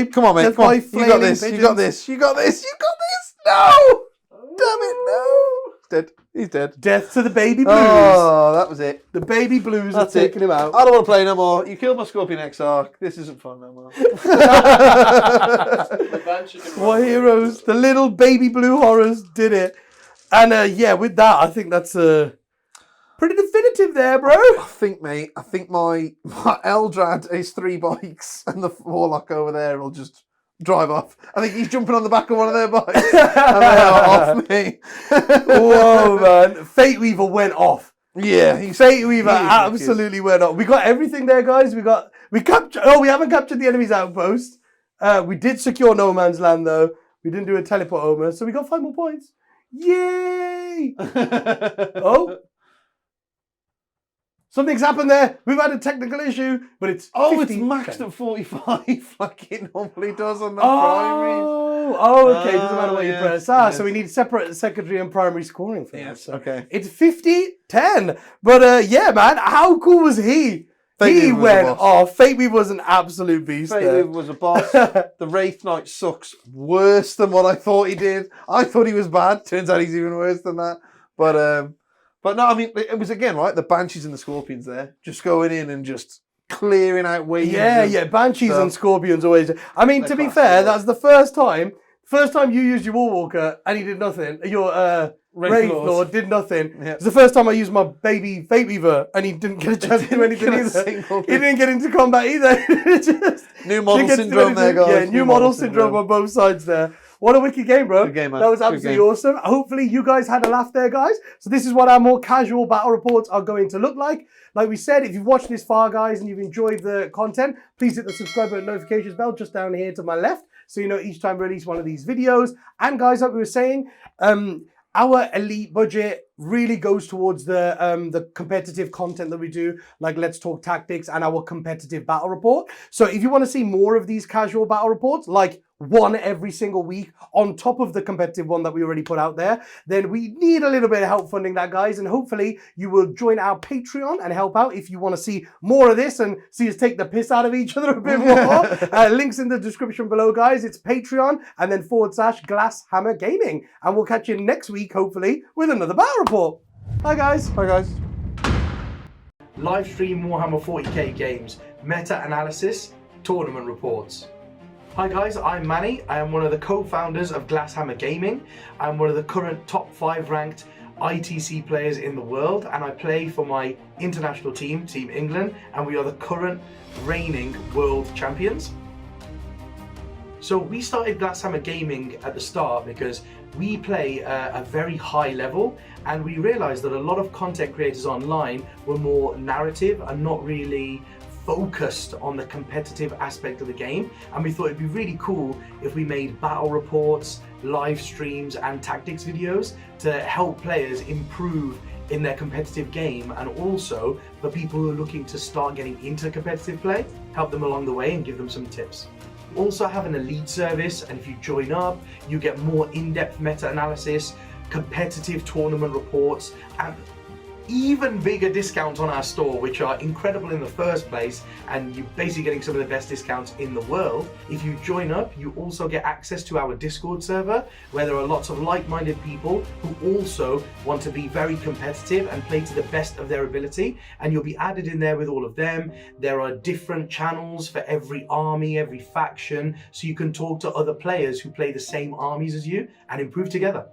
Come on, mate. Death Come by on. You got this. flaming You got pigeons. this. You got this. You got this. No! Damn it, no. He's dead. He's dead. Death to the baby blues. Oh, that was it. The baby blues That's have taken him out. I don't want to play no more. You killed my Scorpion Exarch. This isn't fun no more. What heroes? The little baby blue horrors did it. And yeah, with that, I think that's pretty definitive there, bro. I think, mate, my Eldrad is 3 bikes and the Warlock over there will just drive off. I think he's jumping on the back of one of their bikes and they are off me. Whoa, man. Fate Weaver went off. Yeah, Fate Weaver absolutely went off. We got everything there, guys. We captured. Oh, we haven't captured the enemy's outpost. We did secure no man's land, though. We didn't do a teleport over, so we got 5 more points. Yay! Oh. Something's happened there. We've had a technical issue, but it's it's 50. maxed at 45 like it normally does on the primary. Okay. Doesn't matter what you press. Yes. So we need separate secondary and primary scoring for that. So Okay. it's 50-10. But yeah, man, how cool was he? Fate He Weaver was went a boss. off. Fate Weaver was an absolute beast. Fate there. Weaver was a boss. The Wraith Knight sucks worse than what I thought he did. I thought he was bad. Turns out he's even worse than that. But no, I mean, it was again, right? The Banshees and the Scorpions there. Just going in and just clearing out waves. Yeah. Banshees So- and Scorpions always. I mean, to be fair, that's the first time you used your Warwalker and he did nothing. Your Wraith Lord did nothing. Yeah. It's the first time I used my baby Fate Weaver and he didn't get a chance to do anything Get a either. single He didn't get into combat either. Just New model didn't get to do syndrome there, anything. guys. Yeah, new model syndrome on both sides there. What a wicked game, bro. Good game, man. That was Good absolutely game. awesome. Hopefully you guys had a laugh there, guys. So this is what our more casual battle reports are going to look like. Like we said, if you've watched this far, guys, and you've enjoyed the content, please hit the subscribe button, notifications bell just down here to my left, so you know each time we release one of these videos. And guys, like we were saying, our elite budget really goes towards the competitive content that we do, like Let's Talk Tactics and our competitive battle report. So if you want to see more of these casual battle reports, like one every single week on top of the competitive one that we already put out there, then we need a little bit of help funding that, guys. And hopefully you will join our Patreon and help out if you want to see more of this and see us take the piss out of each other a bit more. Links in the description below, guys. It's Patreon and then / Glasshammer Gaming. And we'll catch you next week, hopefully, with another battle report. Bye, guys. Bye, guys. Live stream Warhammer 40k games, meta-analysis, tournament reports. Hi guys, I'm Manny. I am one of the co-founders of Glasshammer Gaming. I'm one of the current top 5 ranked ITC players in the world, and I play for my international team, Team England, and we are the current reigning world champions. So we started Glasshammer Gaming at the start because we play a very high level, and we realized that a lot of content creators online were more narrative and not really focused on the competitive aspect of the game. And we thought it'd be really cool if we made battle reports, live streams and tactics videos to help players improve in their competitive game, and also for people who are looking to start getting into competitive play, help them along the way and give them some tips. We also have an elite service, and if you join up, you get more in-depth meta-analysis, competitive tournament reports, and even bigger discounts on our store, which are incredible in the first place, and you're basically getting some of the best discounts in the world. If you join up, you also get access to our Discord server, where there are lots of like-minded people who also want to be very competitive and play to the best of their ability, and you'll be added in there with all of them. There are different channels for every army, every faction, so you can talk to other players who play the same armies as you and improve together.